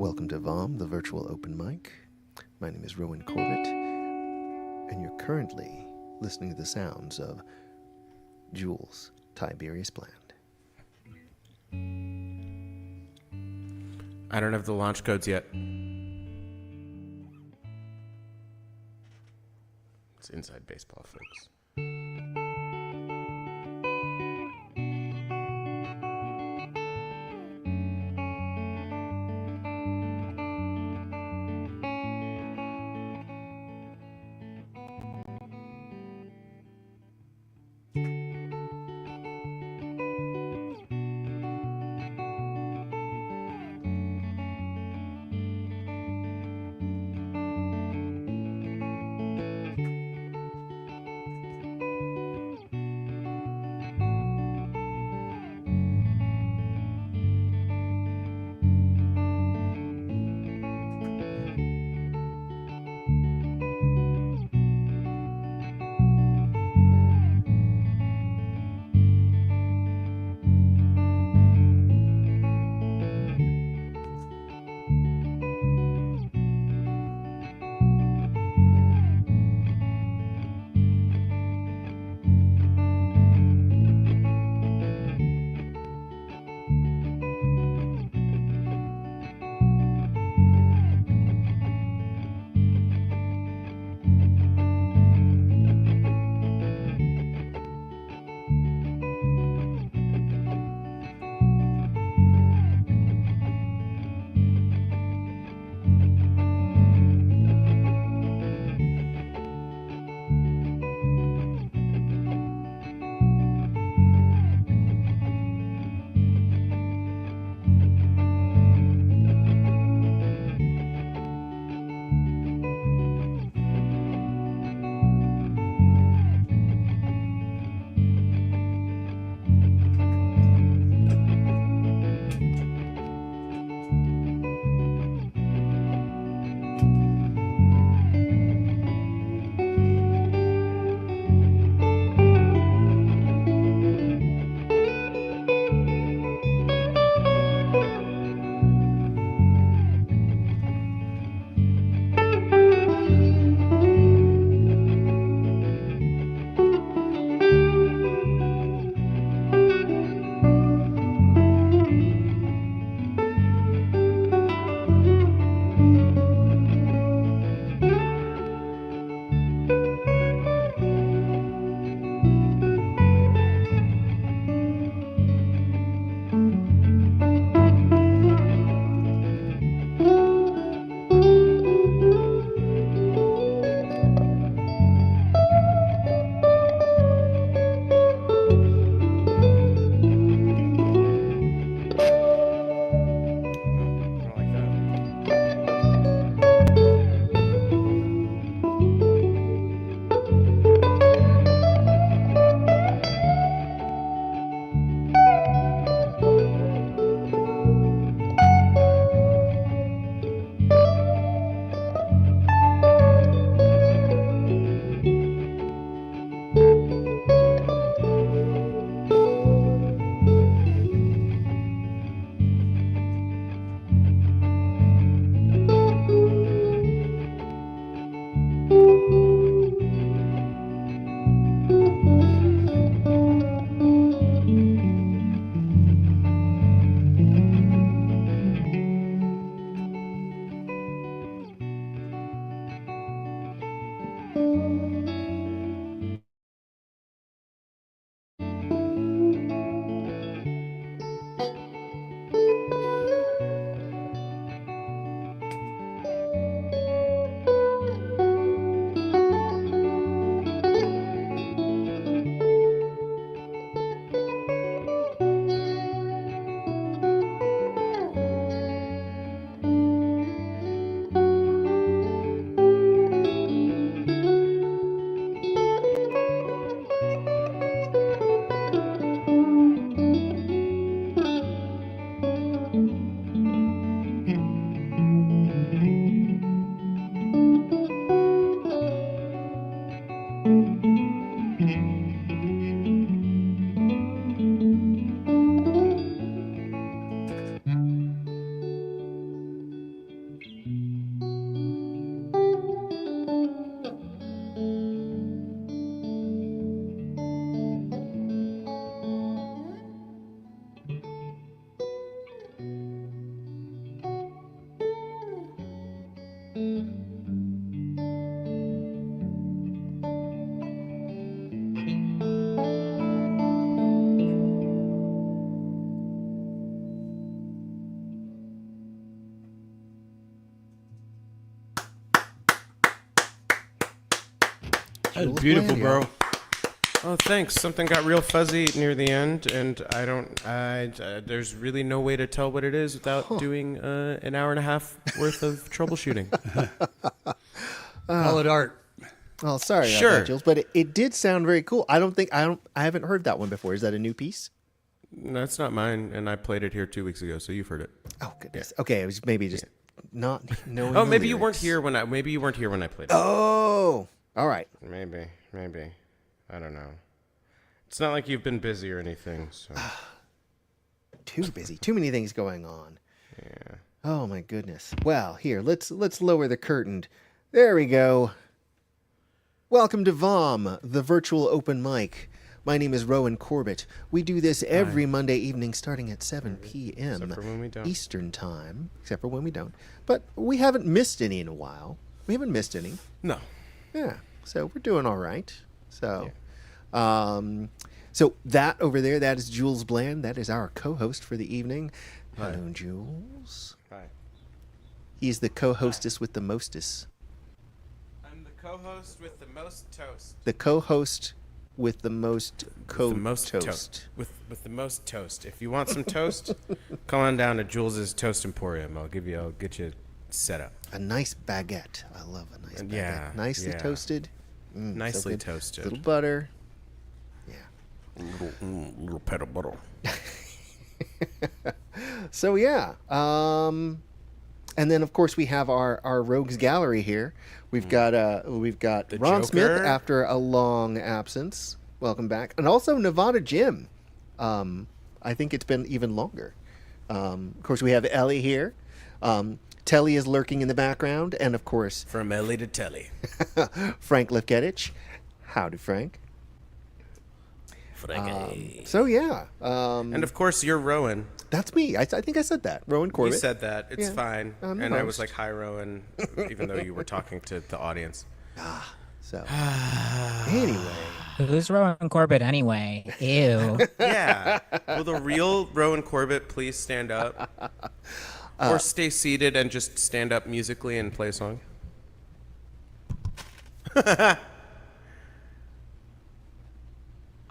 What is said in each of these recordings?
Welcome to VOM, the virtual open mic. My name is Rowan Corbett, and you're currently listening to the sounds of Jules Tiberius Bland. I don't have the launch codes yet. It's inside baseball, folks. Jules Beautiful, Bland, bro. y'all. Oh, thanks. Something got real fuzzy near the end, and there's really no way to tell what it is without doing an hour and a half worth of troubleshooting. Call it art. Oh, sorry about Sure. that, Jules, but it did sound very cool. I haven't heard that one before. Is that a new piece? No, it's not mine, and I played it here 2 weeks ago, so you've heard it. Oh goodness. Okay, it was maybe just not knowing. Oh, the maybe you weren't lyrics. here when I played it. Oh, all right. Maybe. I don't know. It's not like you've been busy or anything, so. Too busy. Too many things going on. Yeah. Oh my goodness. Well, here, let's lower the curtain. There we go. Welcome to VOM, the virtual open mic. My name is Rowan Corbett. We do this every Monday evening starting at 7 p.m. Except for when we don't. Eastern Time, except for when we don't. But we haven't missed any in a while. We haven't missed any. No. Yeah. So we're doing all right. So so that over there, that is Jules Bland. That is our co-host for the evening. Hi. Hello, Jules. Hi. He's the co-hostess with the mostest. I'm the co-host with the most toast. The co-host with the most The most toast. With the most toast. If you want some toast, come on down to Jules's Toast Emporium. I'll get you set up. A nice baguette. I love a nice baguette. Yeah, Nicely yeah. toasted. Nicely good. toasted. Little butter. Yeah. Little pet of butter. So yeah. And then of course we have our rogues gallery here. We've got The Ron Smith Joker. after a long absence. Welcome back. And also Nevada Jim. I think it's been even longer. Of course we have Ellie here. Telly is lurking in the background, and of course From Ellie to Telly. Frank Lefketich. Howdy, Frank. So yeah, And of course, you're Rowan. that's me. I think I said that. Rowan Corbett. You said that. It's Yeah. fine. I'm the And I was host. like, hi, Rowan, even though you were talking to the audience. So anyway, Who's Rowan Corbett anyway? Ew. Yeah. Will the real Rowan Corbett please stand up? Or stay seated and just stand up musically and play a song?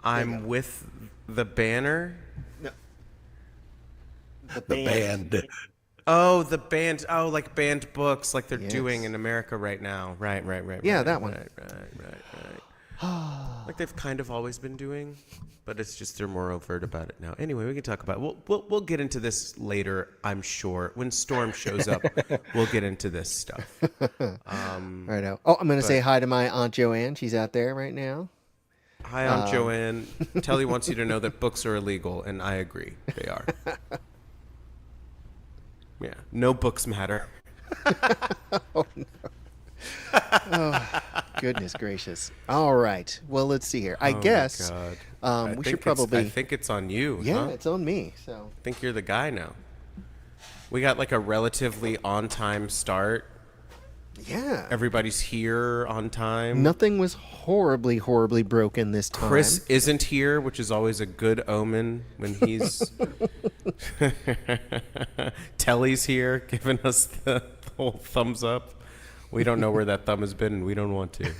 I'm with the banner. the Band. Oh, the band. Oh, like banned books, like they're Yes. doing in America right now. Right. Yeah, right, that one. Right. Like they've kind of always been doing, but it's just they're more overt about it now. Anyway, we can talk about it. We'll get into this later, I'm sure. When Storm shows up, we'll get into this stuff. Right out. Oh, I'm going to say hi to my Aunt Joanne. She's out there right now. Hi, I'm Joanne. Telly wants you to know that books are illegal, and I agree. They are. Yeah. No books matter. Goodness gracious. All right. Well, let's see here. I guess God. we should I think probably. it's on you. Yeah, huh? it's on me. So I think you're the guy now. We got like a relatively on-time start. yeah, Everybody's here on time. nothing was horribly broken this time. Chris isn't here, which is always a good omen when he's Telly's here giving us the whole thumbs up. We don't know where that thumb has been and we don't want to.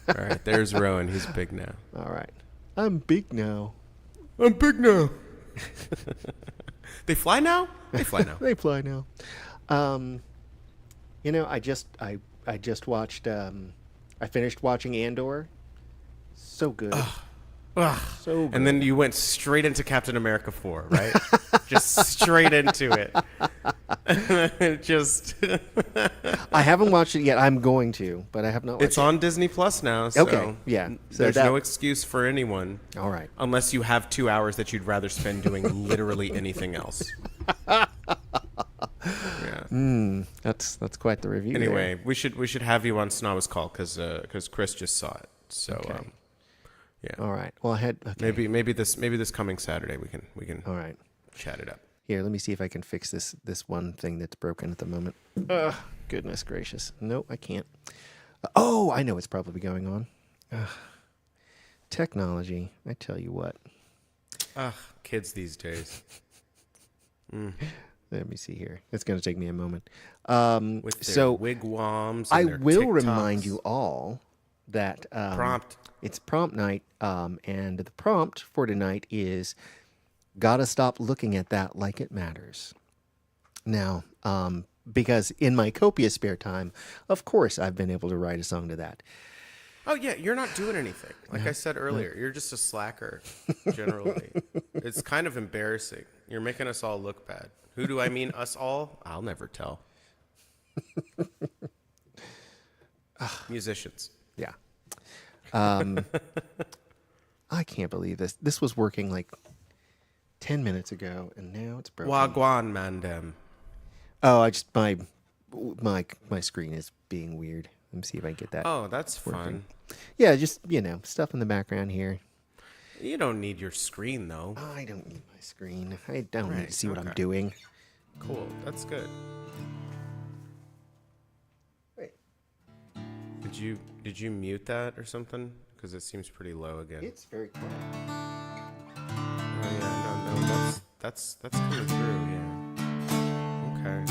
All right, there's Rowan. He's big now. All right. I'm big now. I'm big now. They fly now? They fly now. They fly now. You know, I just watched. I finished watching Andor. So good. Ugh. So good. And then you went straight into Captain America 4, right? Just straight into it. Just I haven't watched it yet. I'm going to, but I have not watched it's on Disney Plus now, so Okay, yeah. So there's that- no excuse for anyone it. All right. unless you have 2 hours that you'd rather spend doing literally anything else. Yeah. That's quite the review. Anyway, we should have you on Snawa's Call because Chris just saw it. So Okay. yeah. All right. Well, I had okay. Maybe this coming Saturday we can All right. chat it up. Here, let me see if I can fix this one thing that's broken at the moment. Goodness gracious. No, I can't. Oh, I know what's probably going on. Technology. I tell you what. Ugh, kids these days. Let me see here. It's going to take me a moment. With their So wigwams. I And their will TikToks. remind you all that Prompt. it's prompt night, and the prompt for tonight is gotta stop looking at that like it matters. Now, because in my copious spare time, of course, I've been able to write a song to that. Oh yeah, you're not doing anything. Like I said earlier, you're just a slacker. Generally, it's kind of embarrassing. You're making us all look bad. Who do I mean? Us all? I'll never tell. Musicians. Yeah. I can't believe this. This was working like 10 minutes ago, and now it's broken. Wagwan mandem. Oh, I just my screen is being weird. Let me see if I can get that. Oh, that's working. fun. Yeah, just stuff in the background here. You don't need your screen though. I don't need my screen. I don't need Right, to see what I'm okay. doing. Cool. That's good. Wait, Did you mute that or something? Because it seems pretty low again. it's very quiet. Oh yeah, no, that's coming through. Yeah. Okay.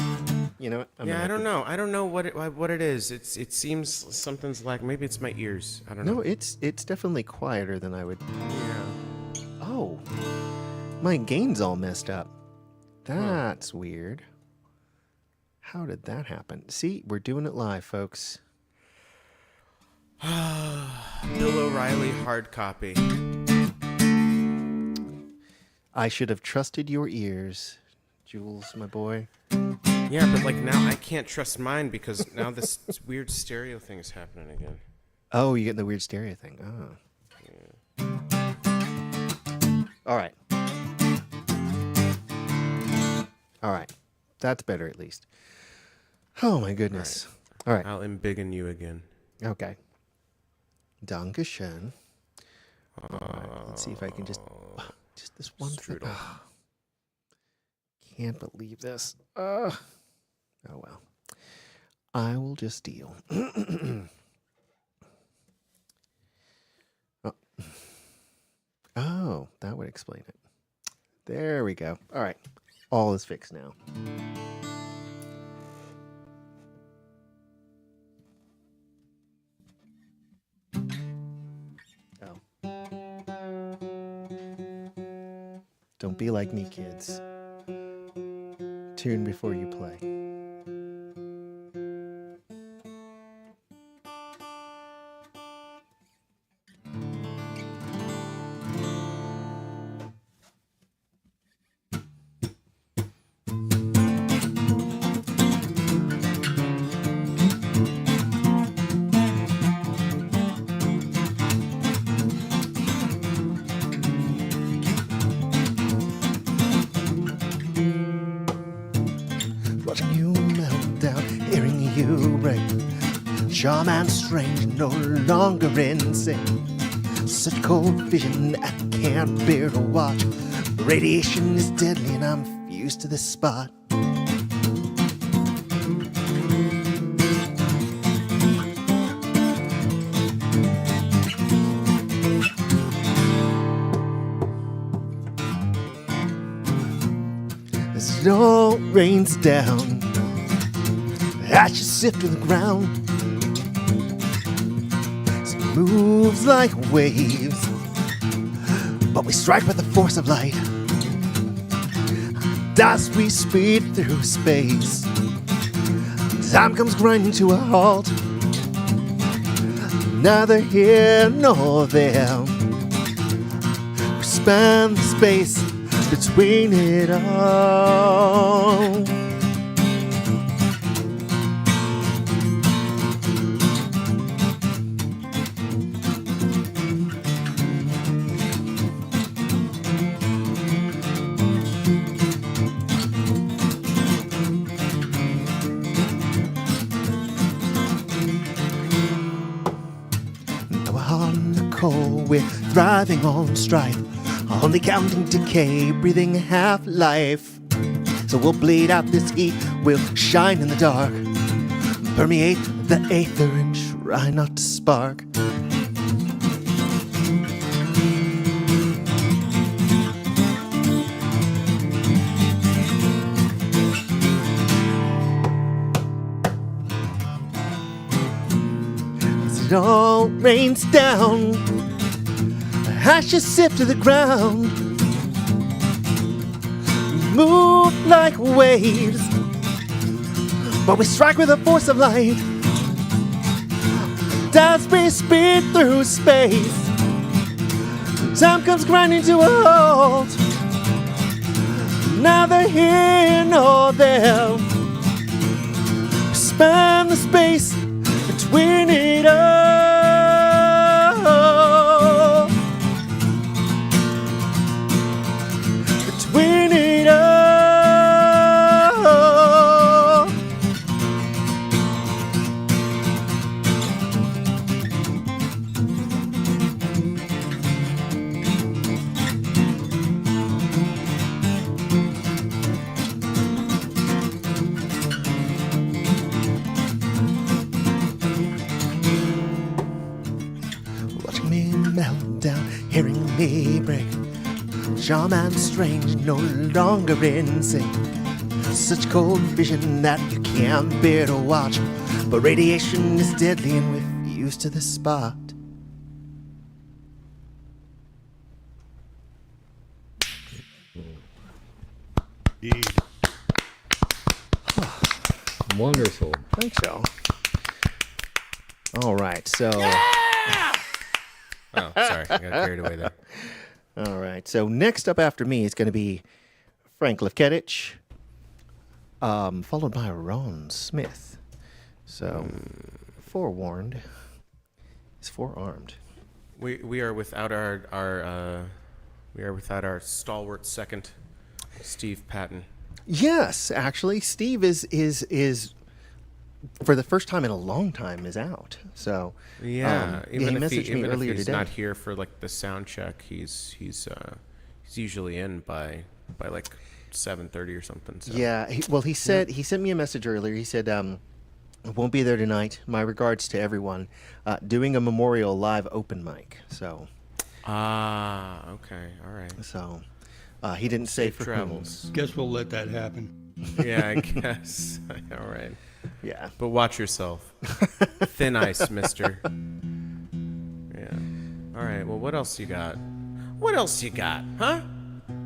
You know what? I don't know. I don't know what it is. It seems something's like maybe it's my ears. I don't know. No, it's definitely quieter than I would. Yeah. Oh, my gain's all messed up. That's weird. How did that happen? See, we're doing it live, folks. Bill O'Reilly hard copy. I should have trusted your ears, Jules, my boy. Yeah, but like now I can't trust mine because now this weird stereo thing is happening again. Oh, you get the weird stereo thing. Oh. All right. All right. That's better at least. Oh my goodness. All right. I'll embiggen you again. Okay. Dankeschön. All right. Let's see if I can just this one thing. Strudel. Can't believe this. Oh well. I will just deal. Oh, that would explain it. There we go. All right. All is fixed now. Oh. Don't be like me, kids. Tune before you play. Watching you melt down, hearing you break. Charm and strange, no longer insane. Such cold vision, I can't bear to watch. Radiation is deadly and I'm fused to this spot. The snow rains down, ashes sift to the ground. It moves like waves, but we strike with the force of light. As we speed through space, time comes grinding to a halt. Neither here nor there. We span the space between it all. Now we're on the cold, we're thriving on strife. Only counting decay, breathing half-life. So we'll bleed out this heat, we'll shine in the dark. Permeate the aether and try not to spark. it all rains down. Ashes sift to the ground, move like waves, but we strike with the force of light. As we speed through space, time comes grinding to a halt. Neither here nor there, span the space between it all. Between it all. Watching me melt down, hearing me break. Charm and strange, no longer insane. Such cold vision that you can't bear to watch. But radiation is deadly and we're used to the spot. Wonderful. Thanks, y'all. All right, so... Oh, sorry. I got carried away there. All right, so next up after me is going to be Frank Lefketich, followed by Ron Smith. So, forewarned. He's forearmed. We are without our stalwart second, Steve Patton. Yes, actually, Steve is for the first time in a long time is out. So Yeah, he even if messaged me even earlier if he's today. not here for like the sound check, he's usually in by like 7:30 or something. So. Yeah, he said he sent me a message earlier. He said I won't be there tonight. My regards to everyone. Doing a memorial live open mic. So okay, all right. so he didn't say Safe for travels. Guess we'll let that happen. Yeah, I guess. All right. whom. Yeah. But watch yourself. Thin ice, mister. Yeah. All right. Well, what else you got? What else you got, huh?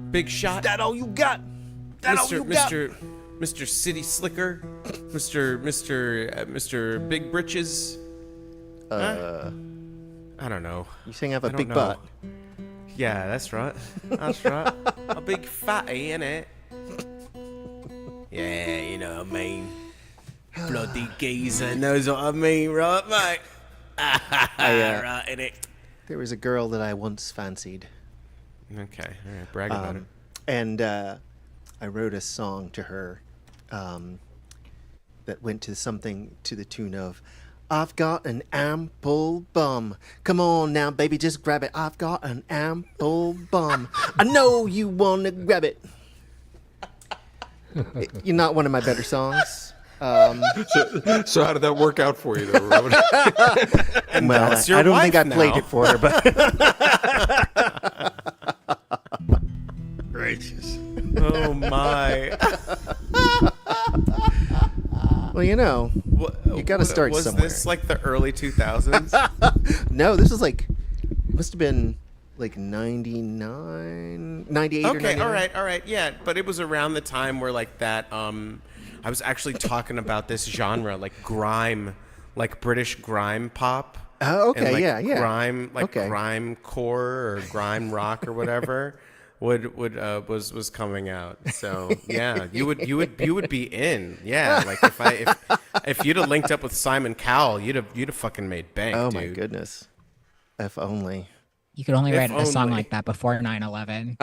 Big shot. That all you got? That all you got? Mr. City Slicker, Mr. Big Britches. I don't know. You saying I have a I don't big know. butt? Yeah, that's right. That's right. A big fatty, innit? Yeah, you know what I mean. Bloody geezer knows what I mean, right, mate? Right, innit? There was a girl that I once fancied. Okay, all right, brag about it. And I wrote a song to her that went to something to the tune of, I've got an ample bum. Come on now, baby, just grab it. I've got an ample bum. I know you want to grab it. You're not one of my better songs. So how did that work out for you, though, Robin? And Well, that's your I don't wife think I played now. it for her, but Gracious. Oh my! well, you know, you got to start was somewhere. this like the early 2000s? No, this was like, must have been like 99, 98 or Okay, 99. all right, yeah. But it was around the time where like that. I was actually talking about this genre, like grime, like British grime pop. Oh, okay, and, like, yeah. Grime, like Okay. grime core or grime rock or whatever, was coming out. So yeah, you would be in. Yeah, like if you'd have linked up with Simon Cowell, you'd have fucking made bank. Oh dude. my goodness. If only. You could only If write a song only. like that before 9/11.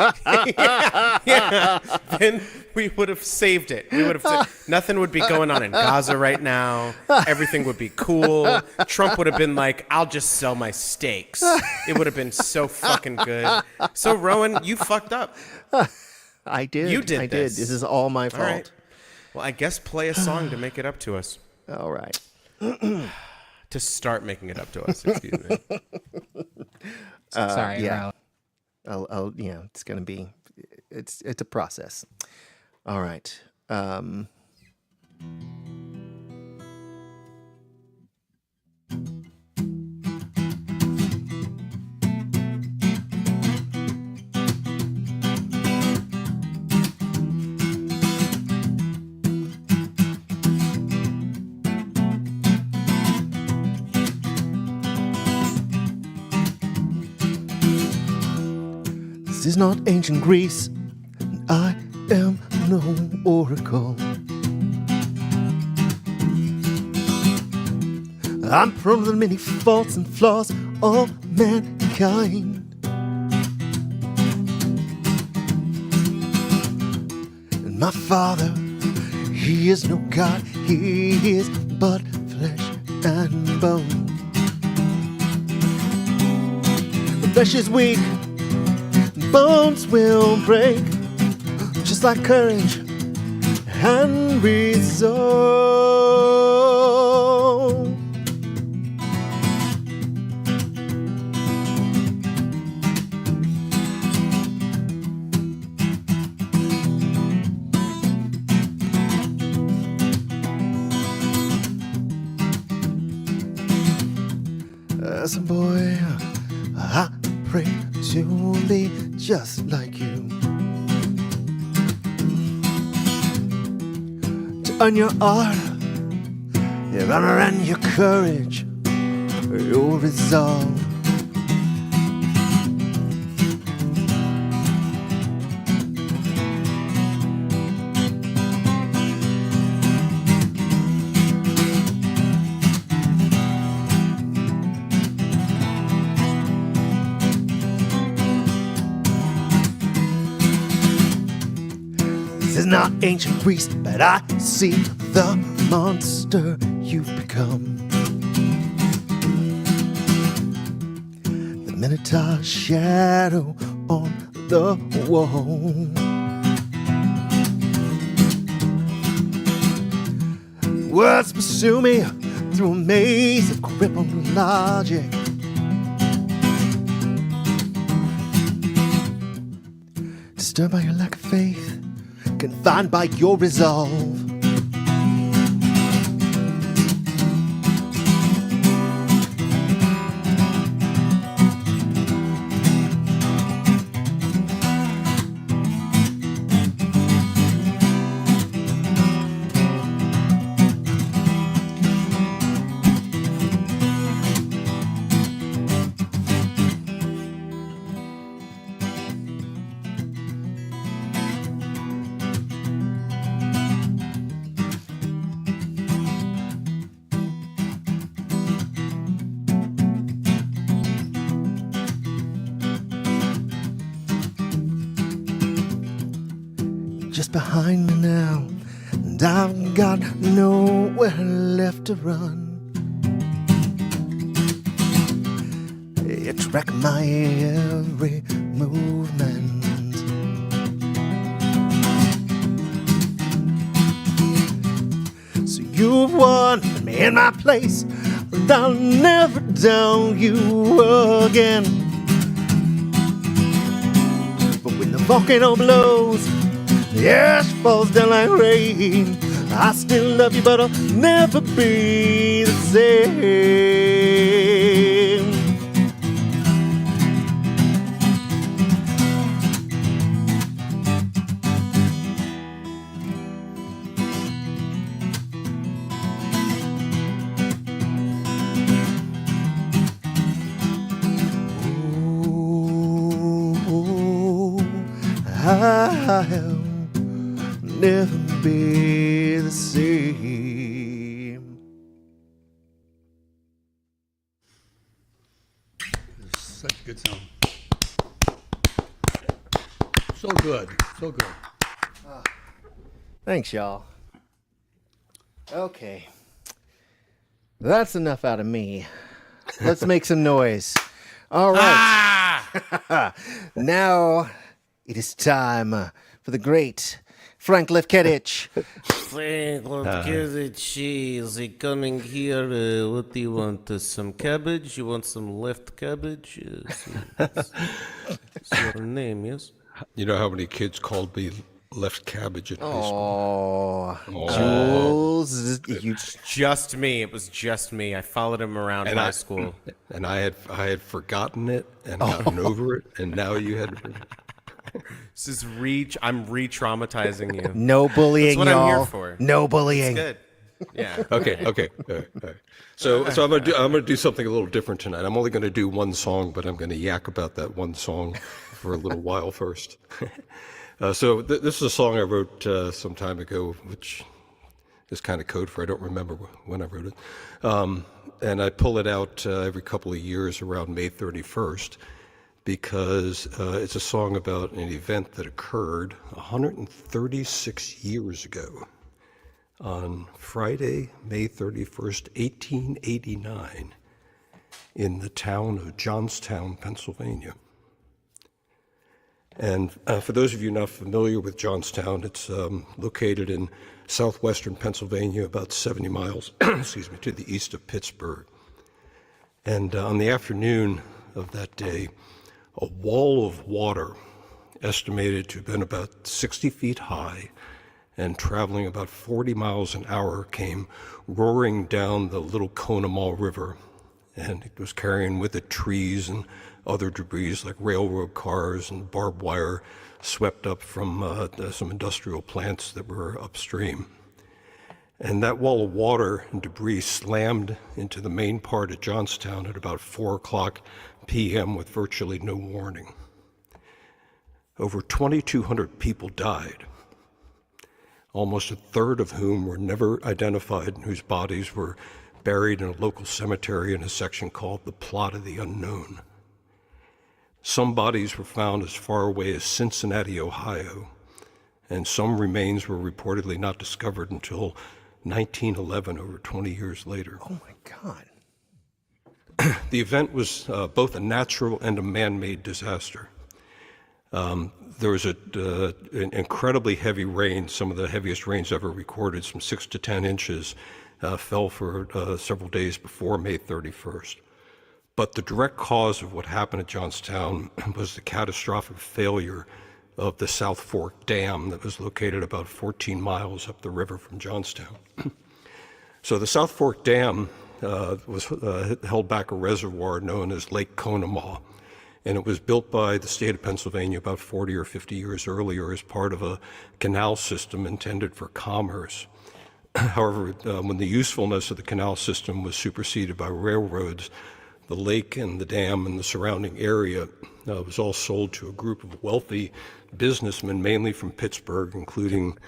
Yeah, then we would have saved it. We would have nothing would be going on in Gaza right now. Everything would be cool. Trump would have been like, "I'll just sell my steaks." It would have been so fucking good. So Rowan, you fucked up. I did. You did I this. did. This is all my All fault. right. Well, I guess play a song to make it up to us. All right. To start making it up to us. Excuse me. Sorry, yeah. bro. I'll yeah, it's gonna be, it's a process. All right. is not ancient Greece. I am no oracle. I'm prone to the many faults and flaws of mankind. And my father, he is no God, he is but flesh and bone. The flesh is weak, bones will break, just like courage and resolve. As a boy, I pray to be just like you, to earn your art, your honor and your courage, your resolve. This is not ancient Greece, but I see the monster you've become. The Minotaur shadow on the wall. Words pursue me through a maze of crippled logic. Disturbed by your lack of faith, confined by your resolve. Just behind me now, and I've got nowhere left to run. You track my every movement. So you've won me in my place, and I'll never down you again. But when the volcano blows, the ash falls down like rain, I still love you, but I'll never be the same. Ooh, I'll never be the same. Such a good song. So good. So good. Thanks, y'all. Okay. That's enough out of me. Let's make some noise. All right. Now it is time for the great Frank Lefkevich. Frank, let's get the cheese. He coming here. What do you want? Some cabbage? You want some left cabbage? Yes. That's your name, yes? You know how many kids called me left cabbage in high school? Oh, Jules, you Just me. It was just me. I followed him around high school. And I had forgotten it and gotten over it, and now you had. This is I'm re-traumatizing you. no bullying, That's what y'all. I'm here for. No bullying. Good. Yeah. Okay. All right. So I'm gonna do something a little different tonight. I'm only gonna do one song, but I'm gonna yak about that one song for a little while first. This is a song I wrote some time ago, which is kind of code for I don't remember when I wrote it. And I pull it out every couple of years around May 31st because it's a song about an event that occurred 136 years ago on Friday, May 31st, 1889, in the town of Johnstown, Pennsylvania. And for those of you not familiar with Johnstown, it's located in southwestern Pennsylvania, about 70 miles, excuse me, to the east of Pittsburgh. And on the afternoon of that day, a wall of water, estimated to have been about 60 feet high and traveling about 40 miles an hour, came roaring down the Little Conemaugh River. And it was carrying with it trees and other debris like railroad cars and barbed wire swept up from some industrial plants that were upstream. And that wall of water and debris slammed into the main part of Johnstown at about 4 o'clock p.m. with virtually no warning. Over 2,200 people died, almost a third of whom were never identified and whose bodies were buried in a local cemetery in a section called the Plot of the Unknown. Some bodies were found as far away as Cincinnati, Ohio, and some remains were reportedly not discovered until 1911, over 20 years later. Oh my God. The event was both a natural and a man-made disaster. There was an incredibly heavy rain, some of the heaviest rains ever recorded, some 6 to 10 inches, fell for several days before May 31st. But the direct cause of what happened at Johnstown was the catastrophic failure of the South Fork Dam that was located about 14 miles up the river from Johnstown. So the South Fork Dam held back a reservoir known as Lake Conemaugh, and it was built by the state of Pennsylvania about 40 or 50 years earlier as part of a canal system intended for commerce. However, when the usefulness of the canal system was superseded by railroads, the lake and the dam and the surrounding area was all sold to a group of wealthy businessmen, mainly from Pittsburgh, including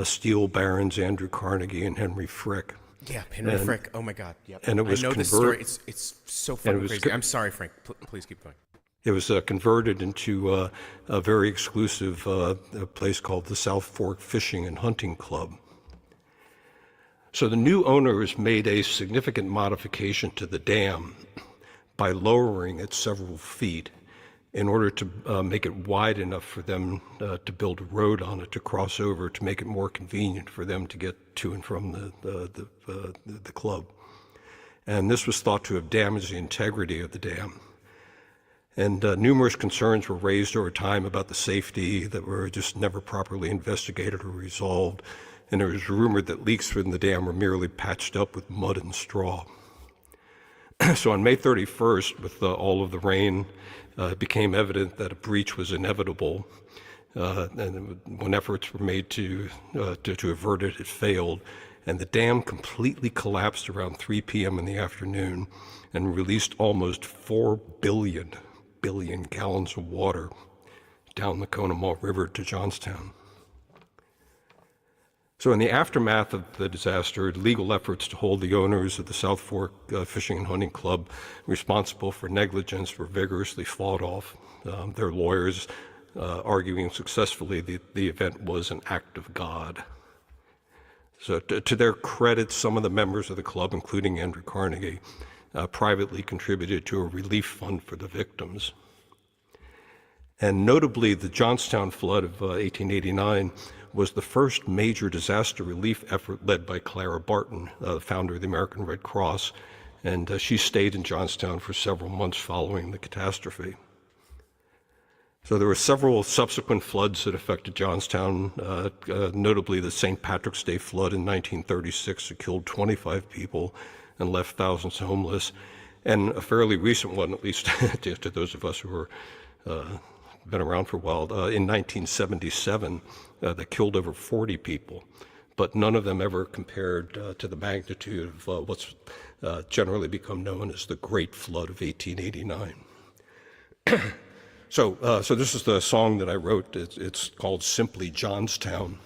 steel barons Andrew Carnegie and Henry Frick. Yeah, Henry Frick. Oh my God. Yep. And it was I know this story. It's so fucking crazy. I'm sorry, Frank. Please keep going. It was converted into a very exclusive place called the South Fork Fishing and Hunting Club. So the new owners made a significant modification to the dam by lowering it several feet in order to make it wide enough for them to build a road on it to cross over, to make it more convenient for them to get to and from the club. And this was thought to have damaged the integrity of the dam. And numerous concerns were raised over time about the safety that were just never properly investigated or resolved. And it was rumored that leaks from the dam were merely patched up with mud and straw. So on May 31st, with all of the rain, it became evident that a breach was inevitable. And when efforts were made to avert it, it failed. And the dam completely collapsed around 3 p.m. in the afternoon and released almost 4 billion gallons of water down the Conemaugh River to Johnstown. So in the aftermath of the disaster, legal efforts to hold the owners of the South Fork Fishing and Hunting Club responsible for negligence were vigorously fought off, their lawyers arguing successfully that the event was an act of God. So to their credit, some of the members of the club, including Andrew Carnegie, privately contributed to a relief fund for the victims. And notably, the Johnstown flood of 1889 was the first major disaster relief effort led by Clara Barton, the founder of the American Red Cross, and she stayed in Johnstown for several months following the catastrophe. So there were several subsequent floods that affected Johnstown, notably the St. Patrick's Day flood in 1936 that killed 25 people and left thousands homeless, and a fairly recent one, at least to those of us who were been around for a while, in 1977 that killed over 40 people. but none of them ever compared to the magnitude of what's generally become known as the Great Flood of 1889. So this is the song that I wrote. It's called simply Johnstown.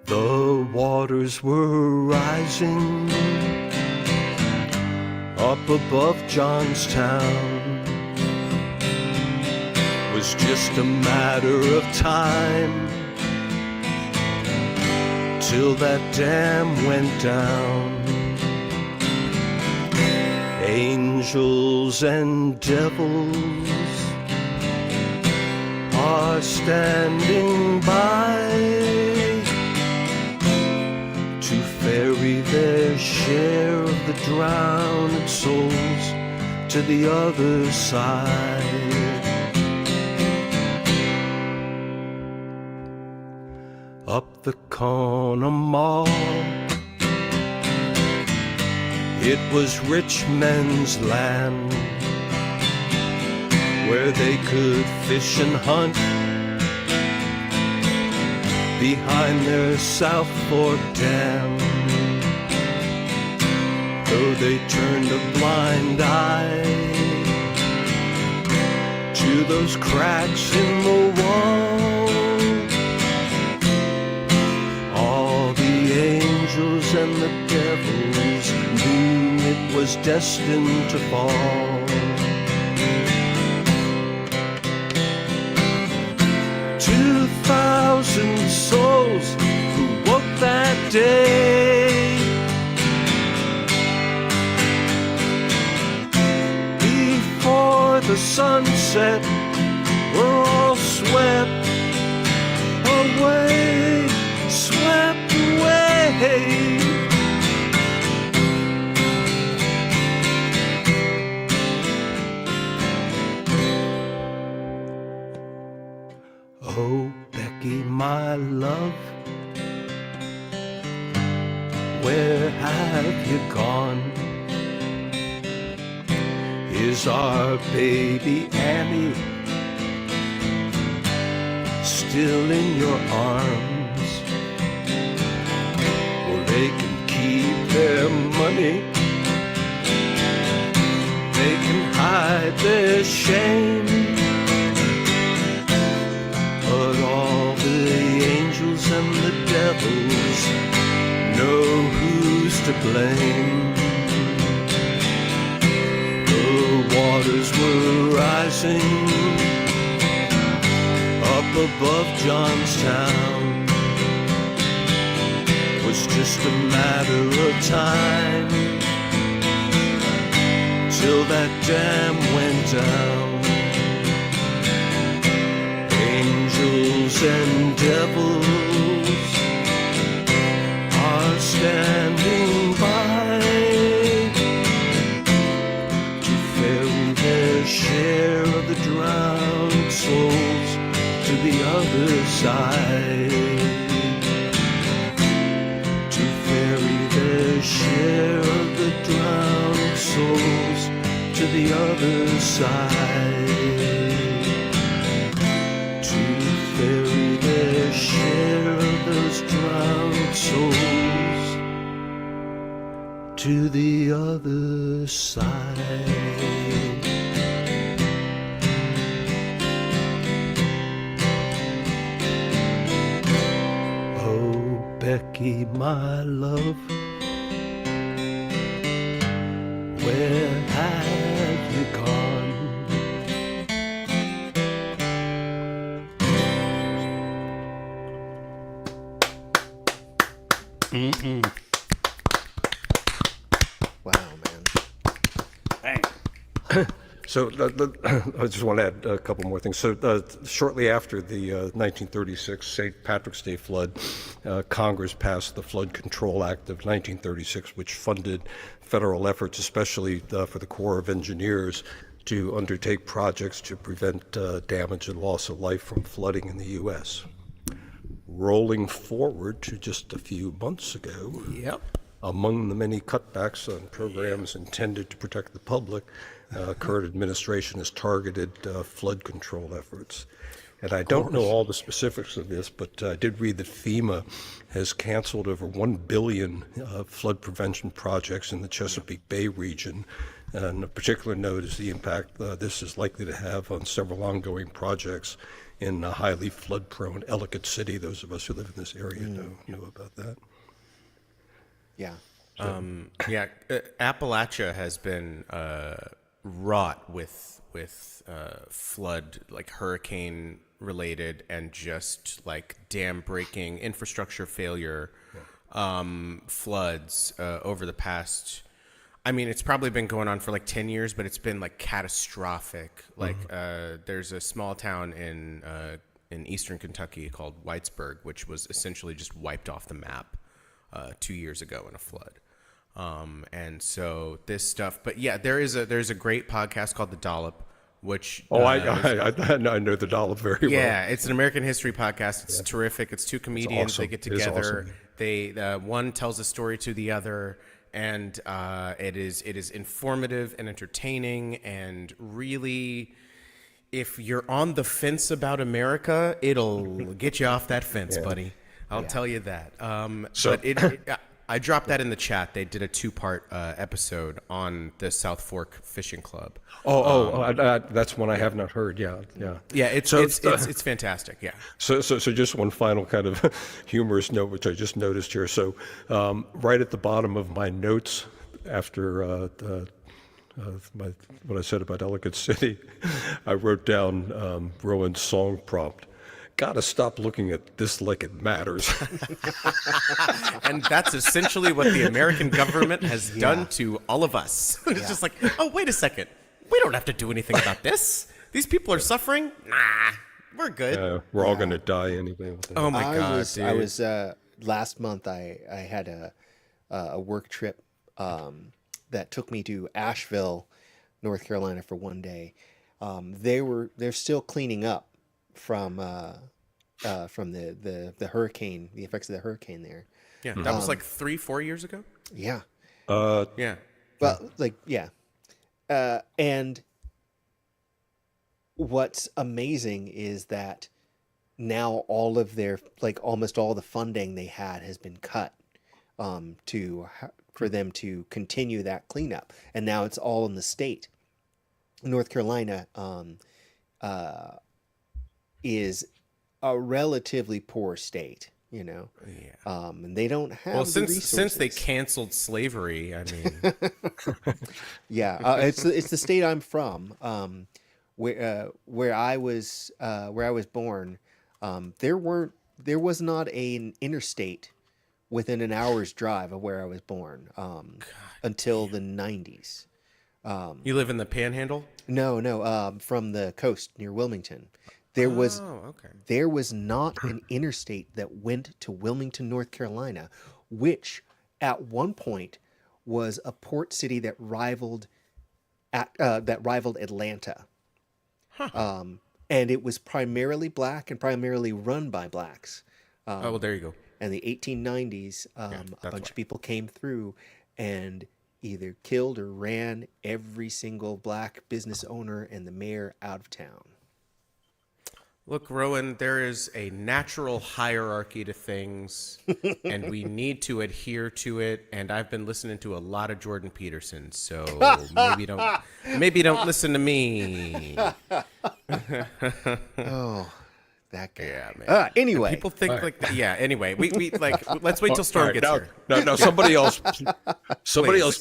The waters were rising up above Johnstown. Was just a matter of time till that dam went down. Angels and devils are standing by to ferry their share of the drowned souls to the other side. Up the corner mall, it was rich men's land, where they could fish and hunt behind their South Fork Dam. Though they turned a blind eye to those cracks in the wall, all the angels and the devils knew it was destined to fall. 2,000 souls who woke that day before the sunset were all swept away, swept away. Oh, Becky, my love, where have you gone? Is our baby Annie still in your arms? Well, they can keep their money, they can hide their shame, but all the angels and the devils know who's to blame. The waters were rising up above Johnstown. Was just a matter of time till that dam went down. Angels and devils are standing by to ferry their share of the drowned souls to the other side. To ferry their share of the drowned souls to the other side. Ferry their share of those drowned souls to the other side. Oh, Becky, my love, where have you gone? Wow, man. So I just want to add a couple more things. So shortly after the 1936 St. Patrick's Day flood, Congress passed the Flood Control Act of 1936, which funded federal efforts, especially for the Corps of Engineers, to undertake projects to prevent damage and loss of life from flooding in the U.S. rolling forward to just a few months ago. Yep. Among the many cutbacks on programs intended to protect the public, current administration has targeted flood control efforts. And I don't know all the specifics of this, but I did read that FEMA has canceled over 1 billion flood prevention projects in the Chesapeake Bay region. And of particular note is the impact this is likely to have on several ongoing projects in a highly flood-prone Ellicott City. Those of us who live in this area know about that. Yeah. Appalachia has been wrought with flood, like hurricane related, and just like dam breaking, infrastructure failure, floods over the past. I mean, it's probably been going on for like 10 years, but it's been like catastrophic. Like there's a small town in eastern Kentucky called Whitesburg, which was essentially just wiped off the map 2 years ago in a flood. And so this stuff, but yeah, there's a great podcast called The Dollop, which I know The Dollop very well. Yeah, it's an American history podcast. It's terrific. It's two comedians. awesome. They get It is together. awesome. They one tells a story to the other, and it is informative and entertaining, and really, if you're on the fence about America, it'll get you off that fence, buddy. I'll tell you that. But I dropped that in the chat. They did a 2-part episode on the South Fork Fishing Club. That's one I have not heard. Yeah. Yeah, it's fantastic. Yeah. So just one final kind of humorous note, which I just noticed here. So right at the bottom of my notes after what I said about Ellicott City, I wrote down Rowan's song prompt. Gotta stop looking at this like it matters. And that's essentially what the American government has done to all of us. It's just like, oh, wait a second. We don't have to do anything about this. These people are suffering. Nah, we're good. We're all gonna die anyway. Oh my God, dude. I was last month. I had a work trip that took me to Asheville, North Carolina for one day. They're still cleaning up from the hurricane, the effects of the hurricane there. Yeah, that was like 3-4 years ago. Yeah. Yeah. Well, and what's amazing is that now all of their, like almost all the funding they had has been cut for them to continue that cleanup. And now it's all in the state. North Carolina is a relatively poor state, you know. Yeah. And they don't have Well, the since they resources. canceled slavery, I mean, Yeah, it's the state I'm from, where I was born. There was not an interstate within an hour's drive of where I was born until the 90s. you live in the Panhandle. No, from the coast near Wilmington. There was not an interstate that went to Wilmington, North Carolina, which at one point was a port city that rivaled Atlanta. And it was primarily black and primarily run by blacks. Well, there you go. In the 1890s, a bunch of people came through and either killed or ran every single black business owner and the mayor out of town. Look, Rowan, there is a natural hierarchy to things, and we need to adhere to it. And I've been listening to a lot of Jordan Peterson, so maybe don't listen to me. Oh, that guy. Yeah, man. Anyway, People think Anyway, we like let's wait till Storm gets here. No, somebody else,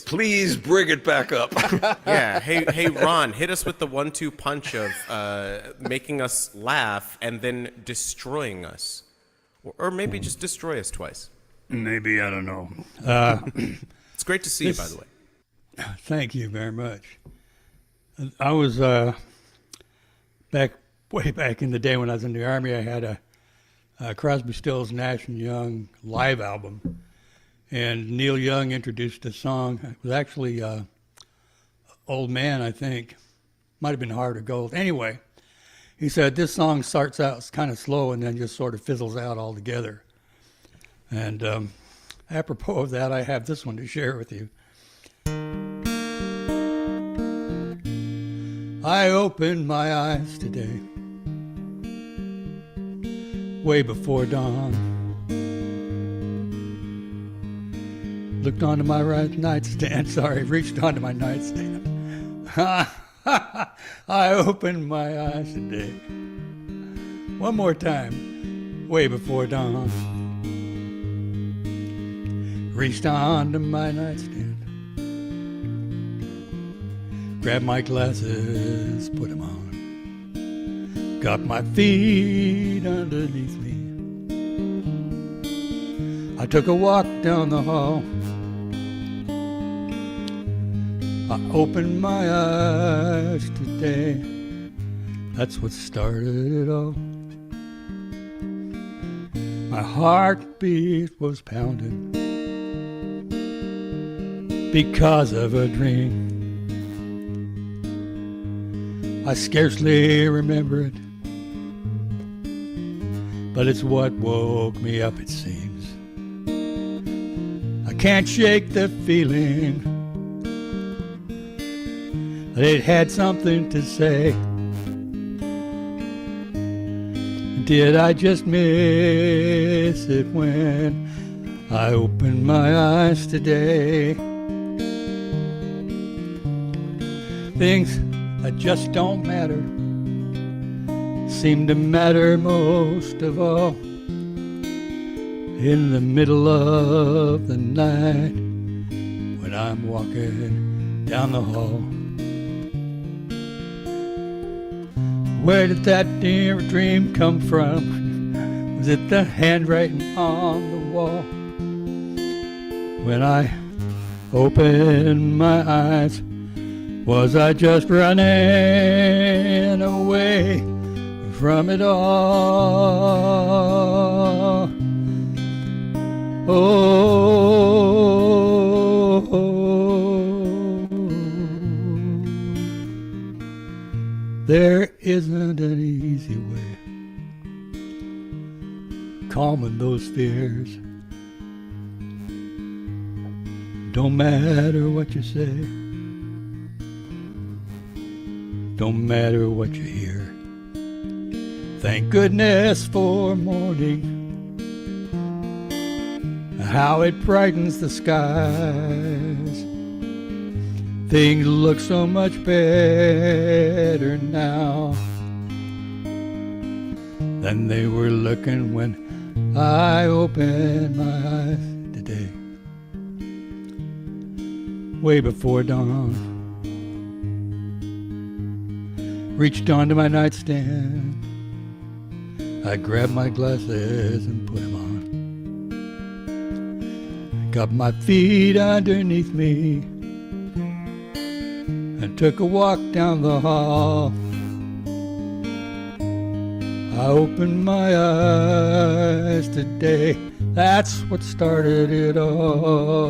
please bring it back up. Yeah. Hey, Ron, hit us with the 1-2 punch of making us laugh and then destroying us, or maybe just destroy us twice. Maybe, I don't know. It's great to see you, by the way. Thank you very much. I was way back in the day when I was in the Army. I had a Crosby, Stills, Nash and Young live album, and Neil Young introduced a song. It was actually Old Man, I think. Might have been Heart of Gold. Anyway, he said this song starts out kind of slow and then just sort of fizzles out altogether. And apropos of that, I have this one to share with you. I opened my eyes today, way before dawn. Looked onto my right nightstand, reached onto my nightstand. I opened my eyes today, one more time, way before dawn. Reached onto my nightstand, grabbed my glasses, put them on, got my feet underneath me. I took a walk down the hall. I opened my eyes today. That's what started it all. My heartbeat was pounding because of a dream. I scarcely remember it, but it's what woke me up, it seems. I can't shake the feeling that it had something to say. Did I just miss it when I opened my eyes today? Things that just don't matter seem to matter most of all in the middle of the night when I'm walking down the hall. Where did that dear dream come from? Was it the handwriting on the wall? When I opened my eyes, was I just running away from it all? There isn't an easy way calming those fears. Don't matter what you say, don't matter what you hear. Thank goodness for morning, how it brightens the skies. Things look so much better now than they were looking when I opened my eyes today, way before dawn. Reached onto my nightstand, I grabbed my glasses and put them on, got my feet underneath me, and took a walk down the hall. I opened my eyes today. That's what started it all.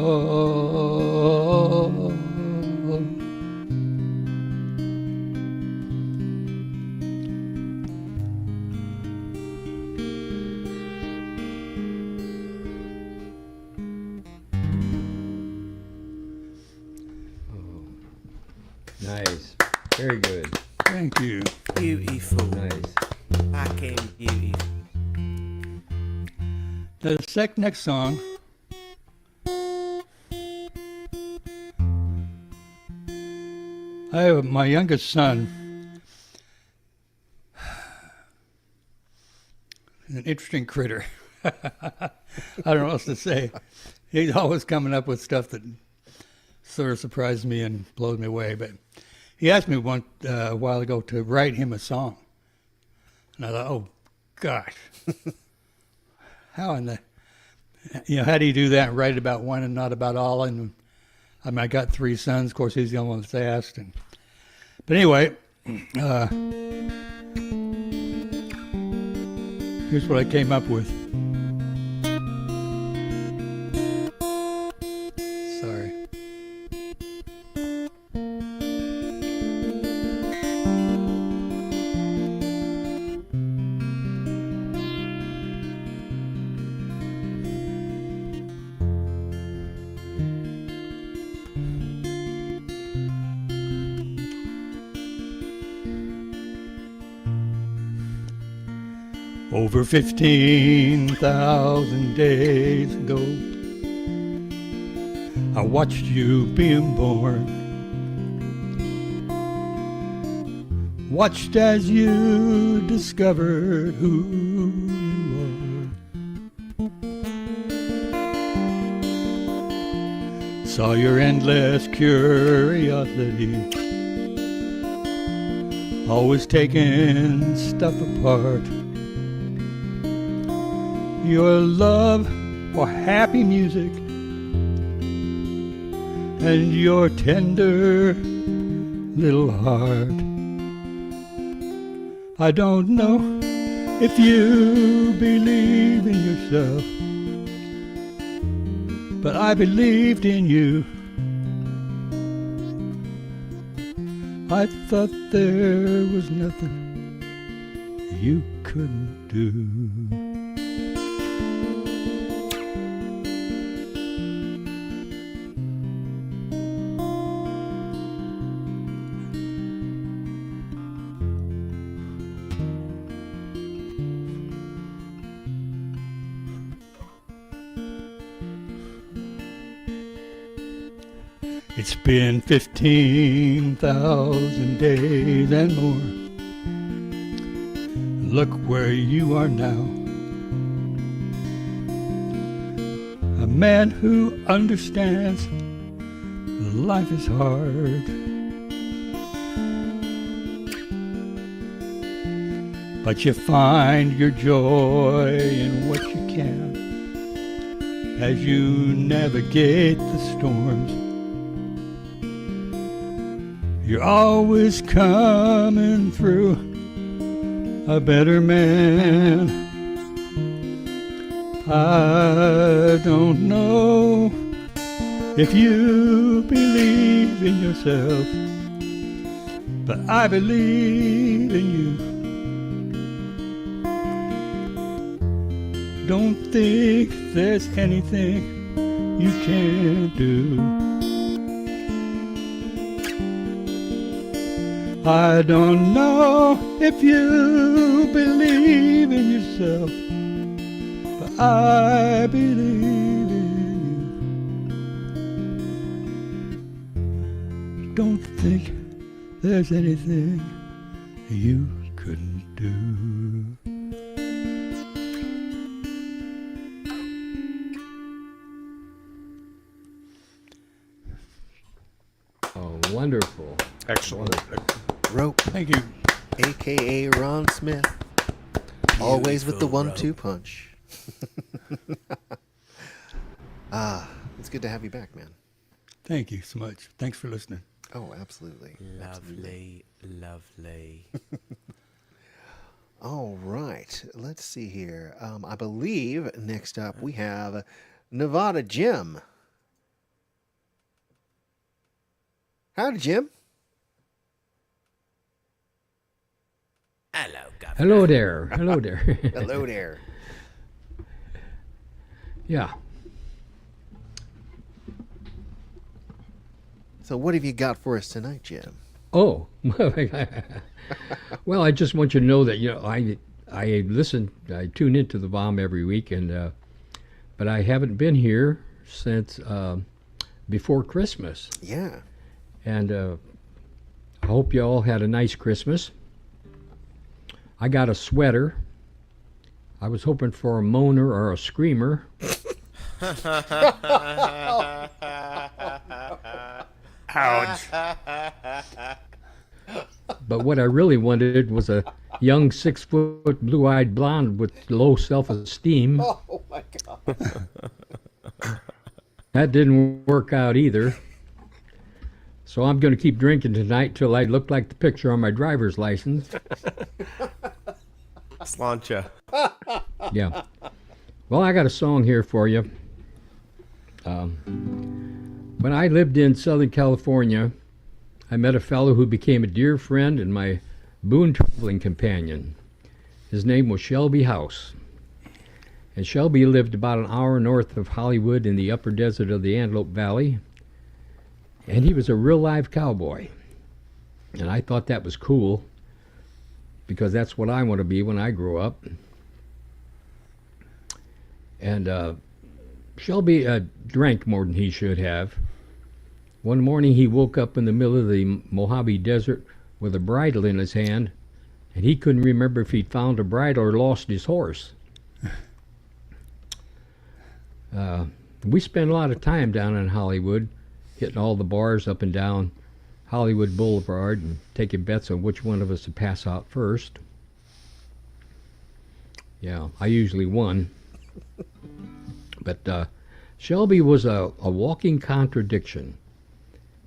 Nice. Very good. Thank you. Beautiful. Nice. Fucking beautiful. The next song I have my youngest son, an interesting critter. I don't know what else to say. He's always coming up with stuff that sort of surprises me and blows me away. But he asked me a while ago to write him a song. And I thought, oh, gosh. How in the, how do you do that and write about one and not about all? And I mean, I got 3 sons. Of course, he's the only one that's asked. But anyway, here's what I came up with. Sorry. over 15,000 days ago. I watched you being born, watched as you discovered who you are. Saw your endless curiosity, always taking stuff apart. Your love for happy music and your tender little heart. I don't know if you believe in yourself, but I believed in you. I thought there was nothing you couldn't do. It's been 15,000 days and more. Look where you are now. A man who understands life is hard. But you find your joy in what you can as you navigate the storms. You're always coming through a better man. I don't know if you believe in yourself, but I believe in you. Don't think there's anything you can't do. I don't know if you believe in yourself, but I believe in you. Don't think there's anything you couldn't do. Oh, wonderful. Excellent. Rope, Thank you. a.k.a. Ron Smith. Always with the 1-2 punch. It's good to have you back, man. Thank you so much. Thanks for listening. Oh, absolutely. Lovely, lovely. All right. Let's see here. I believe next up we have Nevada Jim. Howdy, Jim. Hello, Governor. Hello there. Hello there. Hello there. Yeah. So what have you got for us tonight, Jim? Oh. Well, I just want you to know that I tune into the VOM every week, and but I haven't been here since before Christmas. Yeah. And I hope you all had a nice Christmas. I got a sweater. I was hoping for a moaner or a screamer. Ouch. But what I really wanted was a young 6-foot blue-eyed blonde with low self-esteem. Oh, my God. That didn't work out either. So I'm going to keep drinking tonight till I look like the picture on my driver's license. Slancha. Yeah. Well, I got a song here for you. When I lived in Southern California, I met a fellow who became a dear friend and my boon traveling companion. His name was Shelby House. And Shelby lived about an hour north of Hollywood in the upper desert of the Antelope Valley. And he was a real live cowboy. And I thought that was cool because that's what I want to be when I grow up. And Shelby drank more than he should have. One morning he woke up in the middle of the Mojave Desert with a bridle in his hand, and he couldn't remember if he'd found a bridle or lost his horse. We spent a lot of time down in Hollywood, hitting all the bars up and down Hollywood Boulevard and taking bets on which one of us would pass out first. Yeah, I usually won. But Shelby was a walking contradiction.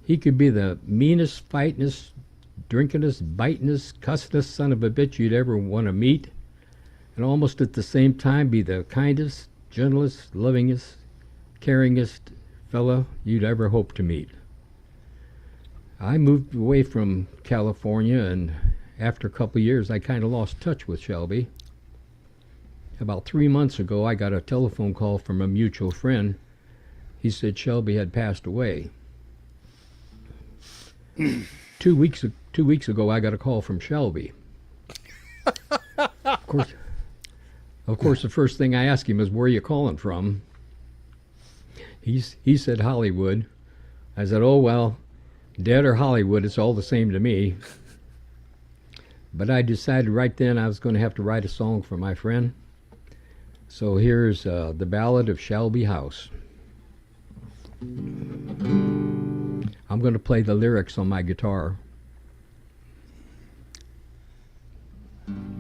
He could be the meanest, fightingest, drinkingest, bitingest, cussedest son of a bitch you'd ever want to meet, and almost at the same time be the kindest, gentlest, lovingest, caringest fella you'd ever hope to meet. I moved away from California, and after a couple of years, I kind of lost touch with Shelby. About 3 months ago, I got a telephone call from a mutual friend. He said Shelby had passed away. 2 weeks ago, I got a call from Shelby. Of course, the first thing I asked him was, "Where are you calling from?" He said Hollywood. I said, "Oh well, dead or Hollywood, it's all the same to me." But I decided right then I was going to have to write a song for my friend. So here's the Ballad of Shelby House. I'm going to play the lyrics on my guitar.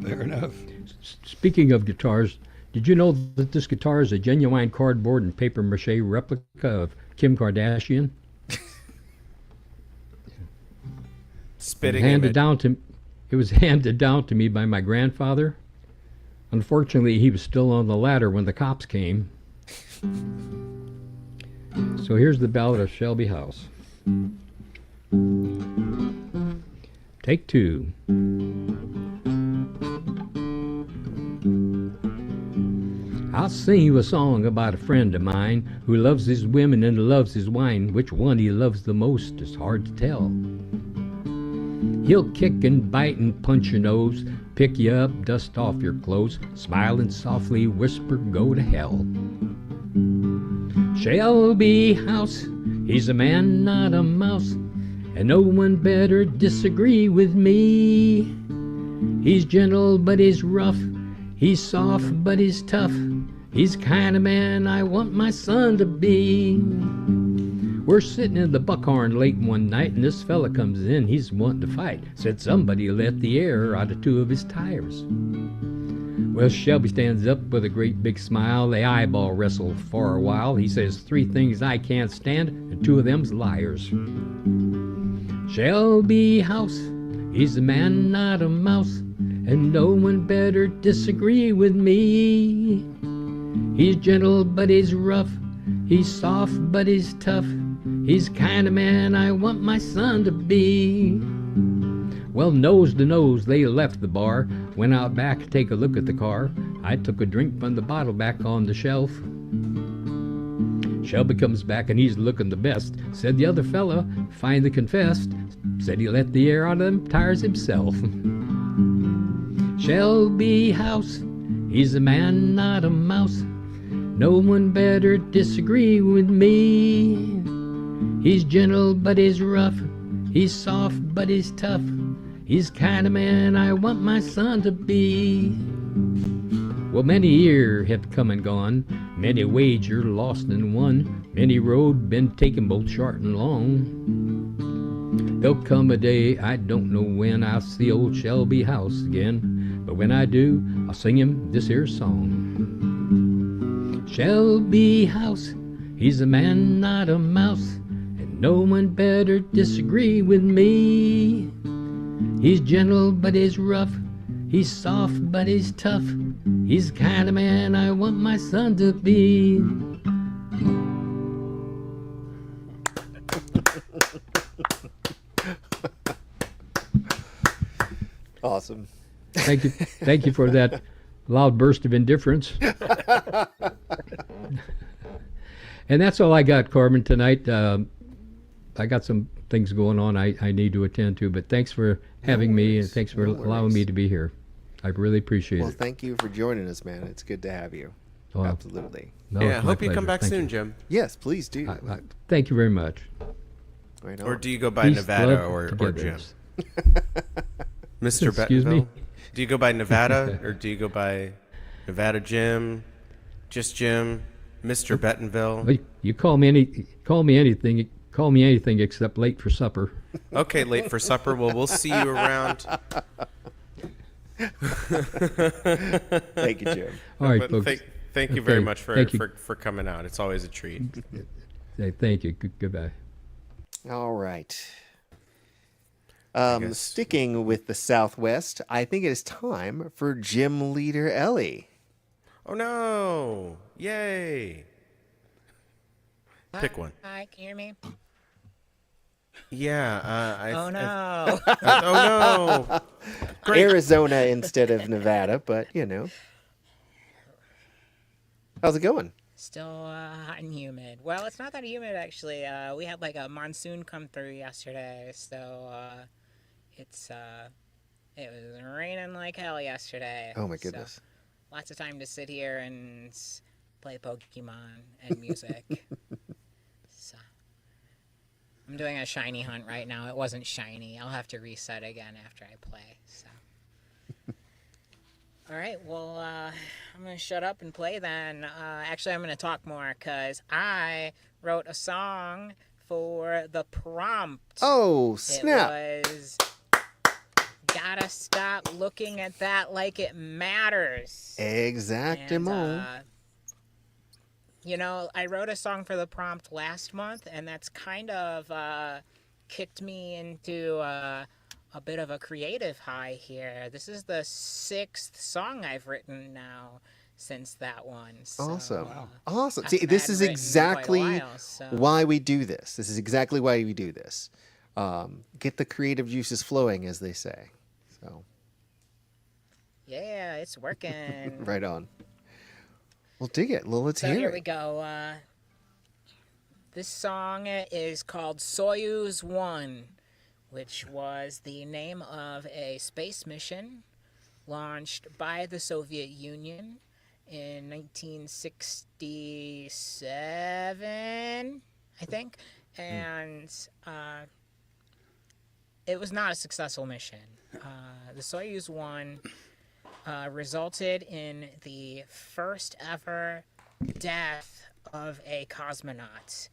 Fair enough. Speaking of guitars, did you know that this guitar is a genuine cardboard and paper mache replica of Kim Kardashian? Spitting It was handed down to me by my grandfather. Unfortunately, he was still on the ladder when the cops came. So here's the Ballad of Shelby House. Take two. I'll sing you a song about a friend of mine who loves his women and loves his wine. Which one he loves the most is hard to tell. He'll kick and bite and punch your nose, pick you up, dust off your clothes, smile and softly whisper, "Go to hell." Shelby House, he's a man, not a mouse, and no one better disagree with me. He's gentle, but he's rough. He's soft, but he's tough. He's the kind of man I want my son to be. We're sitting in the Buckhorn late one night, and this fella comes in. He's wanting to fight. Said somebody let the air out of two of his tires. Well, Shelby stands up with a great big smile. They eyeball wrestle for a while. He says, "3 things I can't stand, and 2 of them's liars." Shelby House, he's a man, not a mouse, and no one better disagree with me. He's gentle, but he's rough. He's soft, but he's tough. He's the kind of man I want my son to be. Well, nose to nose, they left the bar. Went out back to take a look at the car. I took a drink from the bottle back on the shelf. Shelby comes back and he's looking the best. Said the other fella finally confessed. Said he let the air out of them tires himself. Shelby House, he's a man, not a mouse. No one better disagree with me. He's gentle, but he's rough. He's soft, but he's tough. He's the kind of man I want my son to be. Well, many years have come and gone, many wager lost and won, many road been taken both short and long. There'll come a day, I don't know when, I'll see old Shelby House again, but when I do, I'll sing him this here song. Shelby House, he's a man, not a mouse, and no one better disagree with me. He's gentle, but he's rough. He's soft, but he's tough. He's the kind of man I want my son to be. Awesome. Thank you for that loud burst of indifference. And that's all I got, Corbin, tonight. I got some things going on I need to attend to, but thanks for having me, and thanks for allowing me to be here. I really appreciate Well, it. thank you for joining us, man. It's good to have you. Well, Absolutely. no, it's Yeah, my hope you come pleasure. back Thank soon, you. Jim. Yes, please do. Thank you very much. Right on. Or do you go by Peace, Nevada love, or Jim? togetherness. Mr. Excuse me? Bettenville? Do you go by Nevada or do you go by Nevada Jim? Just Jim? Mr. Bettenville? Well, you call me anything. Call me anything except late for supper. Okay, late for supper. Well, we'll see you around. Thank you, Jim. All right, But folks. thank you very Okay, much thank you. for coming out. It's always a treat. Thank you. Goodbye. All right. guess- Sticking with the Southwest, I think it is time for Gym Leader Ellie. Oh no! Yay! Pick one. Hi, can you hear me? Yeah. Oh no. Oh no! Great. Arizona instead of Nevada, but you know. How's it going? Still hot and humid. Well, it's not that humid actually. We had like a monsoon come through yesterday, so it was raining like hell yesterday. Oh my so goodness. lots of time to sit here and play Pokemon and music. So I'm doing a shiny hunt right now. It wasn't shiny. I'll have to reset again after I play. So. All right, well, I'm going to shut up and play then. Actually, I'm going to talk more because I wrote a song for the prompt. Oh, snap. It was Gotta Stop Looking at That Like It Matters. Exactement. And, you know, I wrote a song for the prompt last month, and that's kind of kicked me into a bit of a creative high here. This is the 6th song I've written now since that one. So, Awesome. Awesome. See, I this hadn't is written in exactly quite a while, so- why we do this. This is exactly why we do this. Get the creative juices flowing, as they say. So, Yeah, it's working. right on. Well, dig it. Well, let's So hear here it. we go. This song is called Soyuz 1, which was the name of a space mission launched by the Soviet Union in 1967, I think. And it was not a successful mission. The Soyuz 1 resulted in the first ever death of a cosmonaut.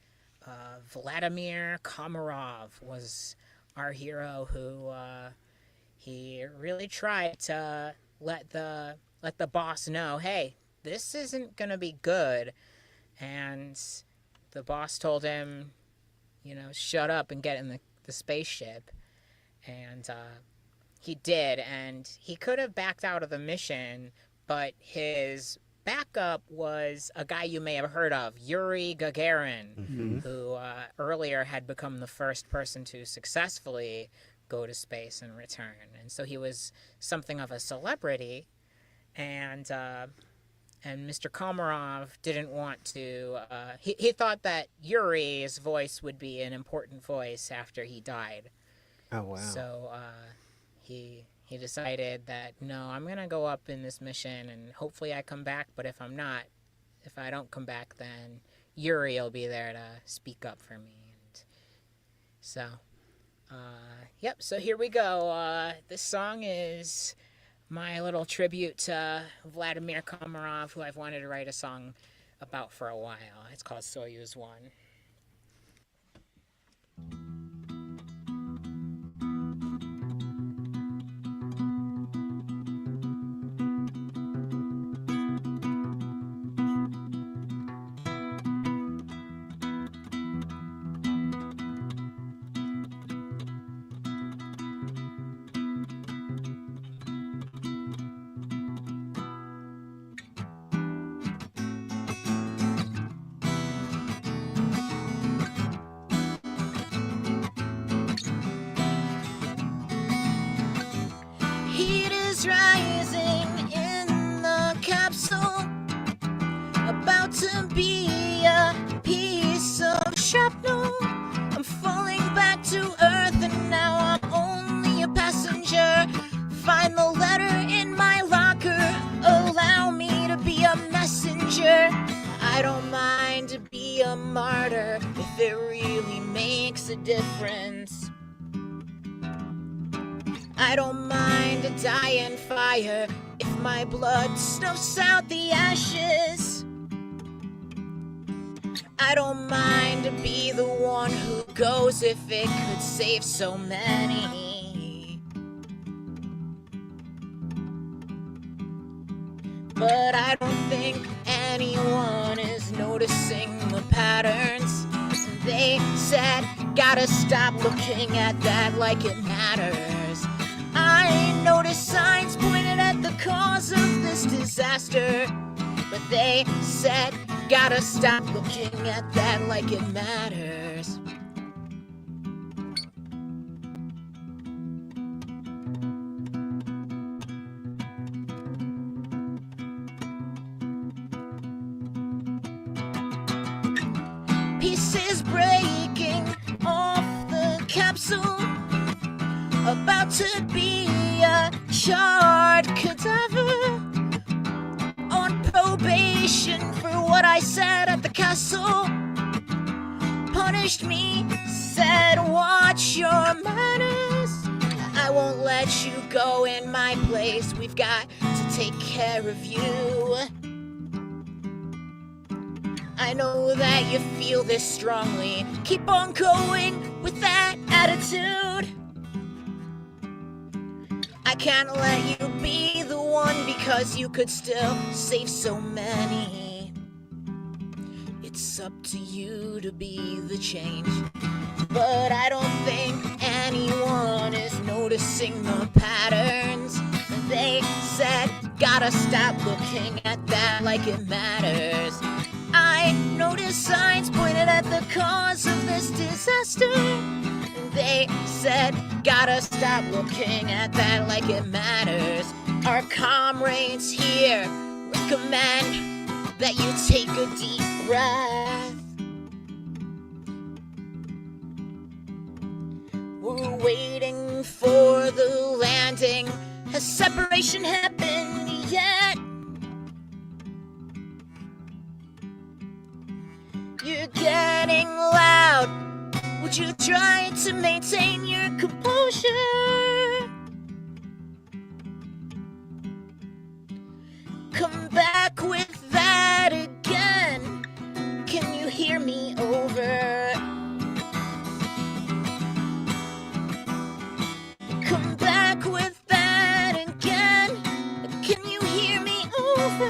Vladimir Komarov was our hero who he really tried to let the boss know, hey, this isn't gonna be good. And the boss told him, you know, shut up and get in the spaceship. And he did, and he could have backed out of the mission, but his backup was a guy you may have heard of, Yuri Gagarin, who earlier had become the first person to successfully go to space and return. And so he was something of a celebrity, and Mr. Komarov didn't want to... He thought that Yuri's voice would be an important voice after he died. Oh, wow. So he decided that, no, I'm going to go up in this mission and hopefully I come back, but if I don't come back, then Yuri will be there to speak up for me. And so, yep, so here we go. This song is my little tribute to Vladimir Komarov, who I've wanted to write a song about for a while. It's called Soyuz 1. if it really makes a difference. I don't mind a dying fire if my blood snuffs out the ashes. I don't mind to be the one who goes if it could save so many. But I don't think anyone is noticing the patterns. They said, gotta stop looking at that like it matters. I noticed signs pointed at the cause of this disaster, but they said, gotta stop looking at that like it matters. Pieces breaking off the capsule, about to be a charred cadaver, on probation for what I said at the castle. Punished me, said watch your manners. I won't let you go in my place, we've got to take care of you. I know that you feel this strongly, keep on going with that attitude. I can't let you be the one because you could still save so many. It's up to you to be the change. But I don't think anyone is noticing the patterns. They said, gotta stop looking at that like it matters. I noticed signs pointed at the cause of this disaster. They said, gotta stop looking at that like it matters. Our comrades here recommend that you take a deep breath. We're waiting for the landing. Has separation happened yet? You're getting loud. Would you try to maintain your composure? Come back with that again. Can you hear me over? Come back with that again. Can you hear me over?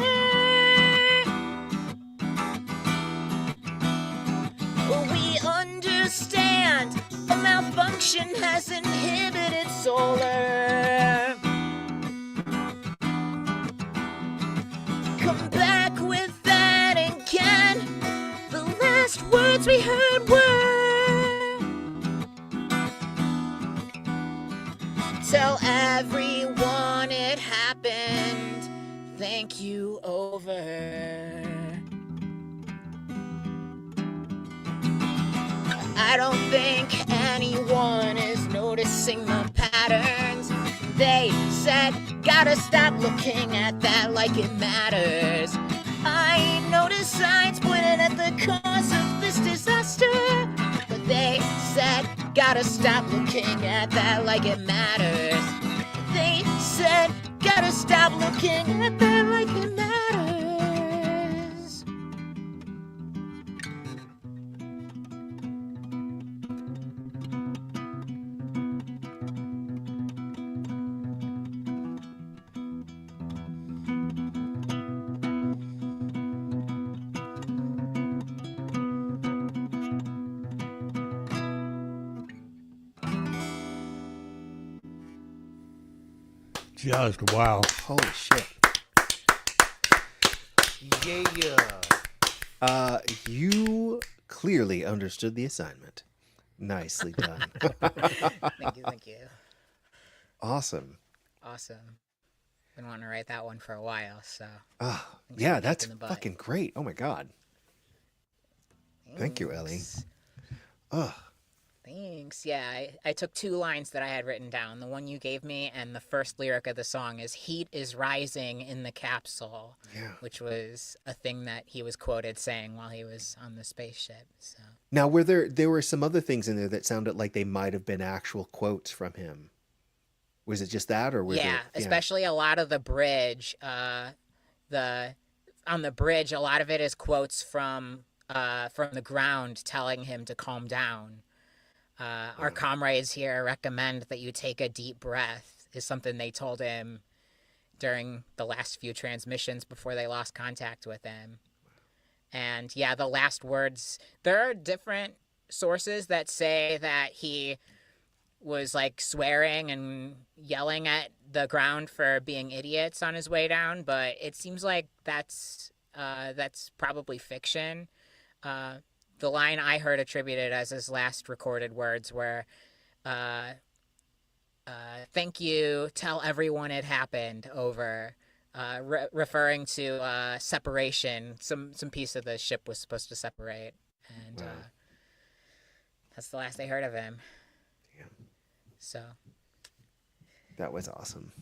We understand a malfunction has inhibited solar. Come back with that again. The last words we heard were, tell everyone it happened. Thank you, over. I don't think anyone is noticing the patterns. They said, gotta stop looking at that like it matters. I noticed signs pointed at the cause of this disaster, but they said, gotta stop looking at that like it matters. They said, gotta stop looking at that like it matters. Just wow. Holy shit. Yeah. You clearly understood the assignment. Nicely done. Thank you. Awesome. Awesome. Been wanting to write that one for a while, so. Yeah, that's fucking great. Oh my God. Thank you, Ellie. Thanks. Yeah, I took 2 lines that I had written down. The one you gave me and the first lyric of the song is "Heat is rising in the capsule," Yeah. which was a thing that he was quoted saying while he was on the spaceship. So Now, there were some other things in there that sounded like they might have been actual quotes from him. Was it just that, or was it? Yeah, especially a lot of the bridge. The on the bridge, a lot of it is quotes from the ground telling him to calm down. Our comrades here recommend that you take a deep breath, is something they told him during the last few transmissions before they lost contact with him. And yeah, the last words, there are different sources that say that he was like swearing and yelling at the ground for being idiots on his way down, but it seems like that's probably fiction. The line I heard attributed as his last recorded words were, "Thank you, tell everyone it happened," over, referring to separation. Some piece of the ship was supposed to separate, and that's the last they heard of him. Yeah. So. That was awesome.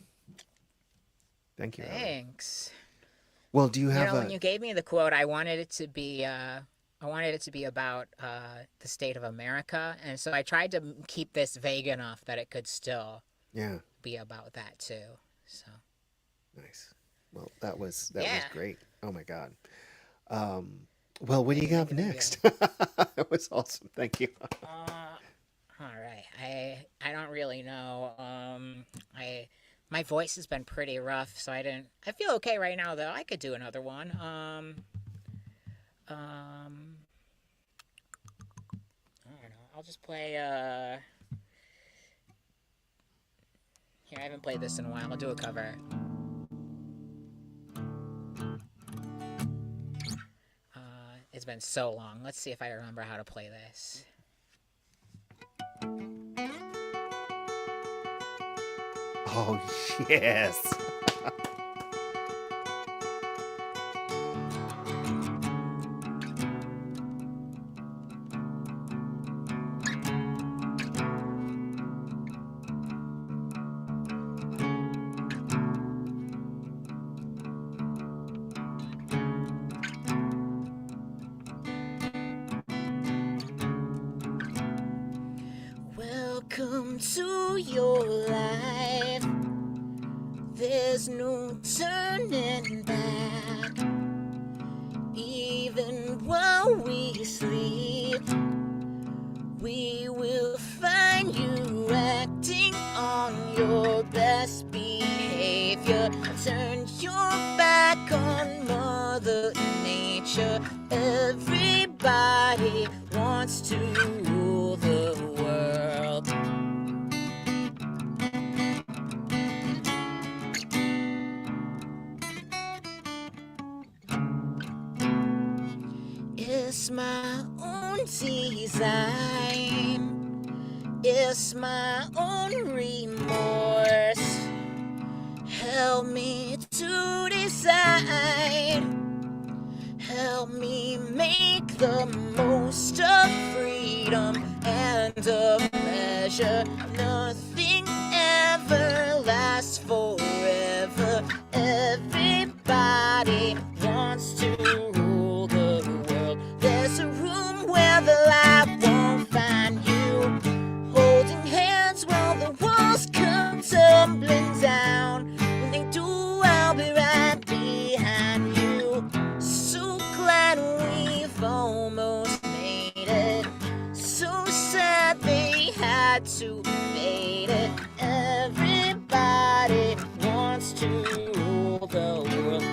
Thank you. Robert. Thanks. Well, do you have when you gave me the quote, I wanted it to be about the state of America, and so I tried to keep this vague enough that it could still be about that too. So nice. Well, that was Yeah. great. Oh my God. Well, what do you have next? That was awesome. Thank you. all right, I don't really know. My voice has been pretty rough, so I feel okay right now though. I could do another one. I don't know. I'll just play here, I haven't played this in a while. I'll do a cover. It's been so long. Let's see if I remember how to play this. Oh, yes. Welcome to your life. There's no turning back. Even while we sleep, we will find you acting on your best behavior. Turn your back on Mother Nature. Everybody wants to rule the world. It's my own design. It's my own remorse. Help me to decide. Help me make the most of freedom and of pleasure. Nothing ever lasts forever. Everybody wants to rule the world. There's a room where the light won't find you. Holding hands while the walls come tumbling down. When they do, I'll be right behind you. So glad we've almost made it. So sad they had to fade it. Everybody wants to rule the world.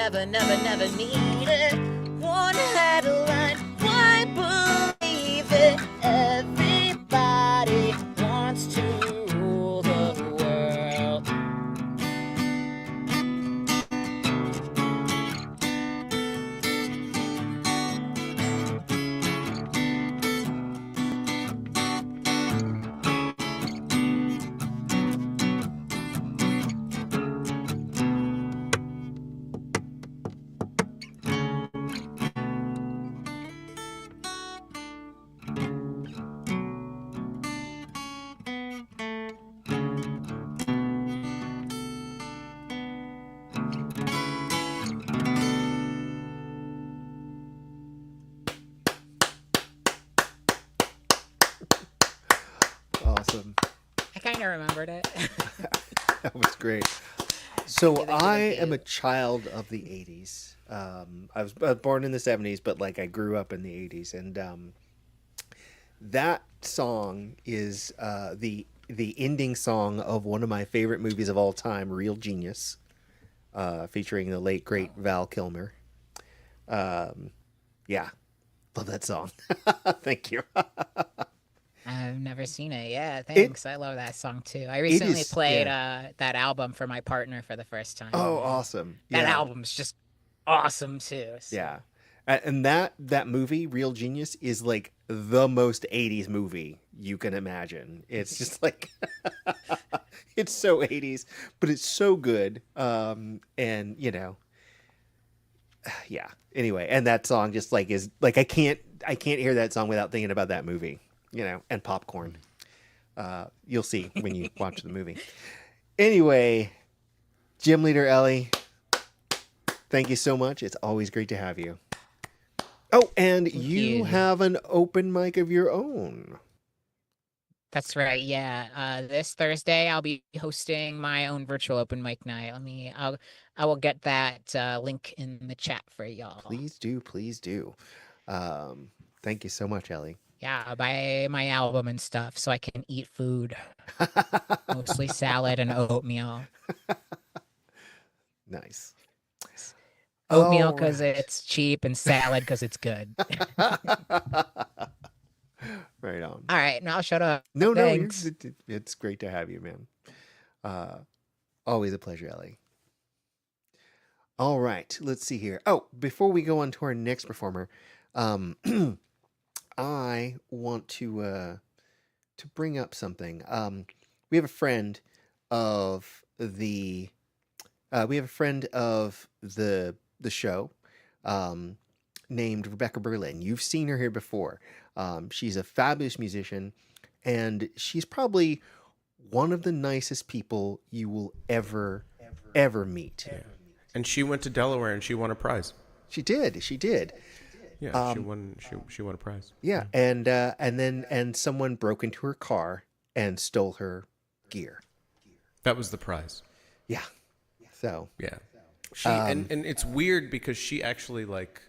never, never, never needed. One headline, why believe it? Everybody wants to rule the world. Awesome. I kind of remembered it. That was great. So Give it to the I am a beat. child of the 80s. I was born in the 70s, but like I grew up in the 80s. And that song is the ending song of one of my favorite movies of all time, Real Genius, featuring the late, great Val Kilmer. Yeah, love that song. Thank you. I've never seen it. Yeah, thanks. I love that song too. I recently is, played yeah. that album for my partner for the first time. Oh, and awesome. That Yeah. album's just awesome too. So. Yeah. And that movie, Real Genius, is like the most 80s movie you can imagine. It's just like it's so 80s, but it's so good. And yeah. Anyway, and that song just like is like I can't hear that song without thinking about that movie, and popcorn. You'll see when you watch the movie. Anyway, Gym Leader Ellie, thank you so much. It's always great to have you. Oh, and you you. have an open mic of your own. That's right. Yeah. This Thursday I'll be hosting my own virtual open mic night. I will get that link in the chat for y'all. Please do, please do. Thank you so much, Ellie. Yeah, buy my album and stuff so I can eat food. Mostly salad and oatmeal. Nice. Oatmeal All because right. it's cheap and salad because it's good. Right on. All right, now shut up. No, Thanks. it's great to have you, man. Always a pleasure, Ellie. All right, let's see here. Oh, before we go on to our next performer, I want to bring up something. We have a friend of the the show, named Rebecca Berlin. You've seen her here before. She's a fabulous musician, and she's probably one of the nicest people you will ever meet. And she went to Delaware and she won a prize. She did. Yeah, she won a prize. Yeah, and someone broke into her car and stole her gear. That was the prize. Yeah. So, Yeah. She and it's weird because she actually like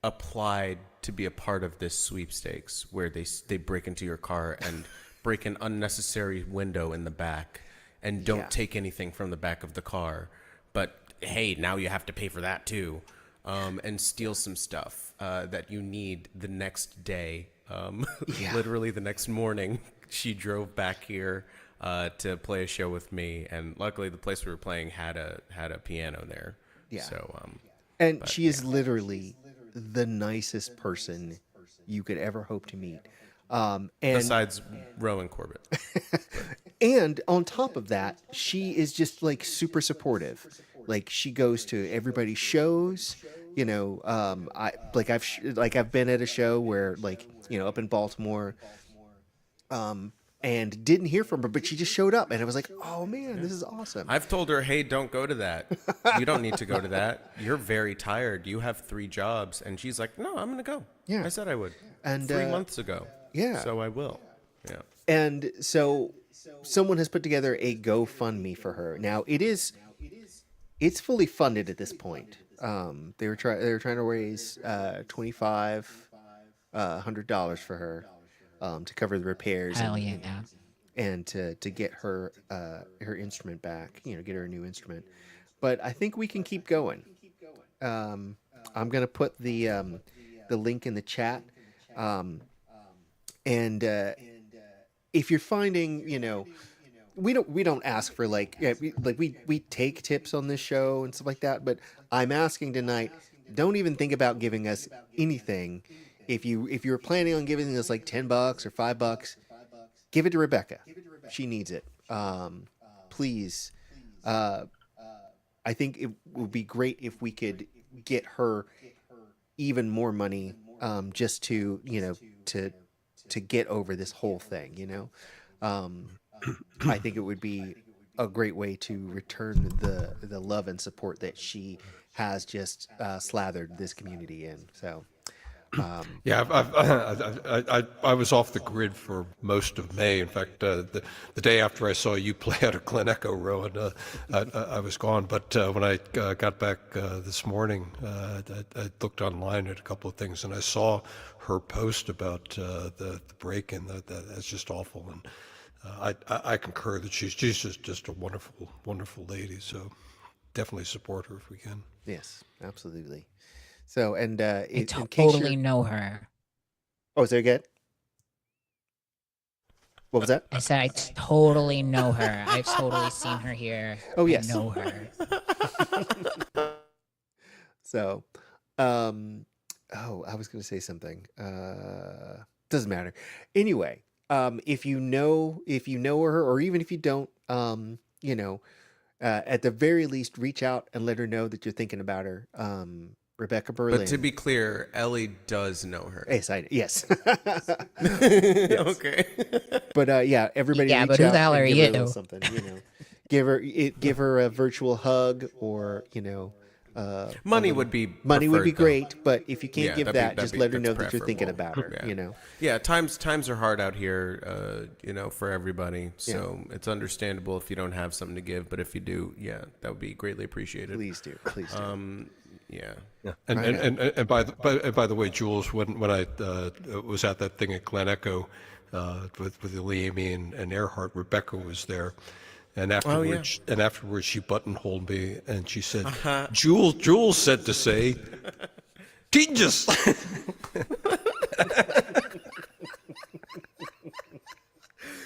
applied to be a part of this sweepstakes where they break into your car and break an unnecessary window in the back and don't Yeah. take anything from the back of the car. But hey, now you have to pay for that too. And steal some stuff that you need the next day. Yeah. Literally the next morning, she drove back here to play a show with me, and luckily the place we were playing had a piano there. Yeah. So and she is literally the nicest person you could ever hope to meet. And besides Rowan Corbett, and on top of that, she is just like super supportive. Like she goes to everybody's shows. I've been at a show where up in Baltimore, and didn't hear from her, but she just showed up, and I was like, oh man, this is awesome. I've told her, hey, don't go to that. You don't need to go to that. You're very tired. You have 3 jobs, and she's like, no, I'm gonna go. Yeah. I said I would. And, 3 months ago. yeah. So I will. Yeah. And so someone has put together a GoFundMe for her. Now it's fully funded at this point. They were trying to raise $2,500 for her, to cover the repairs. Hell yeah. And to get her her instrument back, get her a new instrument. But I think we can keep going. I'm gonna put the link in the chat. And if you're finding, we don't ask for we take tips on this show and stuff like that, but I'm asking tonight, don't even think about giving us anything. If you're planning on giving us like $10 or $5, give it to Rebecca. She needs it. Please. I think it would be great if we could get her even more money, just to get over this whole thing. I think it would be a great way to return the love and support that she has just slathered this community in. So. Yeah, I was off the grid for most of May. In fact, the day after I saw you play out of Glen Echo, Rowan, I was gone. But when I got back this morning, I looked online at a couple of things, and I saw her post about the break-in. That's just awful, and I concur that she's just a wonderful, wonderful lady. So definitely support her if we can. Yes, absolutely. So, and I in case totally you're... know her. Oh, say again? What was that? I said I totally know her. I've totally seen her here. Oh, yes. I know her. So, I was going to say something. Doesn't matter. Anyway, if you know her, or even if you don't, at the very least, reach out and let her know that you're thinking about her. Rebecca Berlin. But to be clear, Ellie does know her. Yes. Okay. But everybody. Yeah, reach but who out the hell and are give her a you? little something, give her a virtual hug, or Money would be money would be preferred, though. great. But if you can't Yeah, give that'd that, be- just let her know that's that you're thinking preferable. about her. Yeah. Yeah, times are hard out here, for everybody. So it's understandable if you don't have something to give, but if you do, that would be greatly appreciated. Please do. Yeah. And by the way, Jules, when I was at that thing at Glen Echo with Liam and Earhart, Rebecca was there, and afterwards she buttonholed me and she said, Jules said to say, "Tingus."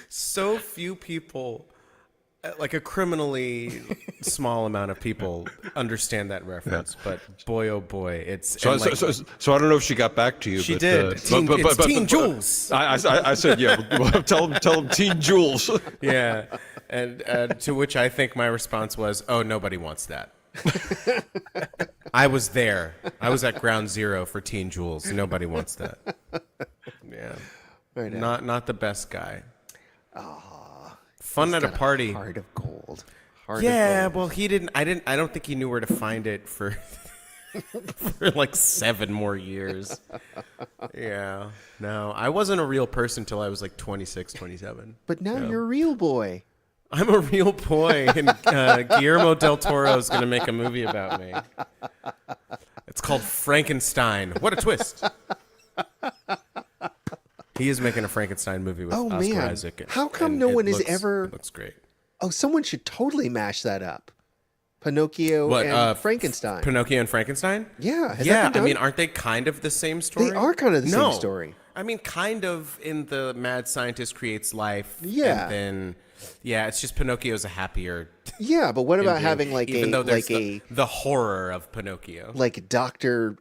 So few people, like a criminally small amount of people, understand that reference. But boy, oh boy, it's So I don't know if she got back to you. She but, did. It's Teen Jules. I said, well, tell him Teen Jules. Yeah, and to which I think my response was, "Oh, nobody wants that." I was there. I was at ground zero for Teen Jules. Nobody wants that. Yeah, Right on. not the best guy. Fun at a party. Heart of gold. Well, he didn't. I don't think he knew where to find it for for like 7 more years. Yeah. No, I wasn't a real person till I was like 26, 27. But now you're a real boy. I'm a real boy, and Guillermo del Toro is going to make a movie about me. It's called Frankenstein. What a twist! He is making a Frankenstein movie with Oscar Isaac. How come no one has ever... It looks great. Oh, someone should totally mash that up. Pinocchio and Frankenstein. Pinocchio and Frankenstein? Yeah. Has that Yeah, been done? I mean, aren't they kind of the same story? They are kind of the same story. I mean, kind of in the mad scientist creates life. Yeah. And then, it's just Pinocchio's a happier... Yeah, but what about dude, having like even though there's the horror of Pinocchio. like Dr.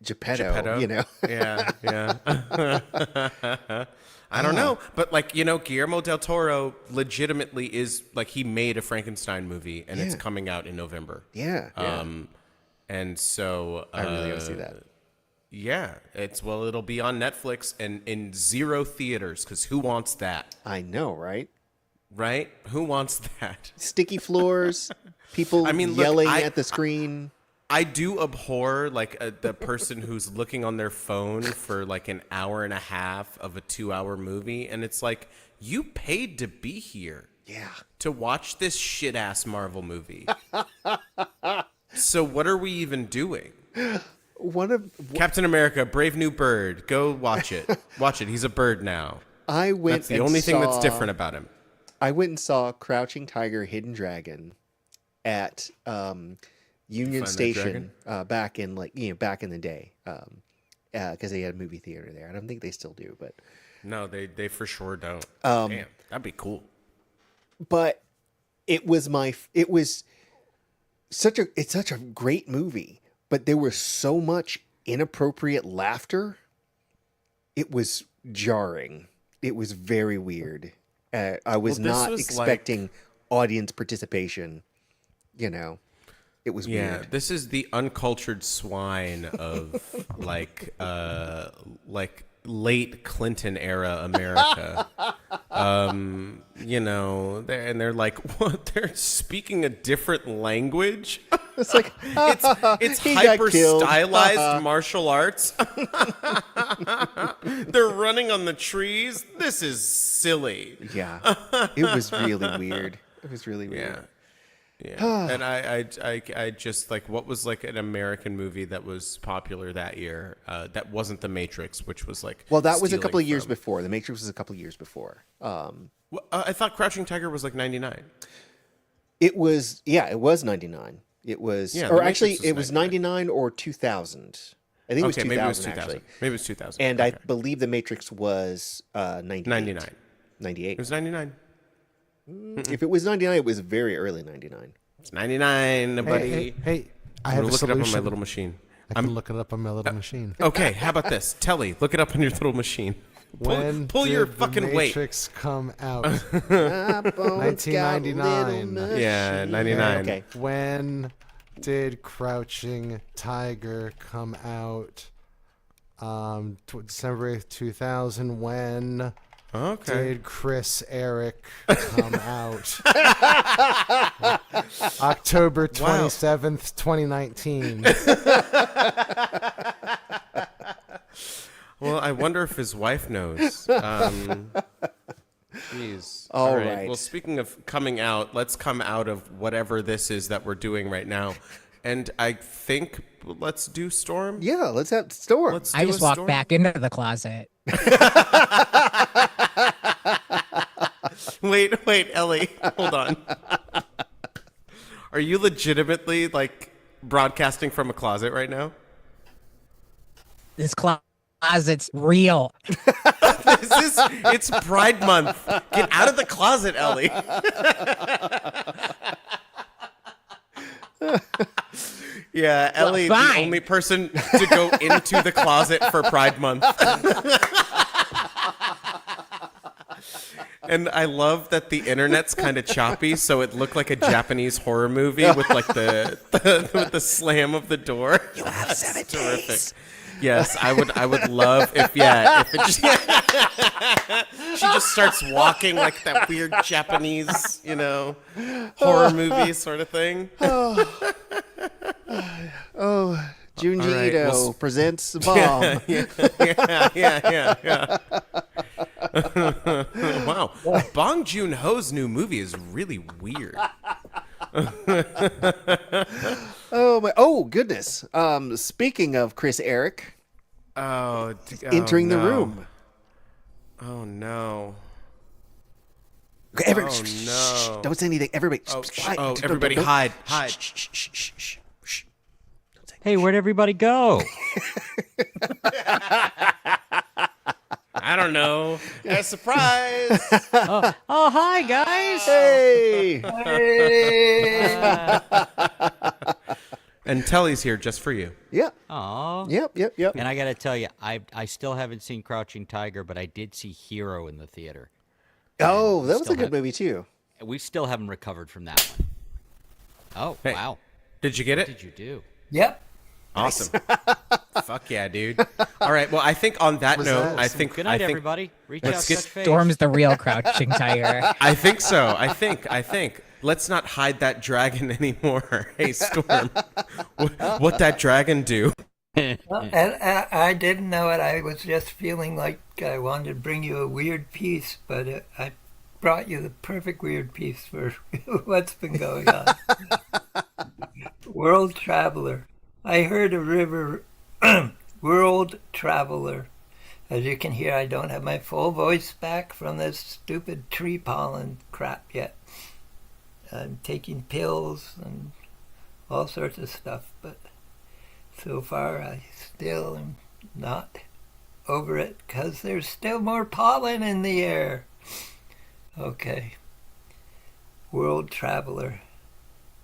Geppetto, Yeah. I don't know, but Guillermo del Toro legitimately is like he made a Frankenstein movie, and it's coming out in November. Yeah. And so I really want to see that. Yeah, it'll be on Netflix and in 0 theaters, because who wants that? I know, right? Right? Who wants that? Sticky floors, people yelling at the screen. I do abhor the person who's looking on their phone for like an hour and a half of a 2-hour movie, and it's like, you paid to be here. Yeah. To watch this shit ass Marvel movie. So what are we even doing? Captain America, Brave New Bird. Go watch it. Watch it. He's a bird now. That's the only thing that's different about him. I went and saw Crouching Tiger, Hidden Dragon at Union Find that Station back in back in the day, because they had a movie theater there. I don't think they still do, but No, they for sure don't. Damn, that'd be cool. but it was such a great movie, but there was so much inappropriate laughter. It was jarring. It was very weird. I was Well, this not was expecting audience participation. It was Yeah, weird. this is the uncultured swine of like late Clinton era America. They're like, what? They're speaking a different language. It's like It's he got hyper killed. stylized martial arts. They're running on the trees. This is silly. Yeah, it was really weird. It was really weird. Yeah. Yeah, and I just like, what was like an American movie that was popular that year that wasn't The Matrix, which was like, Well, that was a couple of stealing years from- before. The Matrix was a couple of years before. Well, I thought Crouching Tiger was like 99. It was 99. It was, Yeah, The or Matrix actually, was it was 99 or 2000. I think it was 2000, Maybe it was 2000. actually. Maybe it was 2000. And Okay. I believe The Matrix was 98. 99. 98. It was 99. If it was 99, it was very early 99. It's 99, buddy. Hey, I I'm have gonna a look it up on my solution. little machine. I can look it up on my little machine. Okay, how about this? Telly, look it up on your little machine. Pull your did fucking the weight. Matrix come out? 1999. 1999. Yeah, 99. Okay. When did Crouching Tiger come out? December 8th, 2000. When Okay. did Chris Eric come out? October 27th, 2019. Well, I wonder if his wife knows. Jeez. All right. Well, speaking of coming out, let's come out of whatever this is that we're doing right now. And I think let's do Storm. Yeah, let's have Storm. Let's I do just a walked Storm. back into the closet. Wait, Ellie, hold on. Are you legitimately like broadcasting from a closet right now? This closet's real. It's Pride Month. Get out of the closet, Ellie. Yeah, Ellie, the fine. only person to go into the closet for Pride Month. And I love that the internet's kind of choppy, so it looked like a Japanese horror movie with like with the slam of the door. You have 7 days. Yes, I would love if it just she just starts walking like that weird Japanese, horror movie sort of thing. Junji All right, Ito well, presents Bomb. Yeah. Wow, Bong Joon-ho's new movie is really weird. Oh goodness. Speaking of Chris Eric entering the no. room. Oh no. Okay, everybody, Oh, shh, no. shh, don't say anything. Everybody, Oh, quiet. Don't- everybody don't- hide. Shh, shh, shh, shh, shh, shh. Don't say- Hey, where'd everybody go? I don't know. A surprise. Oh, hi, guys. Hey! And Telly's here just for you. Yeah. Aw. Yep. And I got to tell you, I still haven't seen Crouching Tiger, but I did see Hero in the theater. Oh, that was a Still good have- movie too. We still haven't recovered from that one. Oh, Hey. wow. Did you get What it? did you do? Yep. Awesome. Fuck yeah, dude. All right. Well, I think on that note, that? I think Good I night, think everybody. Reach let's out, get touch face. Storm's the real Crouching Tiger. I think so. I think. Let's not hide that dragon anymore. Hey, Storm. What that dragon do? And I didn't know it. I was just feeling like I wanted to bring you a weird piece, but I brought you the perfect weird piece for what's been going on. World Traveler. I heard a river. World Traveler. As you can hear, I don't have my full voice back from this stupid tree pollen crap yet. I'm taking pills and all sorts of stuff, but so far I still am not over it because there's still more pollen in the air. Okay. World traveler.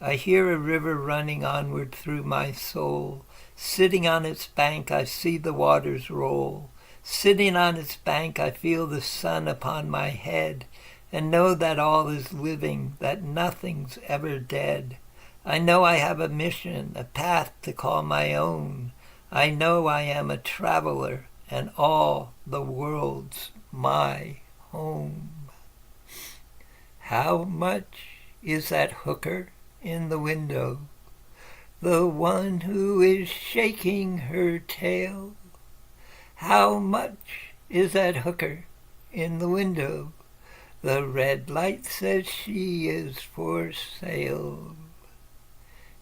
I hear a river running onward through my soul. Sitting on its bank, I see the waters roll. Sitting on its bank, I feel the sun upon my head, and know that all is living, that nothing's ever dead. I know I have a mission, a path to call my own. I know I am a traveler, and all the world's my home. How much is that hooker in the window? The one who is shaking her tail? How much is that hooker in the window? The red light says she is for sale.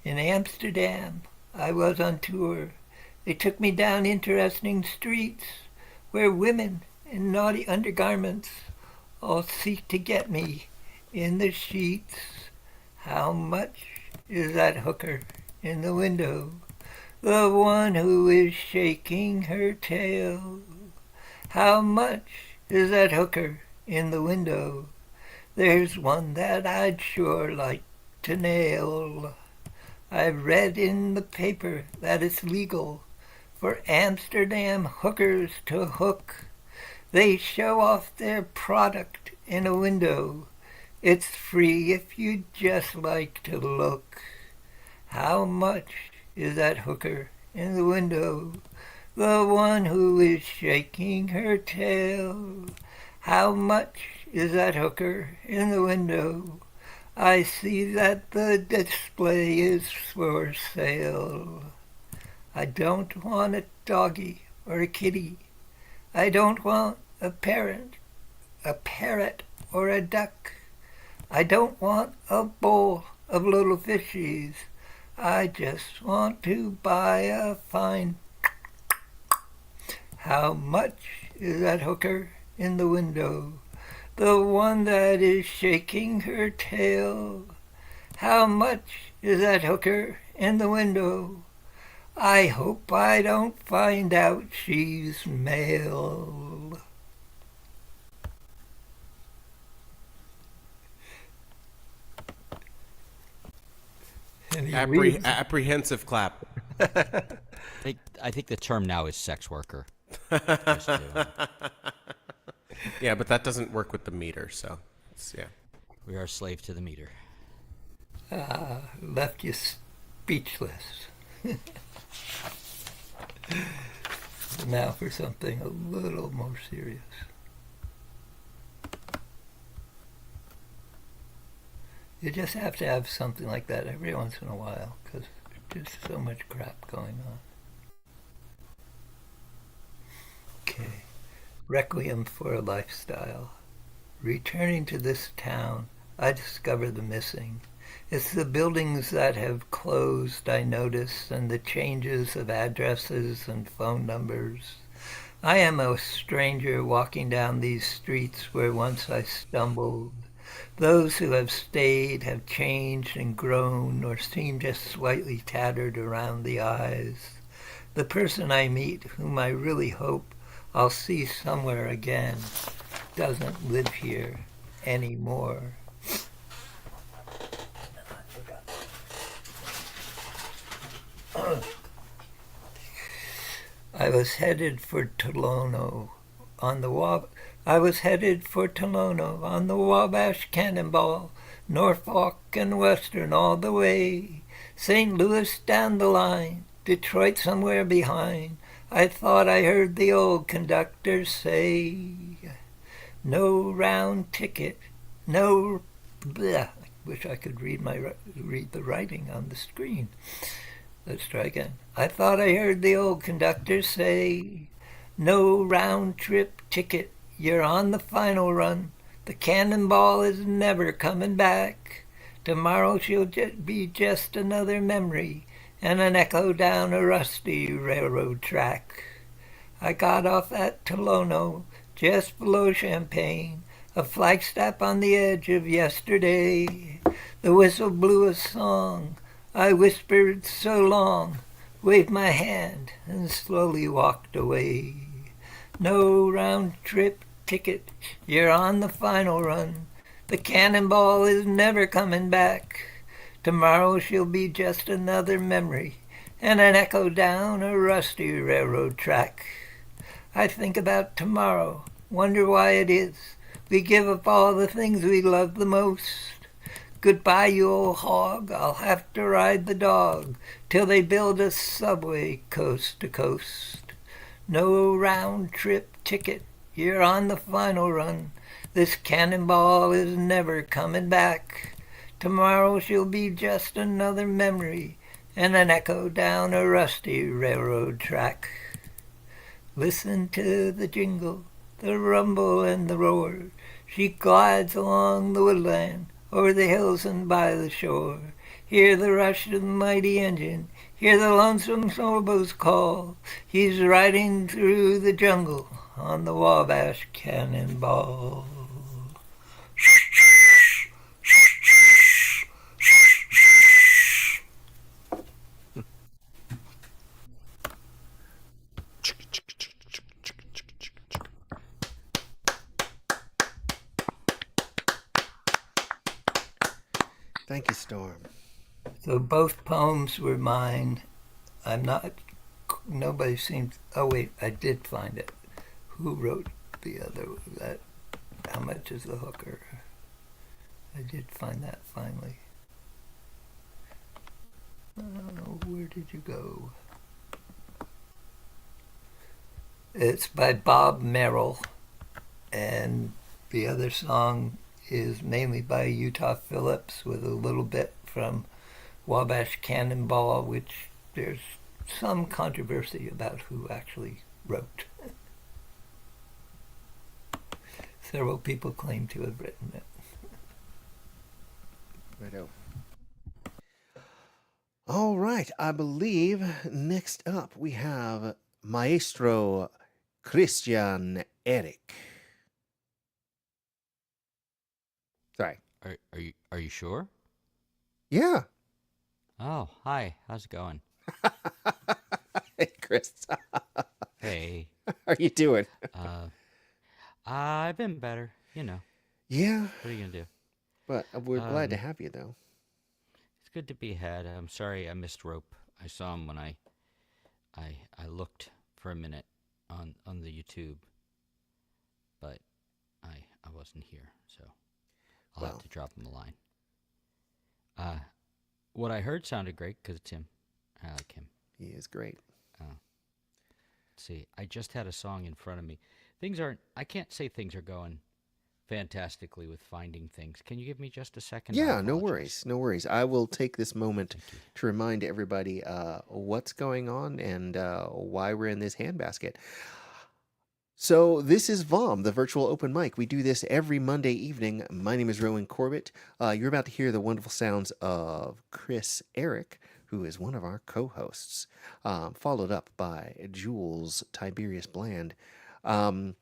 In Amsterdam, I was on tour. They took me down interesting streets where women in naughty undergarments all seek to get me in the sheets. How much is that hooker in the window? The one who is shaking her tail. How much is that hooker in the window? There's one that I'd sure like to nail. I've read in the paper that it's legal for Amsterdam hookers to hook. They show off their product in a window. It's free if you just like to look. How much is that hooker in the window? The one who is shaking her tail. How much is that hooker in the window? I see that the display is for sale. I don't want a doggy or a kitty. I don't want a parrot or a duck. I don't want a bowl of little fishies. I just want to buy a fine. How much is that hooker in the window? The one that is shaking her tail. How much is that hooker in the window? I hope I don't find out she's male. Apprehensive clap. I think the term now is sex worker. Just to, Yeah, but that doesn't work with the meter, so yeah. we are a slave to the meter. Left you speechless. Now for something a little more serious. You just have to have something like that every once in a while because there's just so much crap going on. Okay. Requiem for a Lifestyle. Returning to this town, I discover the missing. It's the buildings that have closed, I notice, and the changes of addresses and phone numbers. I am a stranger walking down these streets where once I stumbled. Those who have stayed have changed and grown or seem just slightly tattered around the eyes. The person I meet, whom I really hope I'll see somewhere again, doesn't live here anymore. I was headed for Tolono on the Wabash Cannonball, Norfolk and Western all the way, St. Louis down the line, Detroit somewhere behind. I thought I heard the old conductor say, no round ticket, no... Bleh. I wish I could read the writing on the screen. Let's try again. I thought I heard the old conductor say, no round trip ticket, you're on the final run. The Cannonball is never coming back. Tomorrow she'll be just another memory and an echo down a rusty railroad track. I got off at Tolono, just below Champaign, a flagstaff on the edge of yesterday. The whistle blew a song I whispered so long, waved my hand, and slowly walked away. No round-trip ticket, you're on the final run. The cannonball is never coming back. Tomorrow she'll be just another memory and an echo down a rusty railroad track. I think about tomorrow, wonder why it is we give up all the things we love the most. Goodbye, you old hog, I'll have to ride the dog till they build a subway coast to coast. No round-trip ticket, you're on the final run. This cannonball is never coming back. Tomorrow she'll be just another memory and an echo down a rusty railroad track. Listen to the jingle, the rumble and the roar. She glides along the woodland, over the hills and by the shore. Hear the rush of the mighty engine, hear the lonesome hobo's call. He's riding through the jungle on the Wabash Cannonball. Thank you, Storm. So both poems were mine. Nobody seems, oh wait, I did find it. Who wrote the other, that, how much is the hooker? I did find that finally. Oh, where did you go? It's by Bob Merrill, and the other song is mainly by Utah Phillips with a little bit from Wabash Cannonball, which there's some controversy about who actually wrote. Several people claim to have written it. Righto. All right, I believe next up we have Maestro Christian Eric. Sorry. Are you sure? Yeah. Oh, hi. How's it going? Hey, Chris. Hey. How are you doing? I've been better, you know. Yeah. What are you gonna do? But we're glad to have you, though. It's good to be had. I'm sorry I missed Rope. I saw him when I looked for a minute on the YouTube, but I wasn't here, so I'll have to drop him a line. What I heard sounded great because it's him. I like him. He is great. Let's see. I just had a song in front of me. I can't say things are going fantastically with finding things. Can you give me just a second? Yeah, no worries. No worries. I will take this moment to remind everybody what's going on and why we're in this handbasket. So this is VOM, the virtual open mic. We do this every Monday evening. My name is Rowan Corbett. You're about to hear the wonderful sounds of Chris Eric, who is one of our co-hosts, followed up by Jules Tiberius Bland. And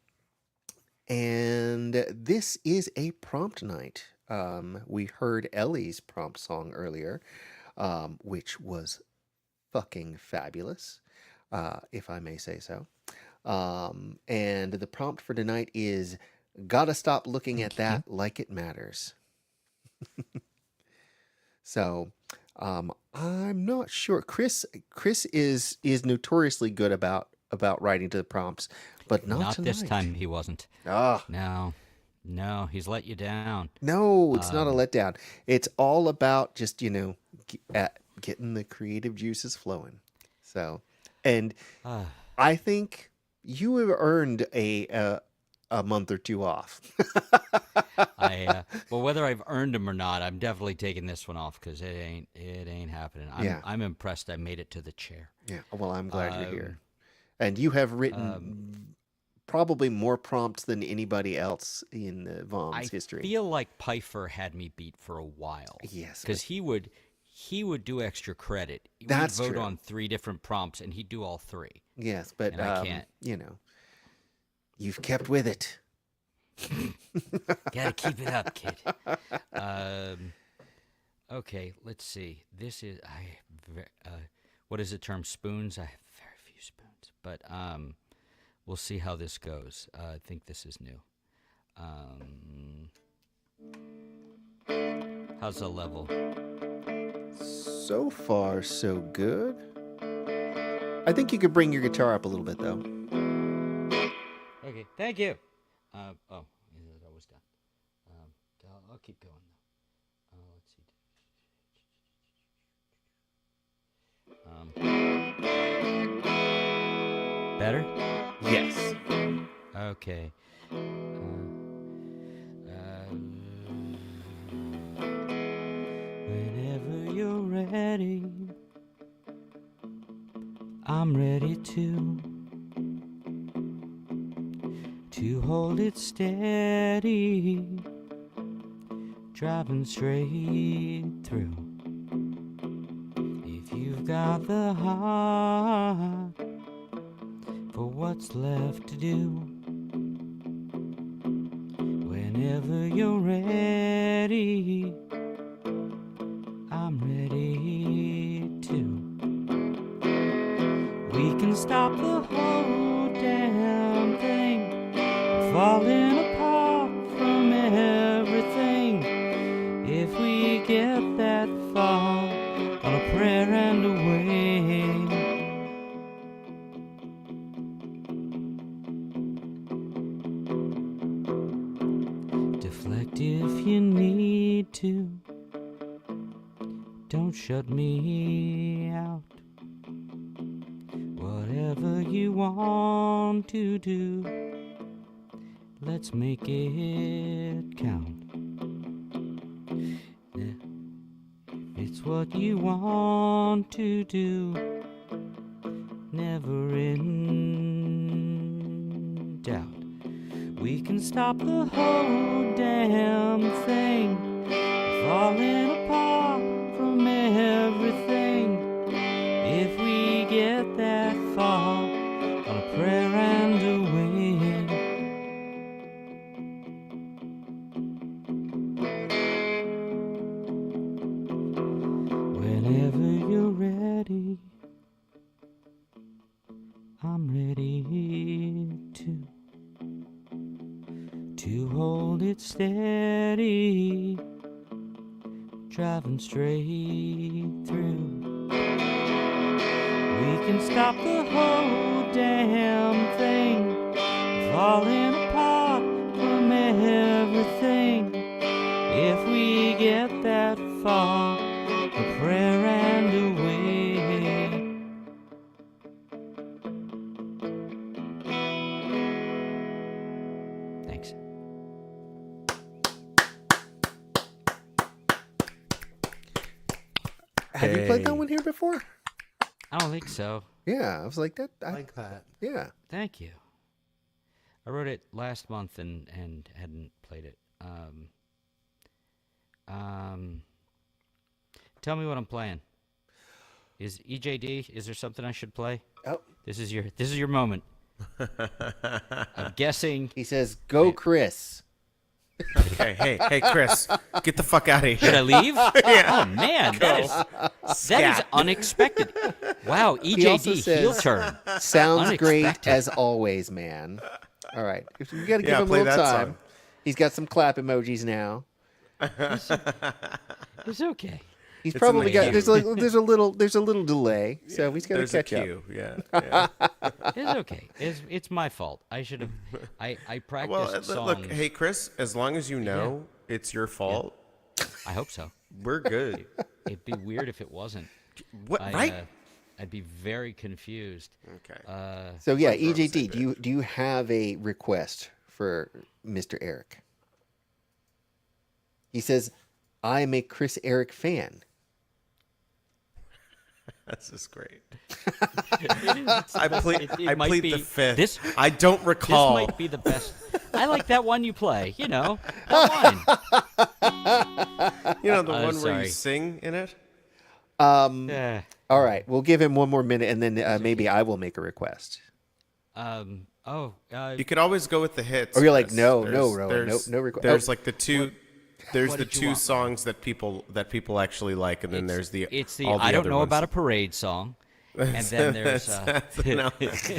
this is a prompt night. We heard Ellie's prompt song earlier, which was fucking fabulous, if I may say so. And the prompt for tonight is gotta stop looking at that like it matters. So, I'm not sure. Chris is notoriously good about writing to the prompts, but not tonight. This time he wasn't. No, he's let you down. No, it's not a letdown. It's all about just, getting the creative juices flowing. So, and I think you have earned a month or two off. Well, whether I've earned them or not, I'm definitely taking this one off because it ain't happening. I'm impressed. I made it to the chair. Yeah. Well, I'm glad you're here, and you have written probably more prompts than anybody else in the VOM's history. I feel like Pfeiffer had me beat for a while. Yes, because he would do extra credit. That's We'd vote true. on 3 different prompts, and he'd do all 3. Yes, but and I can't. You've kept with it. Gotta keep it up, kid. Okay. Okay, let's see. This is what is the term? Spoons. I have very few spoons, but we'll see how this goes. I think this is new. How's the level? So far, so good. I think you could bring your guitar up a little bit, though. Okay, thank you. Oh, that was done. I'll keep going though. Let's see. Better? Yes. Okay. Whenever you're ready, I'm ready to hold it steady, driving straight through. If you've got the heart for what's left to do, whenever you're ready, I'm ready to. We can stop the whole damn thing, falling apart from everything, if we get that far on a prayer and a wing. Deflect if you need to, don't shut me out. Whatever you want to do, let's make it count. If it's what you want to do, never in doubt. We can stop the whole damn thing, falling apart from everything, if we get that far on a prayer and a wing. Whenever you're ready, I'm ready to hold it steady, driving straight through. We can stop the whole damn thing, falling apart from everything, if we get that far, a prayer and a wing. Thanks. Have you played that one here before? I don't think so. Yeah, I was like that. I like that. Yeah. Thank you. I wrote it last month and hadn't played it. Tell me what I'm playing. Is EJD? Is there something I should play? Oh, This is your moment. I'm guessing. he says, "Go, Chris." Okay, hey, Chris, get the fuck out of here. Should I leave? Oh man, that is unexpected. Wow, He also EJD says- heel turn. Sounds great Unexpected. as always, man. All right, you got to give Yeah, him a play little that time. song. He's got some clap emojis now. It's okay. He's It's probably in got the there's a little delay, so he's got to There's a catch up. cue, yeah. It's okay. It's my fault. I should have. I practiced Well, songs. look, hey, Chris, as long as you know it's your fault, I hope so. we're good. It'd be weird if it wasn't. What, right? I'd be very confused. Okay. So yeah, We're on the same EJD, do you have a request for Mr. Eric? He says, "I'm a Chris Eric fan." This is great. It I might plead be- the fifth. This I don't this recall. might be the best. I like that one you play. You know that one. You know the one where sorry. you sing in it? Yeah. All right, we'll give him one more minute, and then maybe I will make a request. You could always go with the hits. Or you're like, Chris. no, There's- no, Rowan, there's- no request. There's like the two. There's What the did you two want? songs that people actually like, and then there's the It's the all the I don't other know ones. about a parade song, and then there's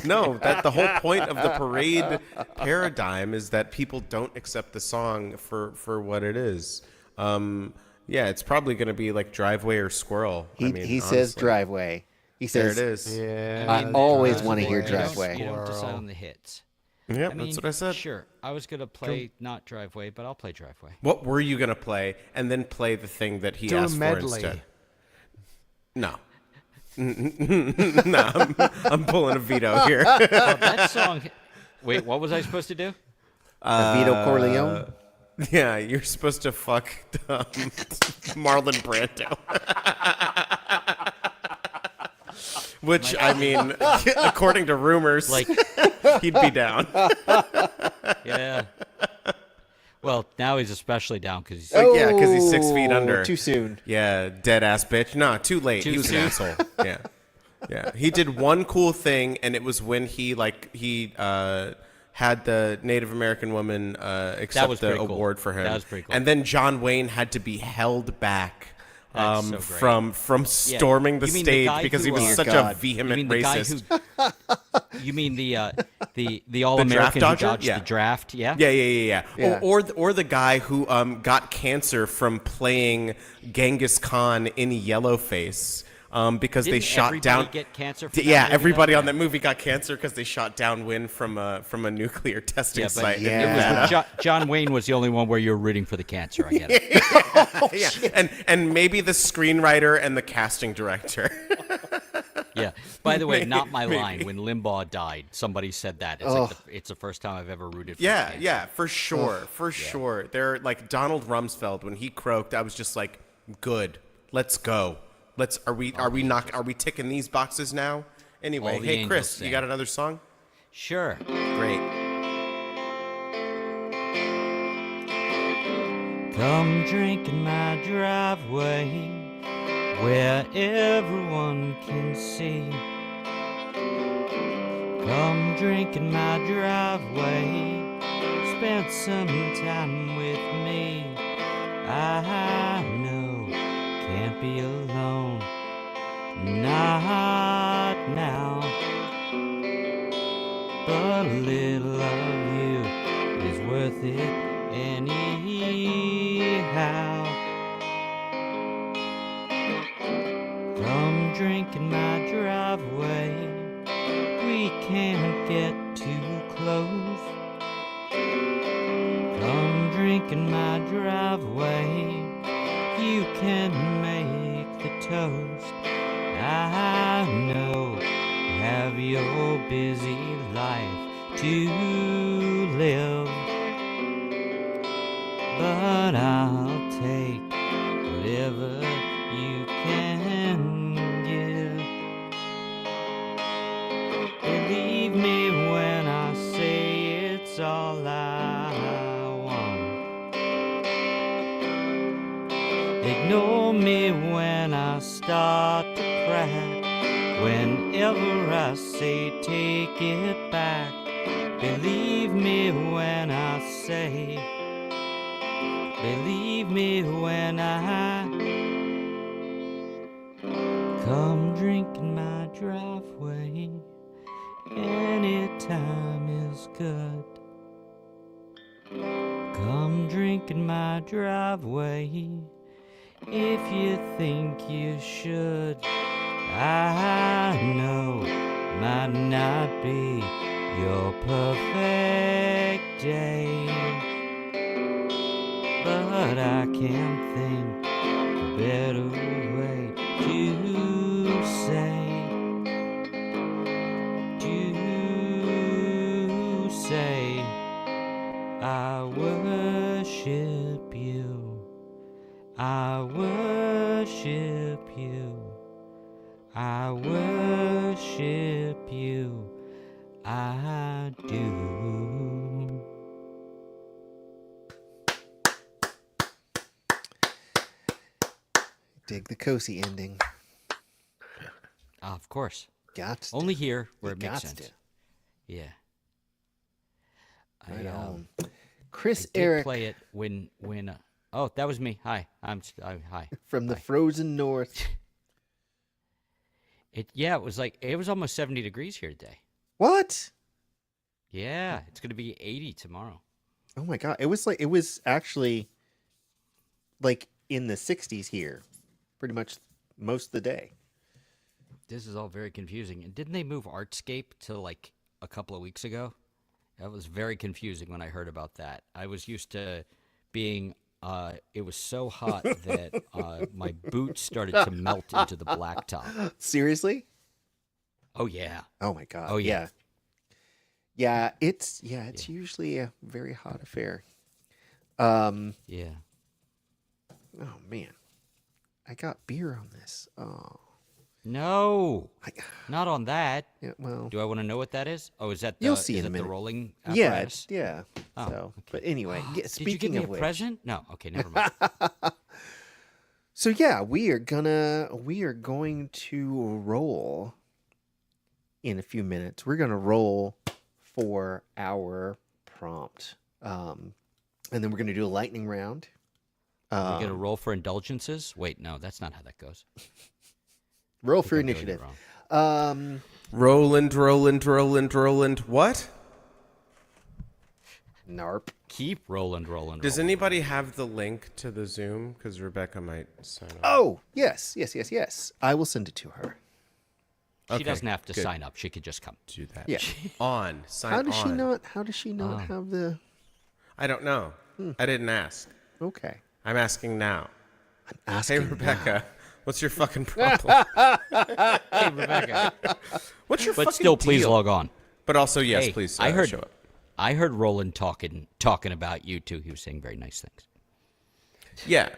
no, that the whole point of the parade paradigm is that people don't accept the song for what it is. Yeah, it's probably going to be like Driveway or Squirrel. He says honestly. Driveway. He There says, it is. Yeah. I always wanna Driveway, hear you Driveway. don't Squirrel. decide on the hits. Yep, I mean, that's what I said. Sure, I was gonna play not Driveway, but I'll play Driveway. What were you going to play, and then play the thing that he Do a asked for medley. instead? No. No, I'm pulling a veto here. Oh, that song. Wait, what was I supposed to do? Vito Corleone. Yeah, you're supposed to fuck Marlon Brando. Which, I mean, according to rumors, Like, he'd be down. yeah. Well, now he's especially down because he's. Yeah, 'cause he's 6 feet under. Too soon. Yeah, dead ass bitch. No, too late. Too He was an soon. asshole. Yeah, yeah. He did one cool thing, and it was when he had the Native American woman accept was the pretty cool. award for him. That was pretty cool. And then John Wayne had to be held back That's so great. from storming the You mean the stage guy because he who, was such God. a vehement You mean the guy racist. who? You mean the All American who dodger? dodged Yeah. the draft? Yeah. Yeah. Yeah. Or the guy who got cancer from playing Genghis Khan in Yellowface because they Didn't shot everybody down. get cancer from that Yeah, movie, everybody though? on that movie got cancer because they shot downwind from a nuclear testing Yeah, site. but in Yeah. it Nevada. was John Wayne was the only one where you're rooting for the cancer. I get it. Yeah, and maybe the screenwriter and the casting director. Yeah. By the way, not my Maybe. line. When Limbaugh died, somebody said that. It's like it's the first time I've ever rooted for the Yeah, cancer. yeah, for sure. They're like Donald Rumsfeld when he croaked. I was just like, good, let's go. Are we ticking these boxes now? Anyway, All the hey angels Chris, sing. you got another song? Sure. Great. Come drink in my driveway where everyone can see. Come drink in my driveway, spend some time with me. I know, can't be alone, not now. But a little of you is worth it anyhow. Come drink in my driveway, we can't get too close. Come drink in my driveway, you can make the toast. I know, have your busy life to live, but I'll take whatever you can give. Believe me when I say it's all I want. Ignore me when I start to crack. Whenever I say take it back. Believe me when I say, believe me when I come drink in my driveway. Anytime is good. Come drink in my driveway if you think you should. I know might not be your perfect day, but I can't think of a better way to say. I worship you, I worship you, I worship you, I do. Dig the Cozy ending. Of course. Got to. Only here where You it makes gots sense. to. Yeah. Right I on. Chris did Eric. play it when Oh, that was me. Hi. Hi. from the Hi. frozen north. It was almost 70 degrees here today. What? Yeah, it's going to be 80 tomorrow. Oh my god! It was actually like in the 60s here, pretty much most of the day. This is all very confusing. And didn't they move Artscape to like a couple of weeks ago? That was very confusing when I heard about that. I was used to being. It was so hot that my boots started to melt into the blacktop. Seriously? Oh yeah. Oh my god! Oh, yeah. Yeah, it's usually a very hot affair. Yeah. Oh man, I got beer on this. Oh, No, not on that. yeah. Well, Do I want to know what that is? Oh, is that the, You'll see is in a that minute. the rolling yeah, apparatus? yeah. Oh, So, but anyway, Did you give speaking me of a which, present? No. Okay, never mind. so yeah, we are going to roll in a few minutes. We're gonna roll for our prompt, and then we're gonna do a lightning round. We're going to roll for indulgences? Wait, no, that's not how that goes. Roll I for think I'm doing it initiative. wrong. Roland. What? Narp. Keep rolling. Does anybody have the link to the Zoom? Because Rebecca might sign up. Oh yes. I will send it to her. She Okay, doesn't have to good. sign up. She could just come. Do that. Yeah. Sign How does she on. not? How does she not have the? I don't know. I didn't ask. Okay. I'm asking now. Asking Hey, Rebecca, now. what's your fucking problem? Hey, Rebecca. What's your But fucking still, please deal? log on. But also, yes, Hey, please I heard show up. I heard Roland talking about you too. He was saying very nice things. Yeah.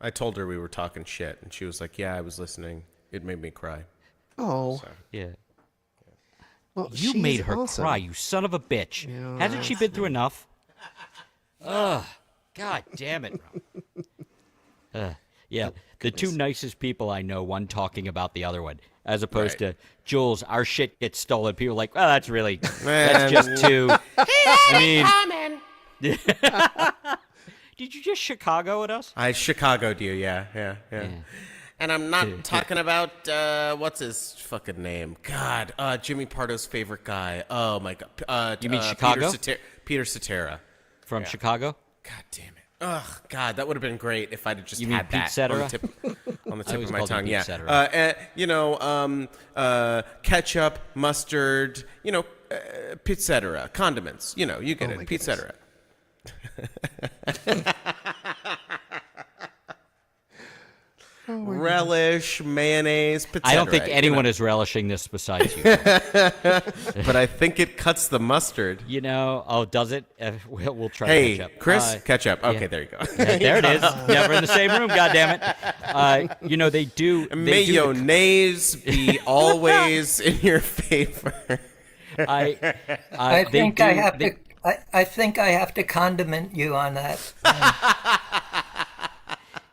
I told her we were talking shit, and she was like, yeah, I was listening. It made me cry. Oh, So. Yeah. well, You she's made her awesome. cry, you son of a bitch. Yeah, Hasn't she been through enough? Ugh. God damn it. Yeah. The two nicest people I know, one talking about the other one, as opposed to Jules, our shit gets stolen. People are like, well, that's Man. just too. I mean, did you just Chicago at us? I Chicago'd you, yeah. And I'm not talking about, what's his fucking name? God, Jimmy Pardo's favorite guy. Oh, my God. You mean Chicago? Peter Cetera. From Chicago? God damn it. Ugh, God, that would have been great if I'd have just You mean had Pete that Cetera? on the I tip always of my called him tongue. Pete Yeah. Cetera. Ketchup, mustard, Pete Cetera, condiments. You get Oh it. my Pete goodness. Cetera. Relish, mayonnaise, Pete I don't think Cetera, anyone is relishing this besides you. But I think it cuts the mustard. Oh, does it? We'll try Hey, ketchup. Chris, ketchup. Okay, yeah. there you go. Yeah, there it is. Never in the same room, goddammit. They do. Mayonnaise be always in your favor. I think I have to. I think I have to condiment you on that.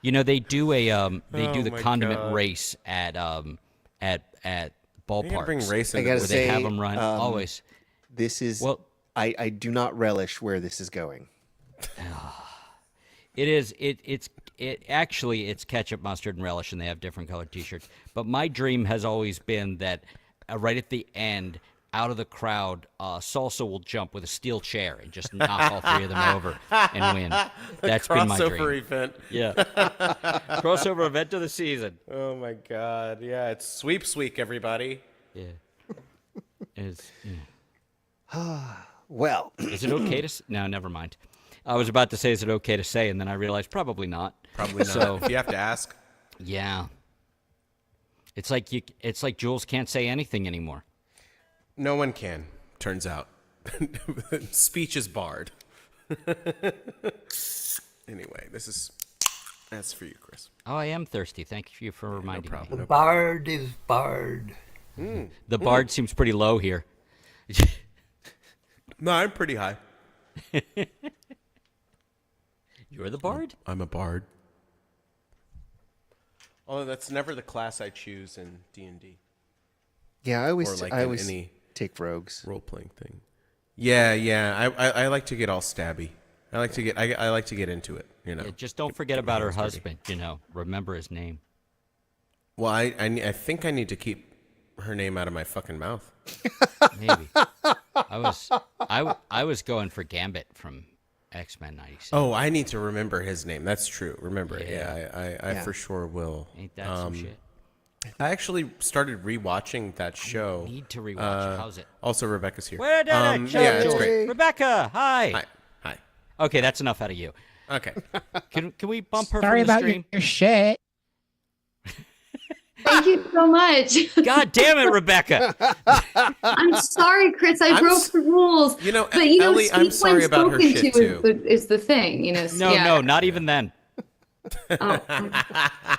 They do the my condiment God. race at ballparks. Bring race I into gotta where this. they say, have them run always. This is. Well, I do not relish where this is going. it is. It's ketchup, mustard, and relish, and they have different colored T-shirts. But my dream has always been that right at the end, out of the crowd, Salsa will jump with a steel chair and just knock all three of them over and win. That's been my Crossover dream. event. Yeah. Crossover event of the season. Oh my God! Yeah, it's sweeps week, everybody. Yeah. Is Well, it okay to? No, never mind. I was about to say, is it okay to say, and then I realized probably not. Probably not. So If you have to ask. yeah. It's like Jules can't say anything anymore. No one can. Turns out, speech is barred. Anyway, that's for you, Chris. Oh, I am thirsty. Thank you for reminding me. The bard is barred. The bard seems pretty low here. No, I'm pretty high. You're the bard? I'm a bard. Although that's never the class I choose in D&D. yeah, I Or always like I in always any take rogues. role-playing thing. Yeah. I like to get all stabby. I like to get into it. You know. Yeah, just don't forget about her husband. You know, remember his name. Well, I think I need to keep her name out of my fucking mouth. Maybe. I was going for Gambit from X-Men 96. Oh, I need to remember his name. That's true. Remember it. Yeah. I for sure will. Ain't that some shit? I actually started rewatching that show. Need to rewatch it. How's it? Also, Rebecca's here. Where did it show? Yeah, it's great. Rebecca, hi. Hi. Okay, that's enough out of you. Okay. Can we bump her Sorry from the about stream? your shit. Thank you so much. God damn it, Rebecca. I'm sorry, Chris. I broke the rules. You know, but you know, Ellie, I'm speak sorry when about her spoken shit, to too. is the thing, you know. No, not even then. Oh,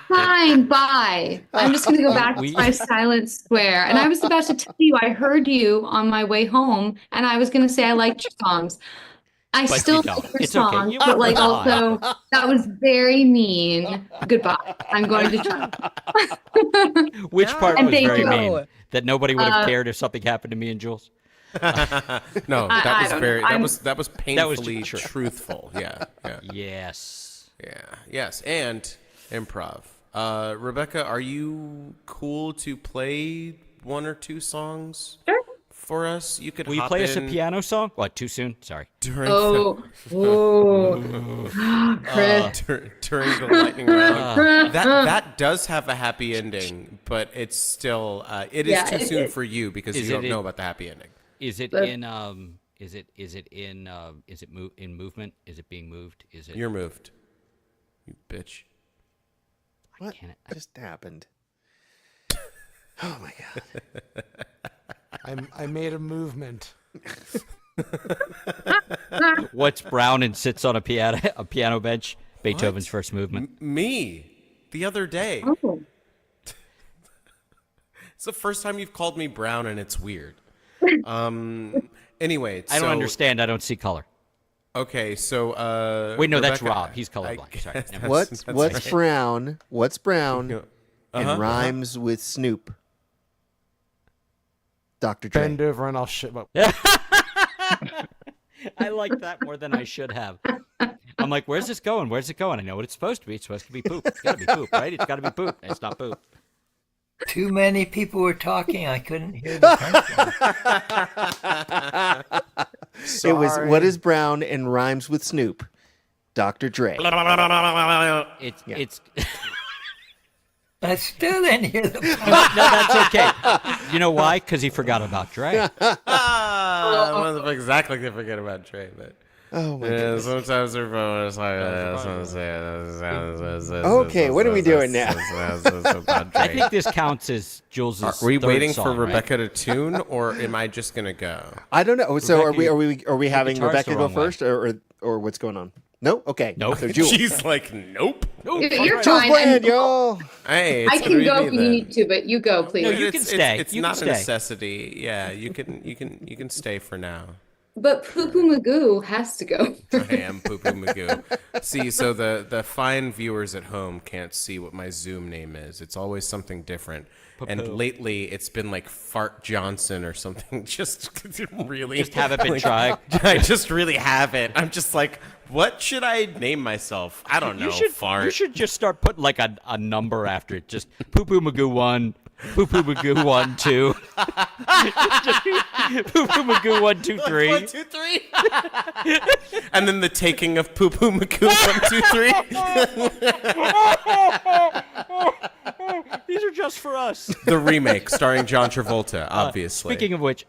fine, bye. I'm just gonna go back to my silent square. And I was about to tell you, I heard you on my way home, and I was gonna say I liked your songs. I But still you don't. like your It's okay. song, You but like were also that was very mean. Goodbye. I'm going to try. Which part And was thank very you. mean? That nobody would have cared if something happened to me and Jules? No, that I was don't very. know. That was painfully true. truthful. Yeah. Yes. Yeah. Yes. And improv. Rebecca, are you cool to play one or two songs for us? You could. Will you hop play us a in piano song? What, too soon? Sorry. during Chris. during the lightning round. That does have a happy ending, but it's still it is too soon for you because you don't know about the happy ending. Is it in in movement? Is it being moved? Is it? You're moved. You bitch. What just happened? Oh my god! I made a movement. What's brown and sits on a piano bench? Beethoven's first movement. Me, the other day. Oh. It's the first time you've called me brown, and it's weird. Anyway, I don't understand. I don't see color. Okay, so wait, no, that's Rebecca, Rob. He's colorblind. Sorry. Never mind. What's right. brown? What's brown and rhymes with Snoop? Dr. Dre. Bend over and I'll shit. I like that more than I should have. I'm like, where's this going? Where's it going? I know what it's supposed to be. It's supposed to be poop. It's got to be poop, right? It's got to be poop. It's not poop. Too many people were talking. I couldn't hear the punchline. It was what is brown and rhymes with Snoop? Dr. Dre. It's. I still didn't hear the punchline. No, that's okay. You know why? Because he forgot about Dre. Exactly, they forget about Trey, but Oh my goodness. sometimes their phone is like. Okay, what are we doing now? I think this counts as Jules' Are we third waiting song, for right? Rebecca to tune, or am I just gonna go? I don't know. So Rebecca, are we having guitar's Rebecca the go wrong way. first, or what's going on? No. Okay. Nope. So Jules. She's like, nope. You're Jules fine. Bland, y'all. Hey, I it's can gonna go be if you then. need to, but you go, please. No, you can stay. It's You not can a stay. necessity. Yeah, you can stay for now. But Poo Poo Magoo has to go. I am Poo Poo Magoo. See, so the fine viewers at home can't see what my Zoom name is. It's always something different. And lately, it's been like Fart Johnson or something. Just really. Just haven't been trying. I just really haven't. I'm just like, what should I name myself? I don't know. You should just start putting like a number after it. Just Poo Poo Magoo 1, Poo Poo Magoo 1, 2. Poo Poo Magoo 1, 2, 3. 1, 2, 3. And then the taking of Poo Poo Magoo 1, 2, 3. These are just for us. The remake starring John Travolta, obviously. Speaking of which,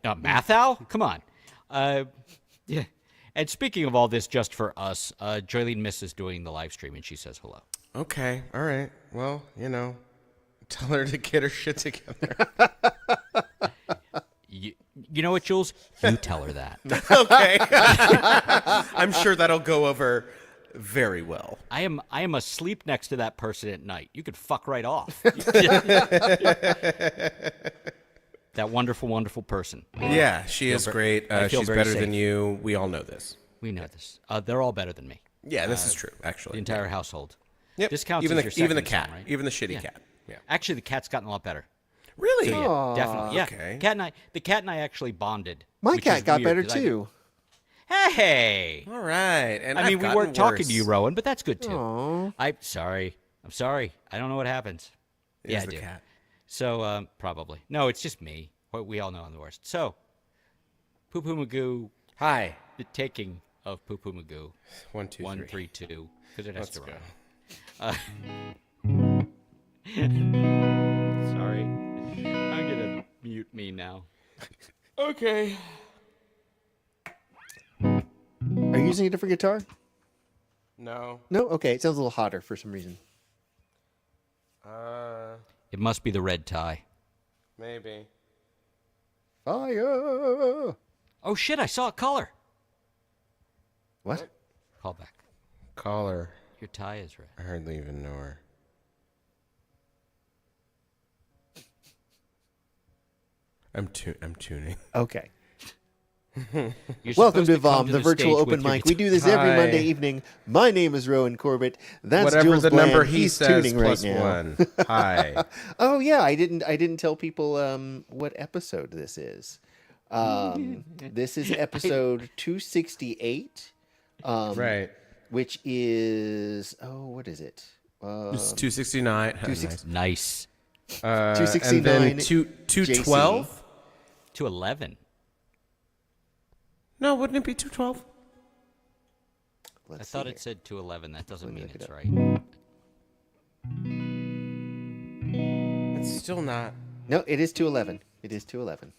not Mathal? Come on. Yeah. And speaking of all this just for us, Joylene Miss is doing the live stream and she says hello. Okay, all right. Well, tell her to get her shit together. You know what, Jules? You tell her that. Okay. I'm sure that'll go over very well. I am asleep next to that person at night. You could fuck right off. That wonderful, wonderful person. Yeah, she is great. I feel She's very better safe. than you. We all know this. We know this. They're all better than me. Yeah, this is true, actually. The entire household. Yep. This counts even as the, your even the second cat. son, right? Even the shitty Yeah. cat. Yeah. Actually, the cat's gotten a lot better. Really? So, yeah, definitely. Yeah. okay. The cat and I actually bonded. My which cat is got weird, better 'cause I- too. Hey. All right. And I mean, I've we gotten weren't talking worse. to you, Rowan, but that's good too. Aw. I'm sorry. I don't know what happens. It Yeah, is I the do. cat. So probably no. It's just me. We all know I'm the worst. So, Poo Poo Magoo, Hi. the taking of Poo Poo Magoo. 1, 2, 3. 1, 3, 2, because it has Let's to go. rhyme. Sorry. I'm gonna mute me now. Okay. Are you using a different guitar? No. No? Okay, it sounds a little hotter for some reason. It must be the red tie. Maybe. Fire! Oh shit! I saw a color. What? Call back. Caller. Your tie is red. I hardly even know her. I'm tuning. Okay. You're Welcome supposed to to come VOM, to the the virtual stage open with your mic. We do this every Hi. Monday evening. My name is Rowan Corbett. That's Whatever Jules the Bland. number he He's says tuning plus right now. 1. Hi. Oh yeah, I didn't tell people what episode this is. This is episode 268. Right. Which is what is it? It's 269. Nice. 269 And then 212? 211. No, wouldn't it be 212? I thought it said 211. That doesn't mean look it it's up. right. It's still not. No, it is 211. It is 211.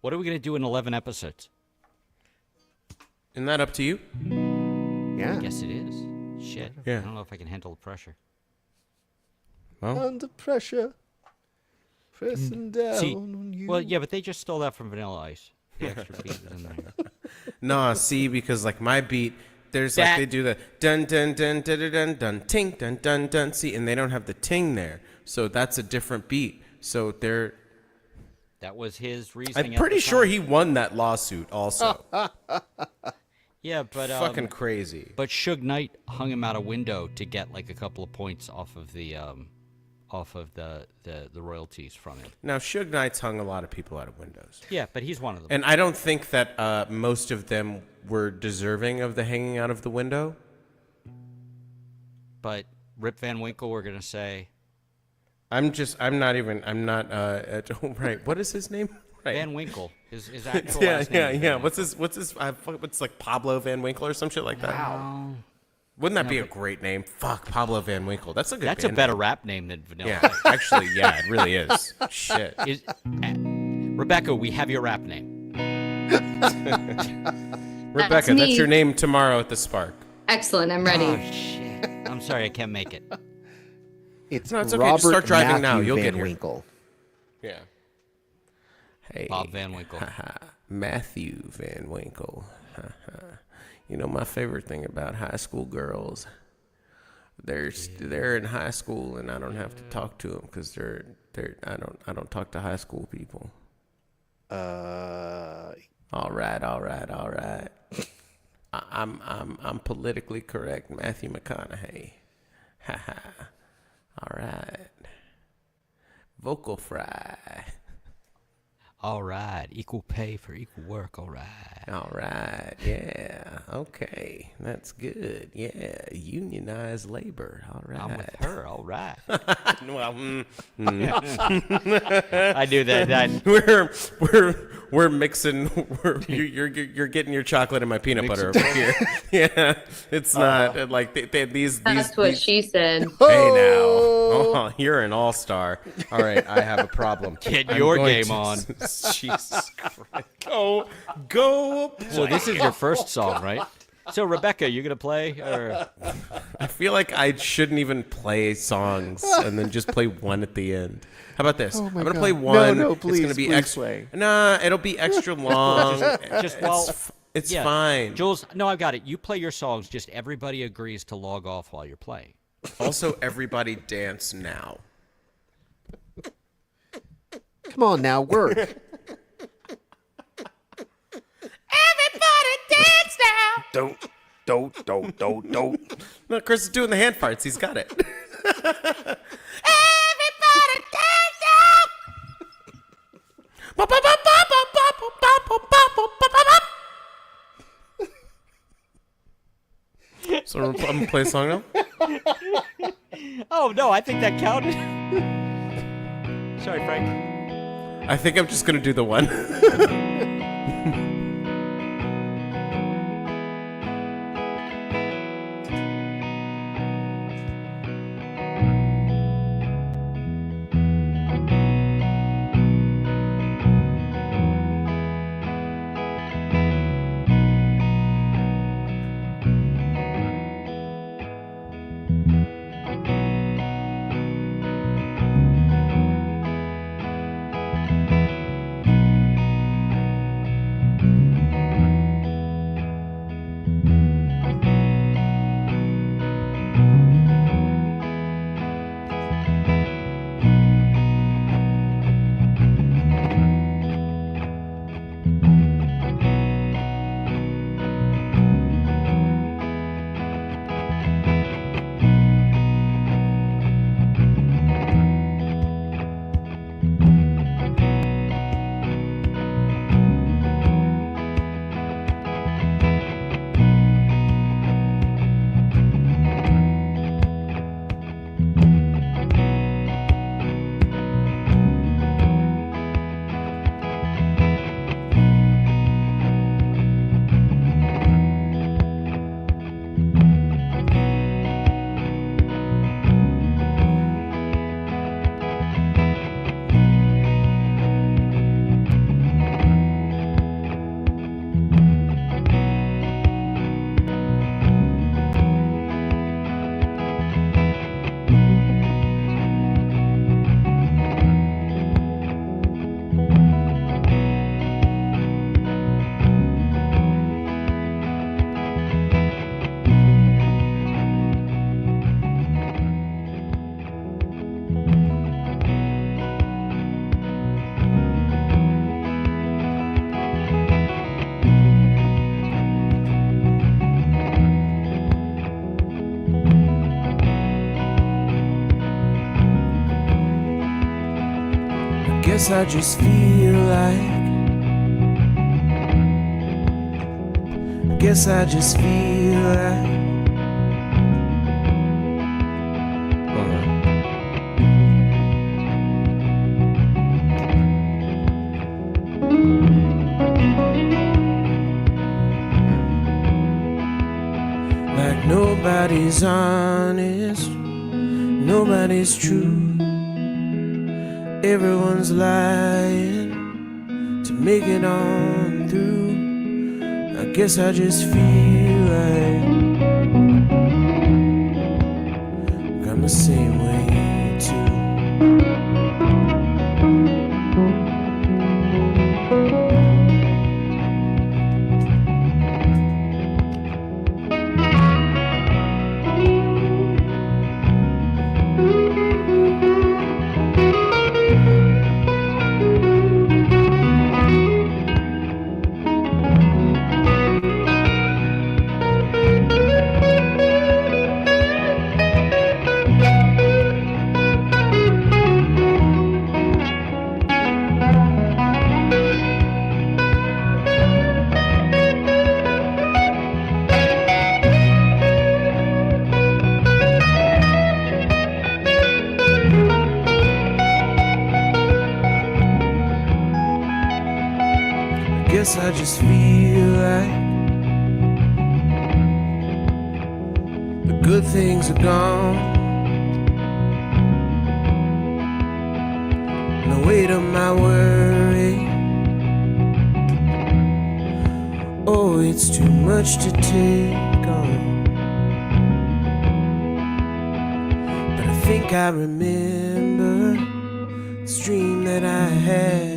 What are we gonna do in 11 episodes? Isn't that up to you? Yeah. Yes, it is. Shit. Yeah. I don't know if I can handle the pressure. Well, Under pressure. Pressing down See, on you. well, yeah, but they just stole that from Vanilla Ice. The extra beat was in there. no, see, because like my beat, there's That- like they do the dun dun dun dun dun dun dun ting dun dun dun. See, and they don't have the ting there, so that's a different beat. So they're. That was his reasoning. I'm at pretty the sure time. he won that lawsuit. Also, Yeah, but fucking crazy. But Suge Knight hung him out a window to get like a couple of points off of the royalties from it. Now, Suge Knight's hung a lot of people out of windows, Yeah, but he's one of them. and I don't think that most of them were deserving of the hanging out of the window. But Rip Van Winkle, we're gonna say I'm not. Right. What is his name? Right. Van Winkle. His actual Yeah, last name is Van What's his? What's like Pablo Van Winkle or some shit like that? Winkle. Wouldn't that be a great name? Fuck, Pablo Van Winkle. That's a good. That's a band better name. rap name than Vanilla Yeah, Ice. actually, yeah, it really is. Shit. Rebecca, we have your rap name. Rebecca, me. that's your name tomorrow at the Spark. Excellent. I'm ready. Oh shit! I'm sorry, I can't make it. It's No, it's okay. Robert Just start driving now. Matthew You'll Van get here. Winkle. Yeah. Hey, Bob Van Winkle. Matthew Van Winkle. You know my favorite thing about high school girls. They're in high school and I don't have to talk to them because I don't talk to high school people. All right. I'm politically correct, Matthew McConaughey. All right. Vocal fry. All right, equal pay for equal work. All right. All right. Yeah. Okay. That's good. Yeah. Unionized labor. All right. I'm with her. All right. Well, I knew that. we're mixing. You're getting your chocolate and my peanut butter over here. Yeah. It's not like these. That's what she said. Hey now. Oh, you're an all-star. All right, I have a problem. Get I'm your going game to- on. Jesus Christ. Go. So this is your first song, right? So Rebecca, you gonna play or? I feel like I shouldn't even play songs and then just play one at the end. How about this? I'm gonna play one. No, it's please, gonna be please extra. play. Nah, it'll be extra long. Just while It's yeah, fine. Jules, no, I've got it. You play your songs. Just everybody agrees to log off while you're playing. Also, everybody dance now. Come on now, work. Everybody dance now. Don't. No, Chris is doing the hand farts. He's got it. Everybody dance now. So I'm gonna play a song now. Oh no, I think that counted. Sorry, Frank. I think I'm just gonna do the one. Guess I just feel like. Guess I just feel like. Like nobody's honest, nobody's true. Everyone's lying to make it on through. I guess I just feel like I'm the same way too. Guess I just feel like the good things are gone, and the weight of my worry, oh, it's too much to take on. But I think I remember this dream that I had.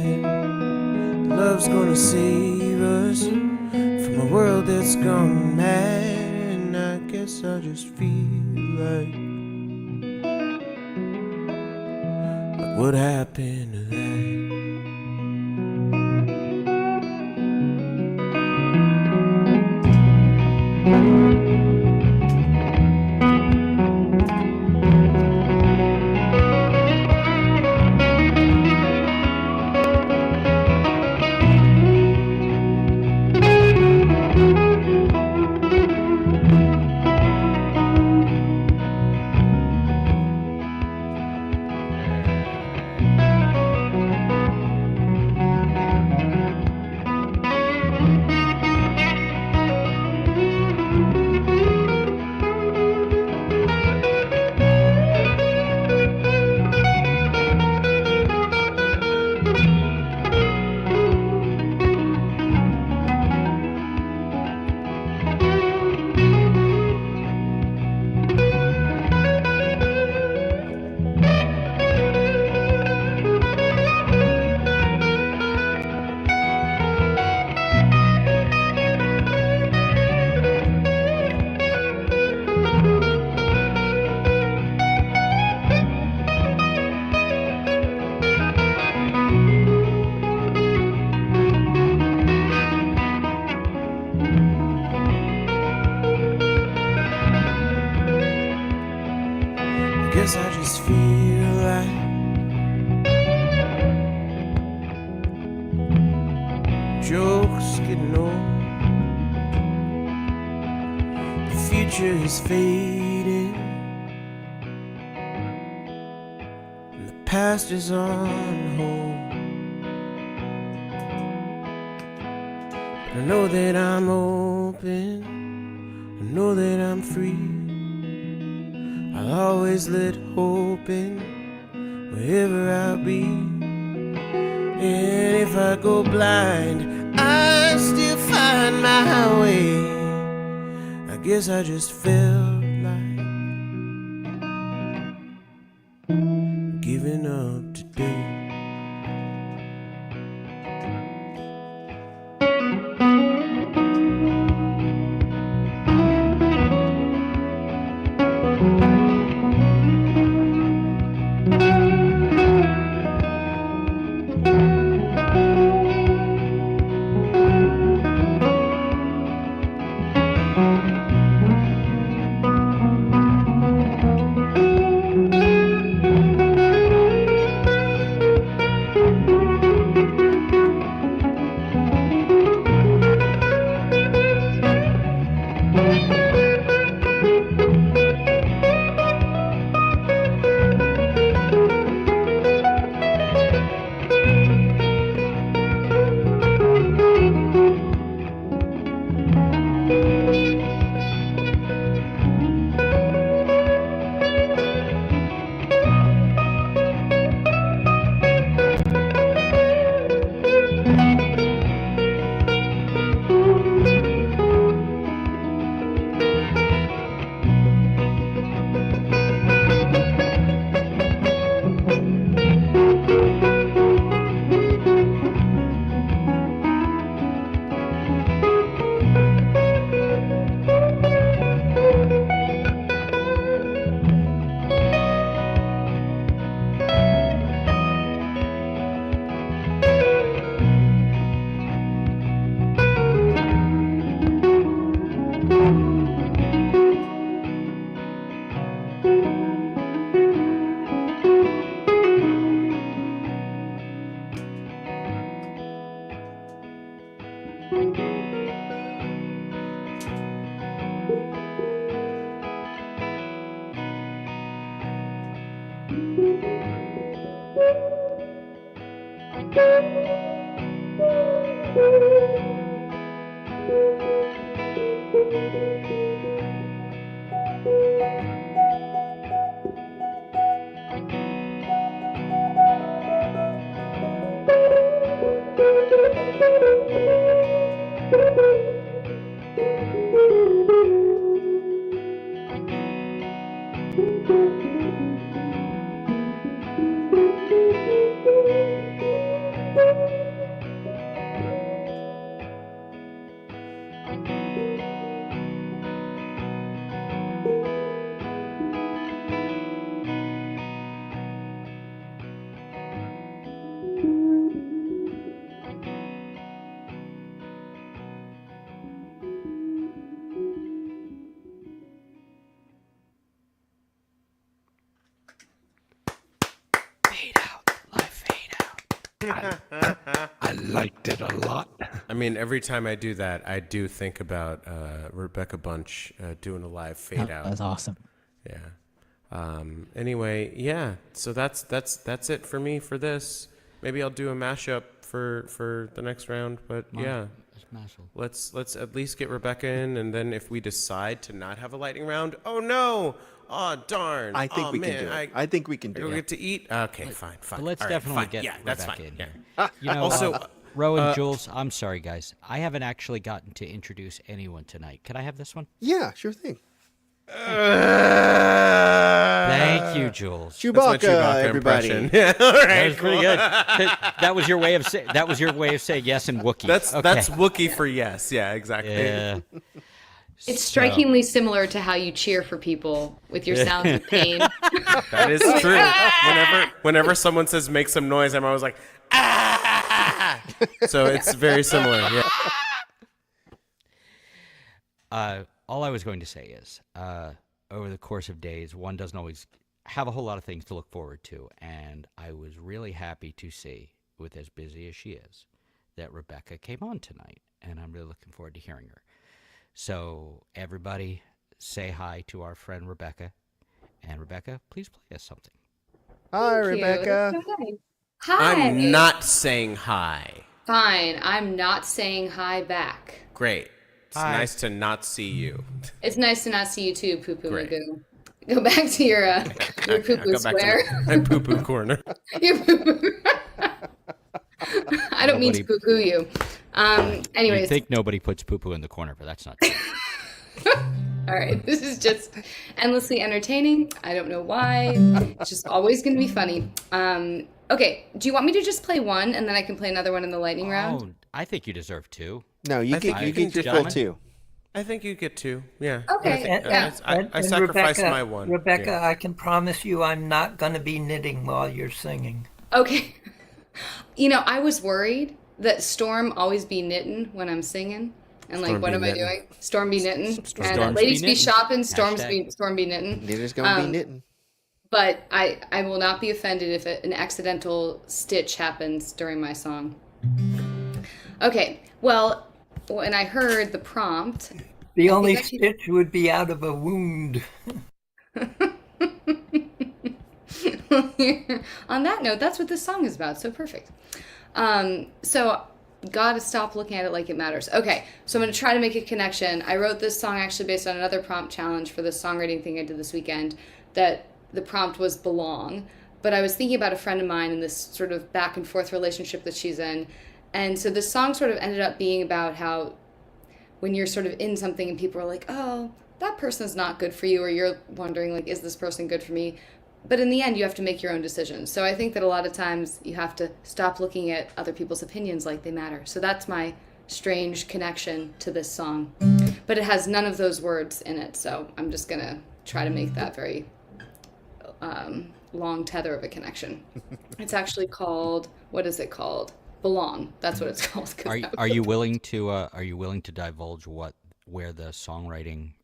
Love's gonna save us from a world that's gone mad. And I guess I just feel like what happened to that? Guess I just feel like jokes getting old. The future is fading, and the past is on hold. But I know that I'm open, I know that I'm free. I'll always let hope in wherever I'll be. And if I go blind, I still find my way. I guess I just felt like giving up today. I liked it a lot. I mean, every time I do that, I do think about Rebecca Bunch doing a live fade out. That's awesome. Yeah. Anyway, yeah. So that's it for me for this. Maybe I'll do a mashup for the next round. But yeah, let's at least get Rebecca in, and then if we decide to not have a lightning round, oh no. Oh, darn. I think we can do it. I think we can do it. We get to eat? Okay, fine. But let's definitely get that's Rebecca fine. in Yeah. here. You know, Also, Rowan, Jules, I'm sorry, guys. I haven't actually gotten to introduce anyone tonight. Could I have this one? Yeah, sure thing. Thank you, Jules. Chewbacca, everybody. Yeah, all right. That was pretty good. That was your way of saying yes in Wookiee. That's Wookiee for yes. Yeah, exactly. Yeah. It's strikingly similar to how you cheer for people with your sounds of pain. That is true. Whenever someone says make some noise, I'm always like, ah! So it's very similar. Yeah. All I was going to say is, over the course of days, one doesn't always have a whole lot of things to look forward to, and I was really happy to see, with as busy as she is, that Rebecca came on tonight, and I'm really looking forward to hearing her. So everybody say hi to our friend Rebecca, and Rebecca, please play us something. Hi, Thank you. Rebecca. That's so nice. Hi. I'm not saying hi. Fine. I'm not saying hi back. Great. It's Hi. nice to not see you. It's nice to not see you too, Poo Poo Great. Magoo. Go back to your poo poo Go back square. to my poo-poo corner. Your poo poo. I don't mean to Nobody- poo poo you. You Anyways, think nobody puts poo-poo in the corner, but that's not true. all right. This is just endlessly entertaining. I don't know why. It's just always going to be funny. Okay. Do you want me to just play one and then I can play another one in the lightning round? Oh, I think you deserve two. No, you I get think you get your full gentlemen. two. I think you get two. Yeah. Okay, I, think, yeah. I sacrificed Rebecca, my one. Rebecca, Yeah. I can promise you I'm not going to be knitting while you're singing. Okay. You know, I was worried that Storm always be knitting when I'm singing. And like, Storm what be am I knitting. doing? Storm be knitting. And Storms ladies be be knitting. shopping, Hashtag. Storm be knitting. Knitter's gonna be knitting. But I will not be offended if an accidental stitch happens during my song. Okay, well, when I heard the prompt, The only I should- stitch would be out of a wound. on that note, that's what this song is about. So perfect. So gotta stop looking at it like it matters. Okay, so I'm gonna try to make a connection. I wrote this song actually based on another prompt challenge for the songwriting thing I did this weekend. That the prompt was belong, but I was thinking about a friend of mine and this sort of back and forth relationship that she's in, and so this song sort of ended up being about how when you're sort of in something and people are like, oh, that person's not good for you, or you're wondering like, is this person good for me? But in the end, you have to make your own decisions. So I think that a lot of times you have to stop looking at other people's opinions like they matter. So that's my strange connection to this song. But it has none of those words in it. So I'm just going to try to make that very long tether of a connection. It's actually called, what is it called? Belong. That's what it's called. 'Cause that Are was you willing to divulge where the songwriting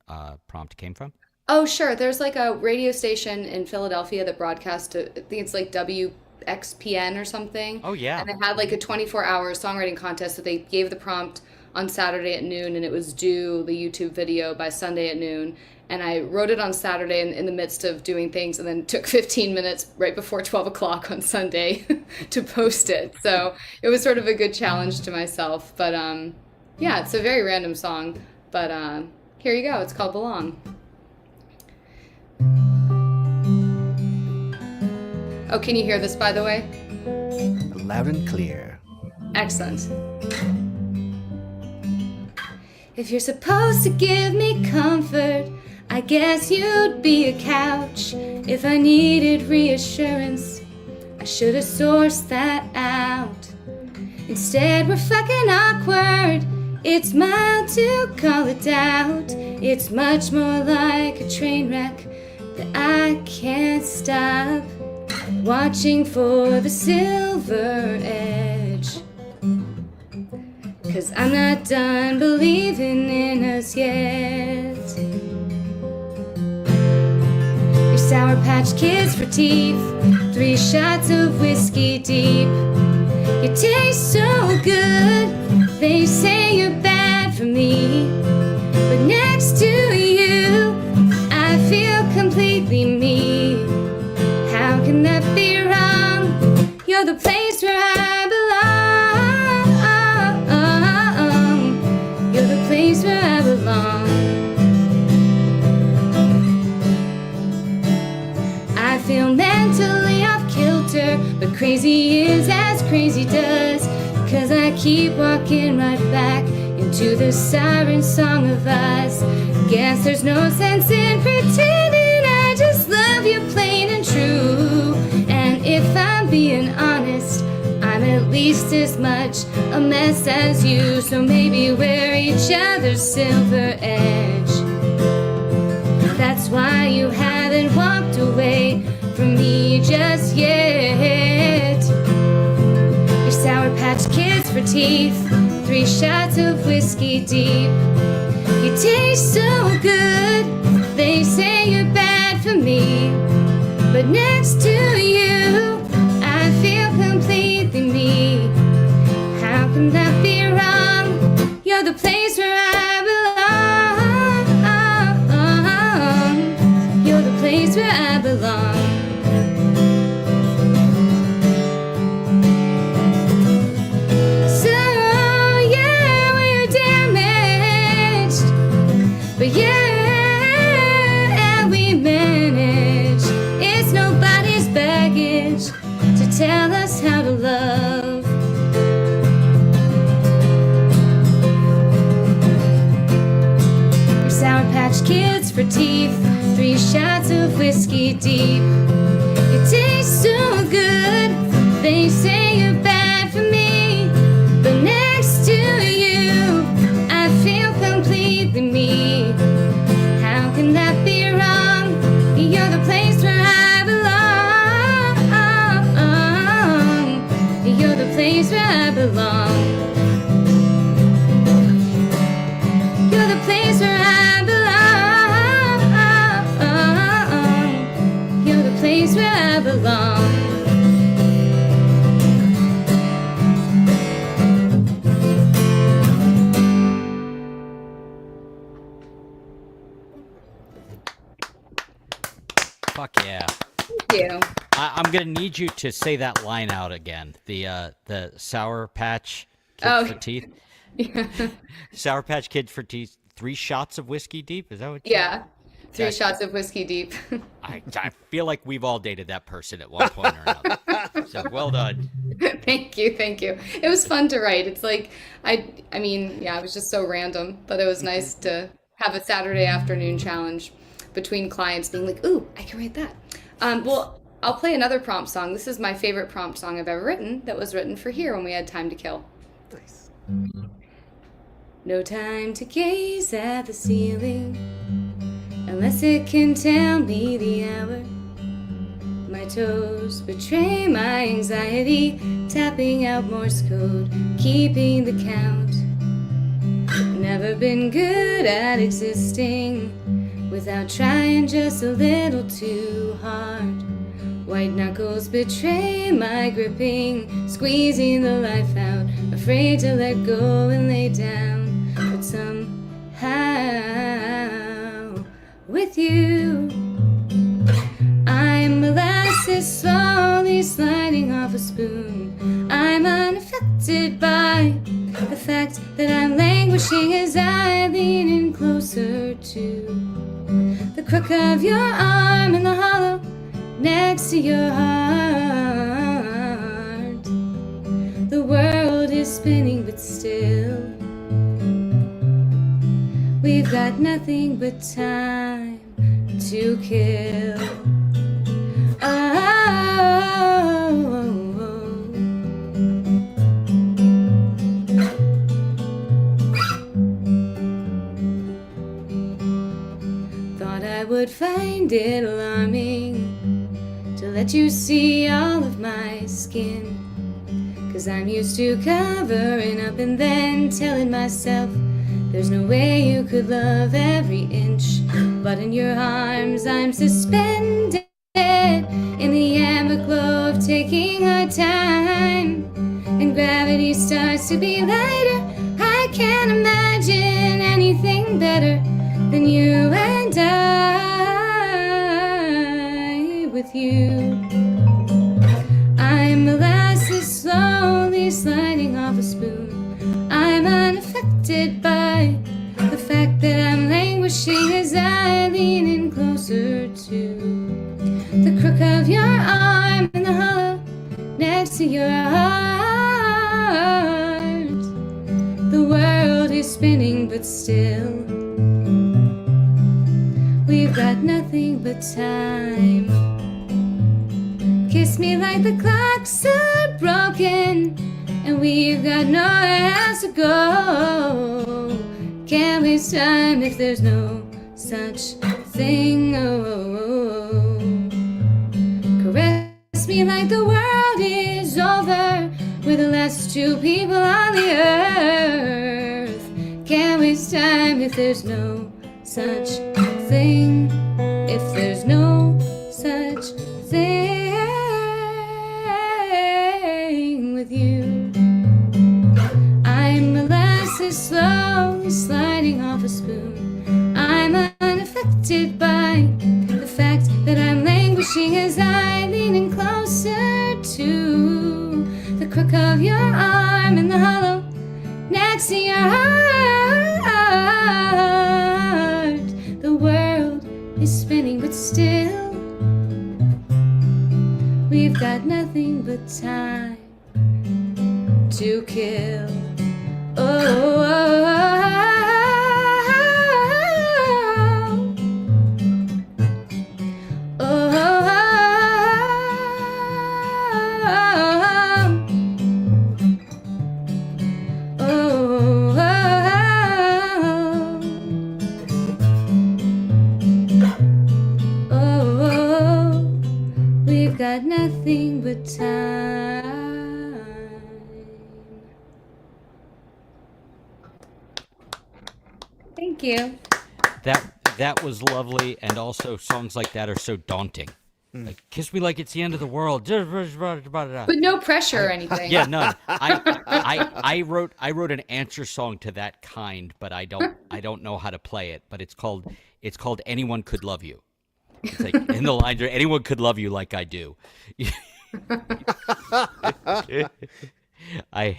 prompt came from? Oh, sure. There's like a radio station in Philadelphia that broadcast to, I think it's like WXPN or something. Oh, yeah. And they had like a 24-hour songwriting contest that they gave the prompt on Saturday at noon, and it was due the YouTube video by Sunday at noon. And I wrote it on Saturday in the midst of doing things, and then took 15 minutes right before 12 o'clock on Sunday to post it. So it was sort of a good challenge to myself. But yeah, it's a very random song. But here you go. It's called Belong. Oh, can you hear this, by the way? Loud and clear. Excellent. If you're supposed to give me comfort, I guess you'd be a couch. If I needed reassurance, I should have sourced that out. Instead, we're fucking awkward. It's mild to call it doubt. It's much more like a train wreck that I can't stop. Watching for the silver edge. 'Cause I'm not done believing in us yet. Your Sour Patch Kids for teeth, 3 shots of whiskey deep. You taste so good, they say you're bad for me. But next to you, I feel completely me. How can that be wrong? You're the place where I belong. You're the place where I belong. I feel mentally off kilter, but crazy is as crazy does. 'Cause I keep walking right back into the siren song of us. Guess there's no sense in pretending I just love you plain and true. And if I'm being honest, I'm at least as much a mess as you. So maybe we're each other's silver edge. That's why you haven't walked away from me just yet. Your Sour Patch Kids for teeth, 3 shots of whiskey deep. You taste so good, they say you're bad for me. teeth, 3 shots of whiskey deep. You taste so good, they say you're bad for me, but next to you, I feel completely me. How can that be wrong? You're the place where I belong. You're the place where I belong. You're the place where I belong. You're the place where I belong. Fuck yeah. Thank you. I'm gonna need you to say that line out again. The Sour Patch Kids for teeth. Yeah. Sour Patch Kids for teeth. 3 shots of whiskey deep. Is that what? Yeah. 3 shots of whiskey deep. I feel like we've all dated that person at one point or another. So well done. Thank you. It was fun to write. It's like I mean, yeah, it was just so random, but it was nice to have a Saturday afternoon challenge between clients being like, "Ooh, I can write that." Well, I'll play another prompt song. This is my favorite prompt song I've ever written that was written for here when we had time to kill. Nice. No time to gaze at the ceiling unless it can tell me the hour. My toes betray my anxiety, tapping out Morse code, keeping the count. Never been good at existing without trying just a little too hard. White knuckles betray my gripping, squeezing the life out, afraid to let go and lay down. But somehow, with you, I'm molasses slowly sliding off a spoon. I'm unaffected by the fact that I'm languishing as I lean in closer to the crook of your arm in the hollow next to your heart. The world is spinning, but still we've got nothing but time to kill. Oh. Thought I would find it alarming to let you see all of my skin, 'cause I'm used to covering up and then telling myself there's no way you could love every inch. But in your arms I'm suspended in the amber glow of taking our time, and gravity starts to be lighter. I can't imagine anything better than you and I with you. I'm molasses slowly sliding off a spoon. I'm unaffected by the fact that I'm languishing as I lean in closer to the crook of your arm in the hollow next to your heart. The world is spinning, but still we've got nothing but time. Kiss me like the clocks are broken and we've got nowhere else to go. Can't waste time if there's no such thing. Oh. Caress me like the world is over. We're the last 2 people on the earth. Can't waste time if there's no such thing. If there's no such thing with you. I'm molasses slowly sliding off a spoon. I'm unaffected by the fact that I'm languishing as I lean in closer to the crook of your arm in the hollow next to your heart. The world is spinning, but still we've got nothing but time to kill. Oh. time. Thank you. That was lovely, and also songs like that are so daunting. Like "Kiss Me Like It's the End of the World," But no pressure or anything. yeah, none. I wrote an answer song to that kind, but I don't know how to play it. But it's called "Anyone Could Love You." It's like in the lines are "Anyone could love you like I do." I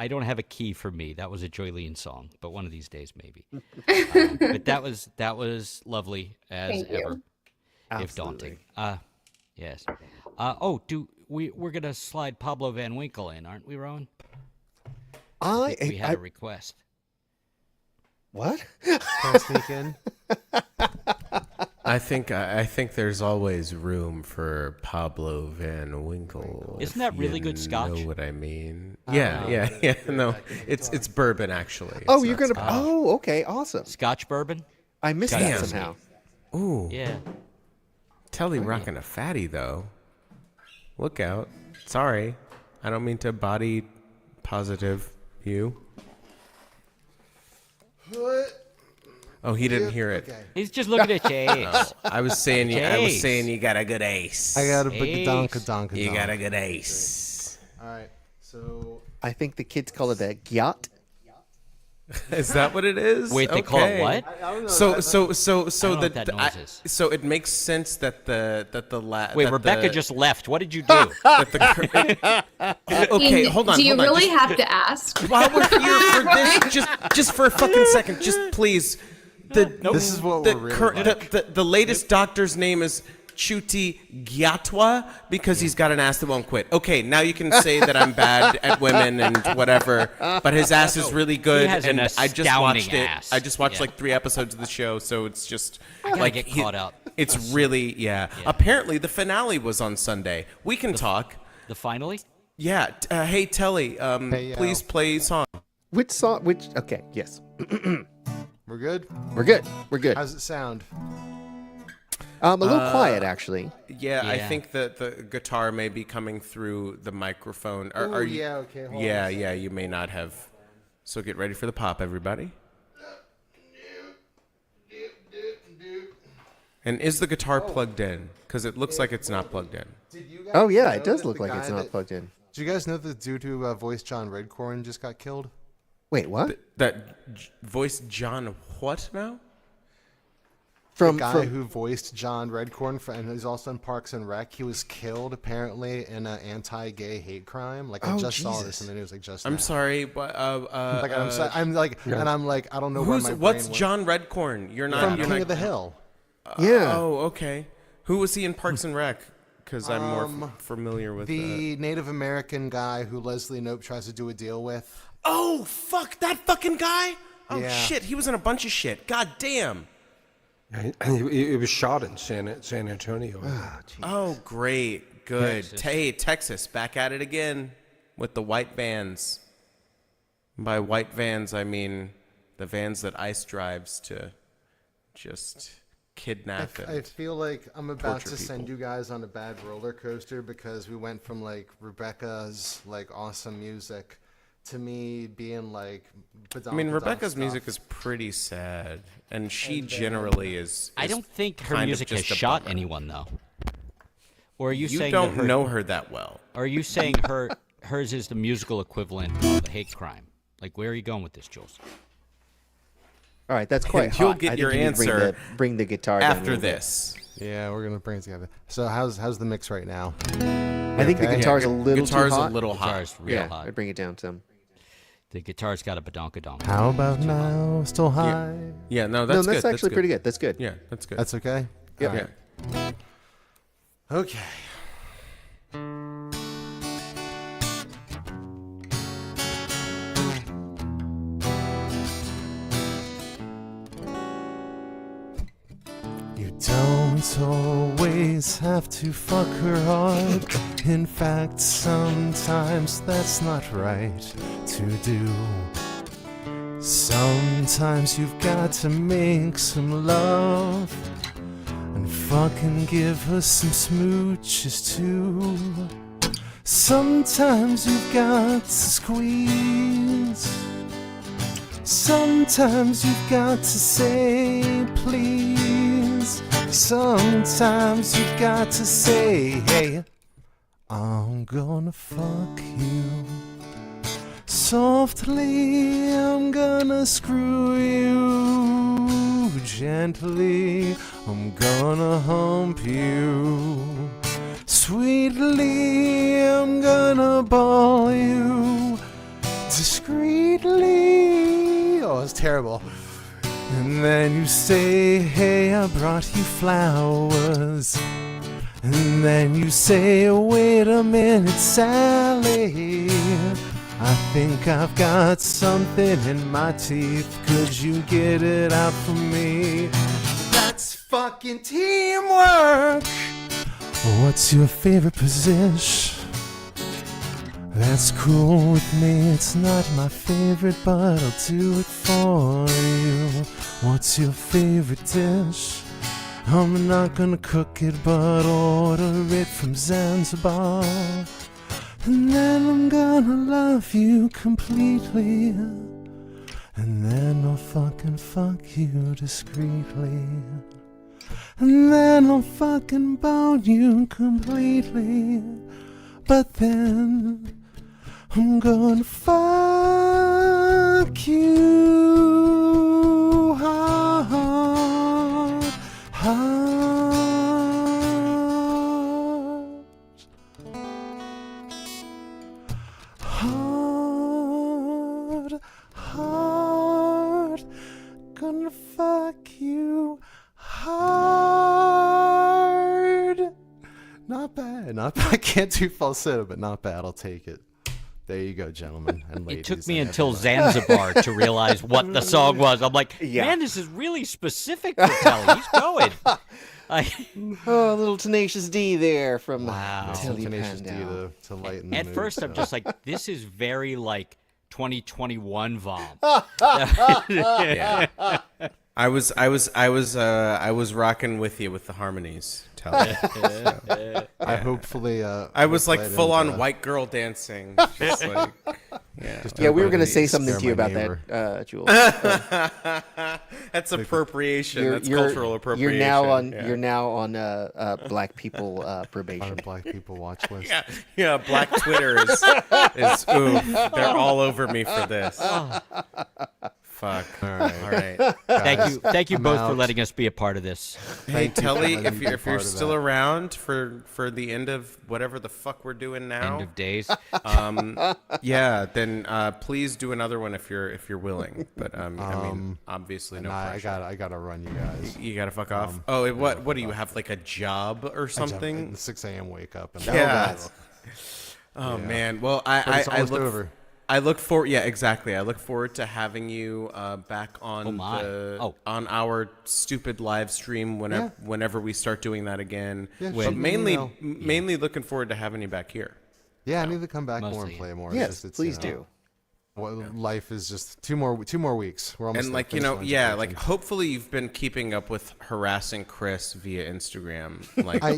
don't have a key for me. That was a Joylene song, but one of these days maybe. But that was lovely as Thank you. ever, if daunting. Yes. We're gonna slide Pablo Van Winkle in, aren't we, Rowan? We had a request. What? Can I sneak in? I think there's always room for Pablo Van Winkle. Isn't that if really you good scotch? Know what I mean? Yeah. No, it's bourbon actually. Oh, It's you're not gonna. scotch. Oh, okay, awesome. Scotch bourbon? I missed that Damn. somehow. Ooh, Yeah. Telly rocking a fatty though. Look out! Sorry, I don't mean to body positive you. Oh, he didn't hear it. He's just looking at Chase. I was saying you got a good ace. I got a big Ace. donka. You got a good ace. All right. So I think the kids call it a gyat. Is that what it is? Wait, they call it Okay. what? I don't know. So know what that noise is. so it makes sense that Wait, Rebecca just left. What did you do? Okay, hold on. Do you hold on. really Just- have to ask? While we're here for this, just for a fucking second, just please. This is what we're really The latest doctor's name is Chuti Gyatwa because he's got an ass that won't quit. Okay, now you can say that I'm bad at women and whatever, but his ass is really good. has and an I just astounding watched it. ass. I just watched Yeah. like 3 episodes of the show, so it's just Gotta get caught up. It's really Apparently, the finale was on Sunday. We can talk. The finally? Yeah. Hey Telly, Hey, yo. please play song. Which song? Which? Okay, yes. we're good. We're good. We're good. How's it sound? A little quiet, actually. Yeah, I Yeah. think that the guitar may be coming through the microphone. Are you? yeah, okay, hold on Yeah, a yeah, you may not have. So get ready for the pop, everybody. And is the guitar plugged in? Because it looks like it's not plugged in. Did you guys Oh yeah, know it does that look the like it's guy not that- plugged in. Did you guys know that the dude who voiced John Redcorn just got killed? Wait, what? Voice John what now? The guy who voiced John Redcorn, and he's also in Parks and Rec, he was killed apparently in an anti-gay hate crime. Like I Oh, just saw this Jesus. in the news, like just. I'm now. sorry, but Like I'm, so, I'm like, and I'm like, I don't know where my brain what's went. John Redcorn? You're not. from you're King not, of the Hill? Yeah. Oh, okay. Who was he in Parks and Rec? Because I'm more familiar with The Native American guy who Leslie Knope tries to do a deal with. Oh, fuck, that fucking guy? Oh, Yeah. shit, he was in a bunch of shit. God damn. He was shot in San Antonio. Oh, great. Good. Hey, Texas, back at it again with the white vans. By white vans, I mean the vans that ICE drives to just kidnap I and feel like I'm about torture to send people. you guys on a bad roller coaster because we went from like Rebecca's like awesome music to me being like. I mean, Rebecca's stuff. music is pretty sad, and she generally is. I don't think her kind of music has just a shot bummer. anyone though. Or are you, You saying don't that her, know her that well. Are you saying hers is the musical equivalent of a hate crime? Like, where are you going with this, Jules? All right, that's quite hot. You'll I get think your you need to answer bring the guitar down a after little bit. this. Yeah, we're gonna bring it together. So how's the mix right now? I think the Okay. guitar's a Yeah, little guitar's too hot. a little hot. Guitar's real Yeah, hot. I'd bring it down some. The guitar's got a badonkadonk. How about now? Still high? Yeah, no, No, that's that's good. actually pretty good. That's good. Yeah, that's good. That's okay. Yep. All right. Okay. You don't always have to fuck her hard. In fact, sometimes that's not right to do. Sometimes you've got to make some love and fucking give her some smooches too. Sometimes you've got to squeeze. Sometimes you've got to say please. Sometimes you've got to say, hey, I'm gonna fuck you. Softly, I'm gonna screw you. Gently, I'm gonna hump you. Sweetly, I'm gonna ball you. Discreetly. Oh, it's terrible. And then you say, hey, I brought you flowers. And then you say, wait a minute, Sally, I think I've got something in my teeth. Could you get it out for me? That's fucking teamwork. What's your favorite position? That's cool with me. It's not my favorite, but I'll do it for you. What's your favorite dish? I'm not gonna cook it, but order it from Zanzibar. And then I'm gonna love you completely. And then I'll fucking fuck you discreetly. And then I'll fucking bone you completely. But then I'm gonna fuck you hard, hard, hard, hard. Gonna fuck you hard. Not bad, not bad. I can't do falsetto, but not bad. I'll take it. There you go, gentlemen and ladies. It took me until Zanzibar to realize what the song was. I'm like, man, this is really specific for Telly. He's going. Oh, a little Tenacious D there from Tilly Tenacious D to lighten the At mood, first, so. I'm just like, this is very like 2021 VOM. Yeah. I was rocking with you with the harmonies. Telly. I hopefully. I was like full on white girl dancing. Just like, yeah, we were going to say something to you about that, Jules. That's appropriation. That's cultural appropriation. You're now on black people probation. On a black people watch list. Yeah. Black Twitter is oof. They're all over me for this. Fuck. All right. Thank you both for letting us be a part of this. Hey, Telly, if you're still around for the end of whatever the fuck we're doing now, End of days. yeah, then please do another one if you're willing. But I mean, obviously no pressure. I gotta run, you guys. You gotta fuck off. What do you have, like a job or something? 6 a.m. wake up. And Oh man. Well, I look forward. Yeah, exactly. I look forward to having you back on on our stupid live stream whenever we start doing that again. Yeah, but mainly looking forward to having you back here. Yeah, I need to come back more and play more. Yes, please do. Well, life is just two more weeks. We're almost like hopefully you've been keeping up with harassing Chris via Instagram. Like I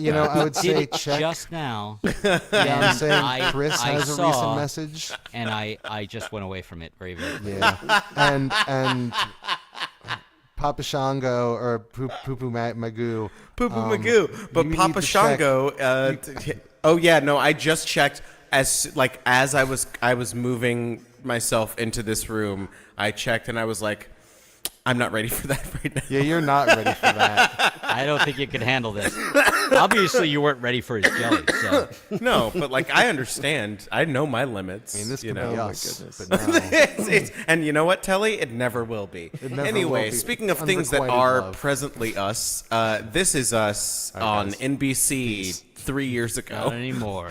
would say check just now. I'm saying Chris has a recent message, and I just went away from it very very. Yeah, and Papa Shango or Poo Magoo. But Papa Shango. Oh yeah, no, I just checked as I was moving myself into this room. I checked and I was like, I'm not ready for that right now. Yeah, you're not ready for that. I don't think you can handle this. Obviously, you weren't ready for his jelly. So. No, but I understand. I know my limits. I mean, this could be us. Oh, But no. And you know what, Telly? It never will be. Anyway, speaking of things that are presently us, this is us on NBC 3 years ago. Not anymore.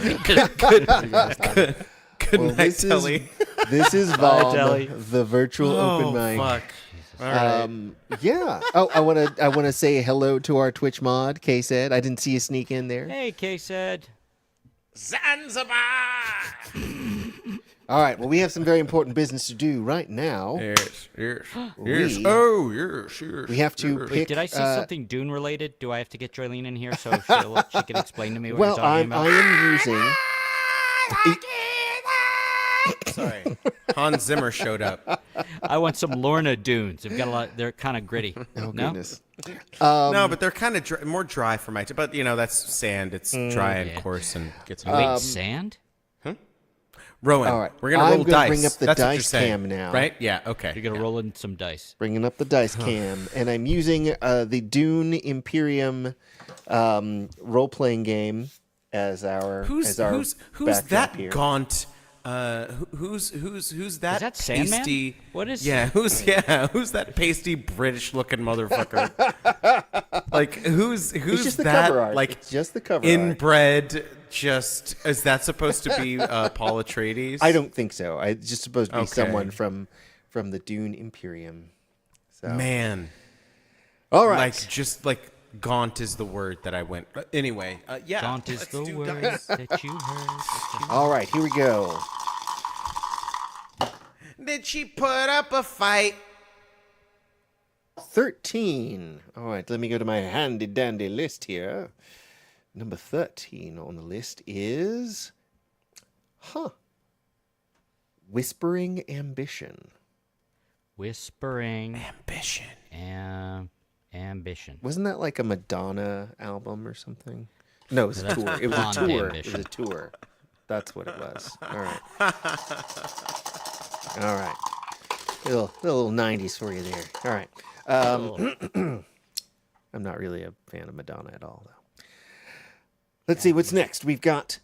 Good night, Telly. This is VOM, the virtual open mic. Fuck. All right. Yeah. Oh, I wanna say hello to our Twitch mod, K said. I didn't see you sneak in there. Hey, K said. Zanzibar. All right. Well, we have some very important business to do right now. Yes. We- Oh, yes. We have to yes. pick. Wait, did I see something Dune related? Do I have to get Jolene in here so she can explain to me what Well, you're talking I about? am using. Sorry. Hans Zimmer showed up. I want some Lorna Dunes. They've got a lot. They're kind of gritty. Oh no? goodness. No, but they're kind of more dry for my. But that's sand. It's dry and yeah. coarse and gets. Wait, sand? Rowan, All right. we're gonna I'm roll gonna dice. bring up the That's what you're dice saying, cam now. right? Yeah. Okay. You're gonna roll in some dice. Bringing up the dice cam, and I'm using the Dune Imperium role-playing game as our Who's backdrop that here. gaunt? Who's that? Is that Sandman? pasty? What is? Who's that pasty British-looking motherfucker? Like who's It's just the that? cover art. Like It's just the cover art. inbred. Just is that supposed to be Paul Atreides? I don't think so. It's just supposed to be Okay. someone from the Dune Imperium. So. Man. All right. Like just like gaunt is the word that I went. Anyway, yeah. Gaunt is let's the do word dice. that you heard. All right. Here we go. Did she put up a fight? 13. All right. Let me go to my handy dandy list here. Number 13 on the list is, Whispering Ambition. Whispering Ambition. ambition. Wasn't that like a Madonna album or something? No, it was a That's tour. It was a Blonde tour. Ambition. It was a tour. That's what it was. All right. All right. Little 90s for you there. All right. I'm not really a fan of Madonna at all, though. Let's see what's next. We've got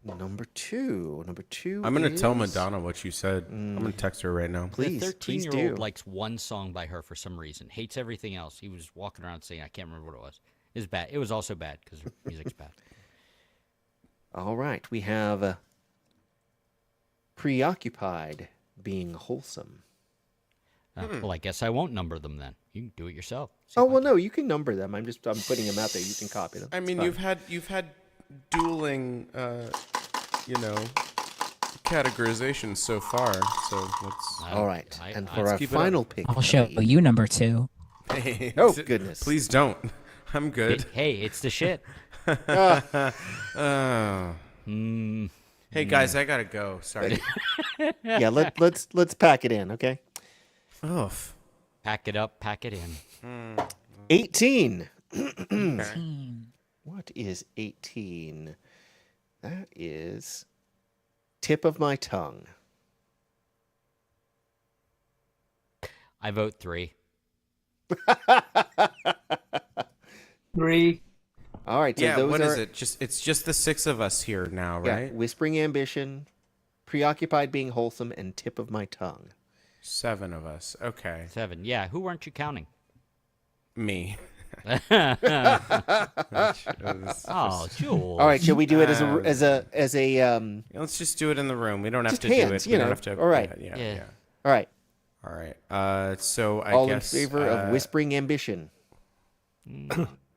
number 2. Number 2 I'm gonna tell is- Madonna what you said. I'm gonna text her right now. Please, The please 13-year-old do. likes one song by her for some reason. Hates everything else. He was walking around saying, I can't remember what it was. It was bad. It was also bad because her music's bad. All right. We have Preoccupied Being Wholesome. Well, I guess I won't number them then. You can do it yourself. See Oh, if I well, no, you can number them. I'm putting them out there. You can copy them. I It's mean, fine. you've had dueling, categorizations so far. So let's. All right. And for our keep it up. final pick. I'll show you number 2. Oh, goodness. Please don't. I'm good. Hey, it's the shit. Hey guys, I gotta go. Sorry. Yeah, let's pack it in, okay? Oh. Pack it up, pack it in. 18. What is 18? That is Tip of My Tongue. I vote 3. 3. All right, so Yeah. those What are is it? It's just the 6 of us here now, yeah, right? Whispering Ambition, Preoccupied Being Wholesome, and Tip of My Tongue. 7 of us. Okay. 7. Yeah, who weren't you counting? Me. Oh, Jules. All right, shall we do it as a Let's just do it in the room. We don't have Just to hands, do it. you We don't know. have to. All right. Yeah. All right. All right. So I All guess in favor of Whispering Ambition.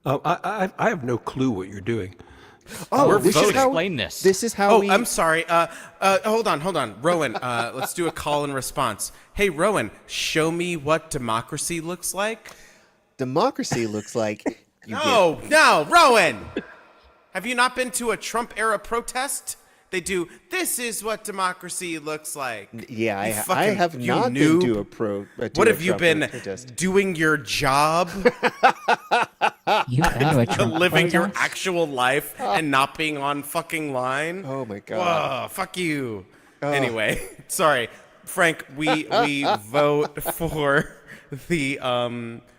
I have no clue what you're doing. Oh, We're this is voting. how Explain this. This is how Oh, we I'm sorry. Hold on, Rowan. Let's do a call and response. Hey, Rowan, show me what democracy looks like. democracy looks like. You No, Rowan. Have you not been to a Trump era protest? They do. This is what democracy looks like. Yeah, You I fucking- have you not noob. been to to What a have you Trump been protest. doing your job, You've been to a Trump living your protest? actual life, and not being on fucking line? Oh my god. Whoa, fuck you. Anyway, sorry, Frank. We vote for the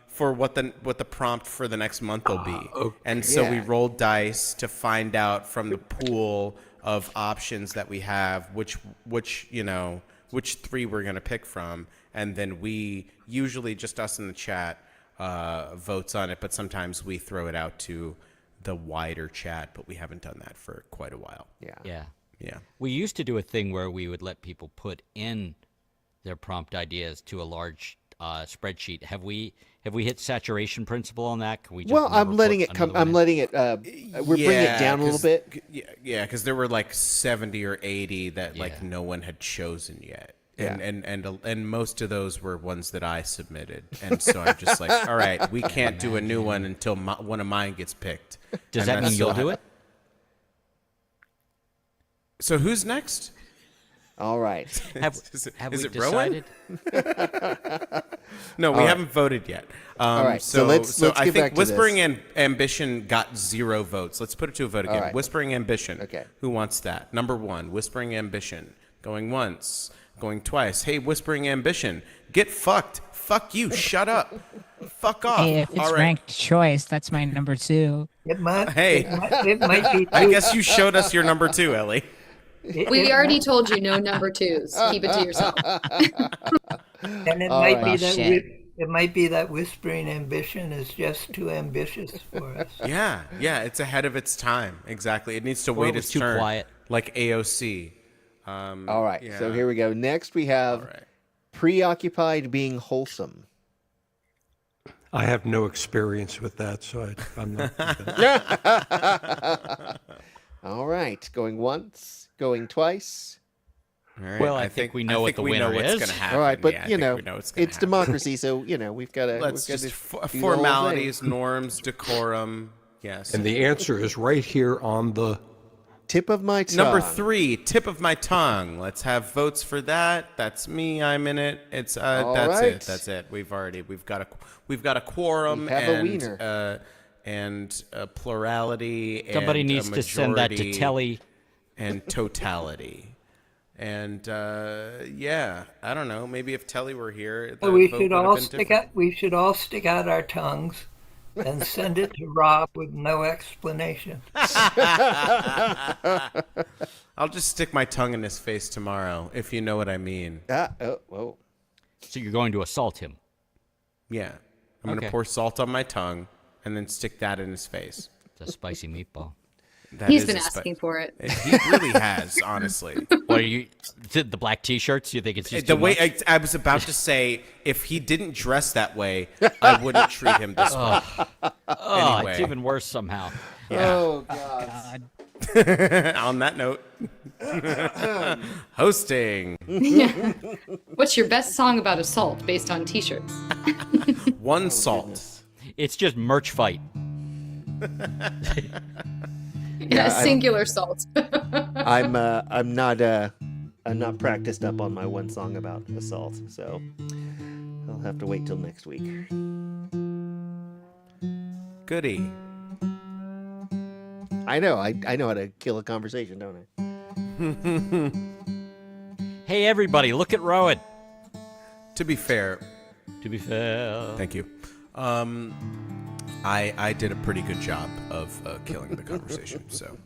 for what the prompt for the next month will be, and so we Yeah. rolled dice to find out from the pool of options that we have which 3 we're gonna pick from, and then we usually just us in the chat votes on it, but sometimes we throw it out to the wider chat, but we haven't done that for quite a while. Yeah. Yeah. We used to do a thing where we would let people put in their prompt ideas to a large spreadsheet. Have we hit saturation principle on that? Can we just Well, never I'm letting put it come. another one I'm in? letting it. We're bringing it down a little bit. Yeah, because there were like 70 or 80 that like Yeah. no one had chosen yet. Yeah. And most of those were ones that I submitted, and so I'm just like, all right, we can't do a new one until one of mine gets picked. Does And that mean that's you'll so- do it? So who's next? All right. Is we it Rowan? decided? No, we haven't voted yet. All right, so let's I get think back to Whispering this. Ambition got 0 votes. Let's put it to a vote again. right. Whispering Ambition. Okay. Who wants that? Number 1, Whispering Ambition. Going once, going twice. Hey, Whispering Ambition, get fucked. Fuck you. Shut up. Fuck off. Hey, if it's All right. ranked choice, that's my number 2. It might, Hey. it might be. I guess you showed us your number 2, Ellie. We already told you no number twos. Keep it to yourself. And it All might right. be Oh, that shit. it might be that Whispering Ambition is just too ambitious for us. Yeah, it's ahead of its time. Exactly. It needs to Or it wait was its too turn. quiet. Like AOC. All right. So yeah. here we go. Next, we have All right. preoccupied being wholesome. I have no experience with that, so I'm not. All right. Going once, going twice. All right. Well, I think we know what the winner what's is. gonna happen. All right, but Yeah, I you think know, we what's gonna it's happen. democracy, so we've got to. Let's just formalities, norms, decorum. Yes. And the answer is right here on the. Tip of my tongue. Number 3, tip of my tongue. Let's have votes for that. That's me. I'm in it. It's All that's right. it. That's it. We've got a quorum We have a and wiener. And a plurality. Somebody and a needs to send that to majority Telly. and totality. And yeah, I don't know. Maybe if Telly were here, the So we vote should would have all been stick different. out. We should all stick out our tongues and send it to Rob with no explanation. I'll just stick my tongue in his face tomorrow, if you know what I mean. Oh. So you're going to assault him. Yeah. I'm going Okay. to pour salt on my tongue and then stick that in his face. It's a spicy meatball. That He's is been a spi- asking for it. He really has, honestly. What are you? The black T-shirts? You think it's just The too way much? I was about to say, if he didn't dress that way, I wouldn't treat him this way. Oh, anyway. it's even worse somehow. Oh God. On that note, hosting What's your best song about assault based on T-shirts? one salt. It's just merch fight. Yeah, singular salt. I'm not practiced up on my one song about assault, so I'll have to wait till next week. Goody. I know how to kill a conversation, don't I? Hey, everybody, look at Rowan. To be fair, Thank you. I did a pretty good job of killing the conversation. So,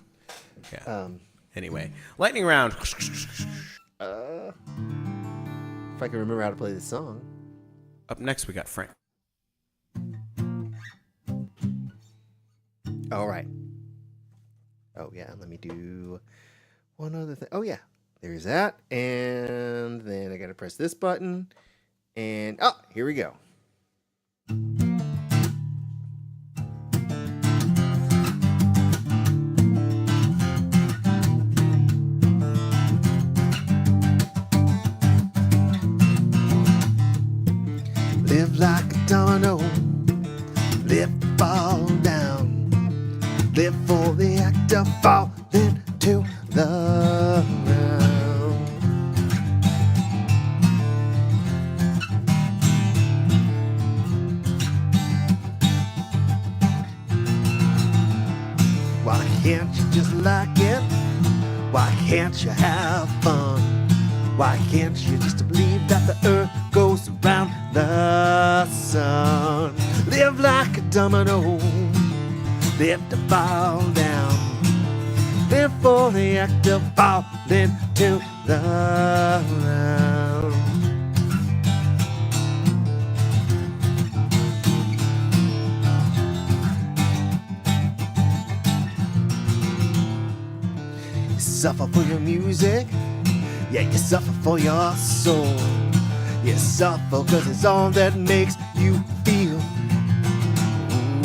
yeah. Anyway, lightning round. If I can remember how to play this song. Up next, we got Frank. All right. Oh yeah, let me do one other thing. Oh yeah, there's that, and then I gotta press this button, and here we go. Live like a domino, live to fall down, live for the act of falling to the ground. Why can't you just like it? Why can't you have fun? Why can't you just believe that the earth goes around the sun? Live like a domino, live to fall down, live for the act of falling to the ground. You suffer for your music, yeah, you suffer for your soul. You suffer 'cause it's all that makes you feel.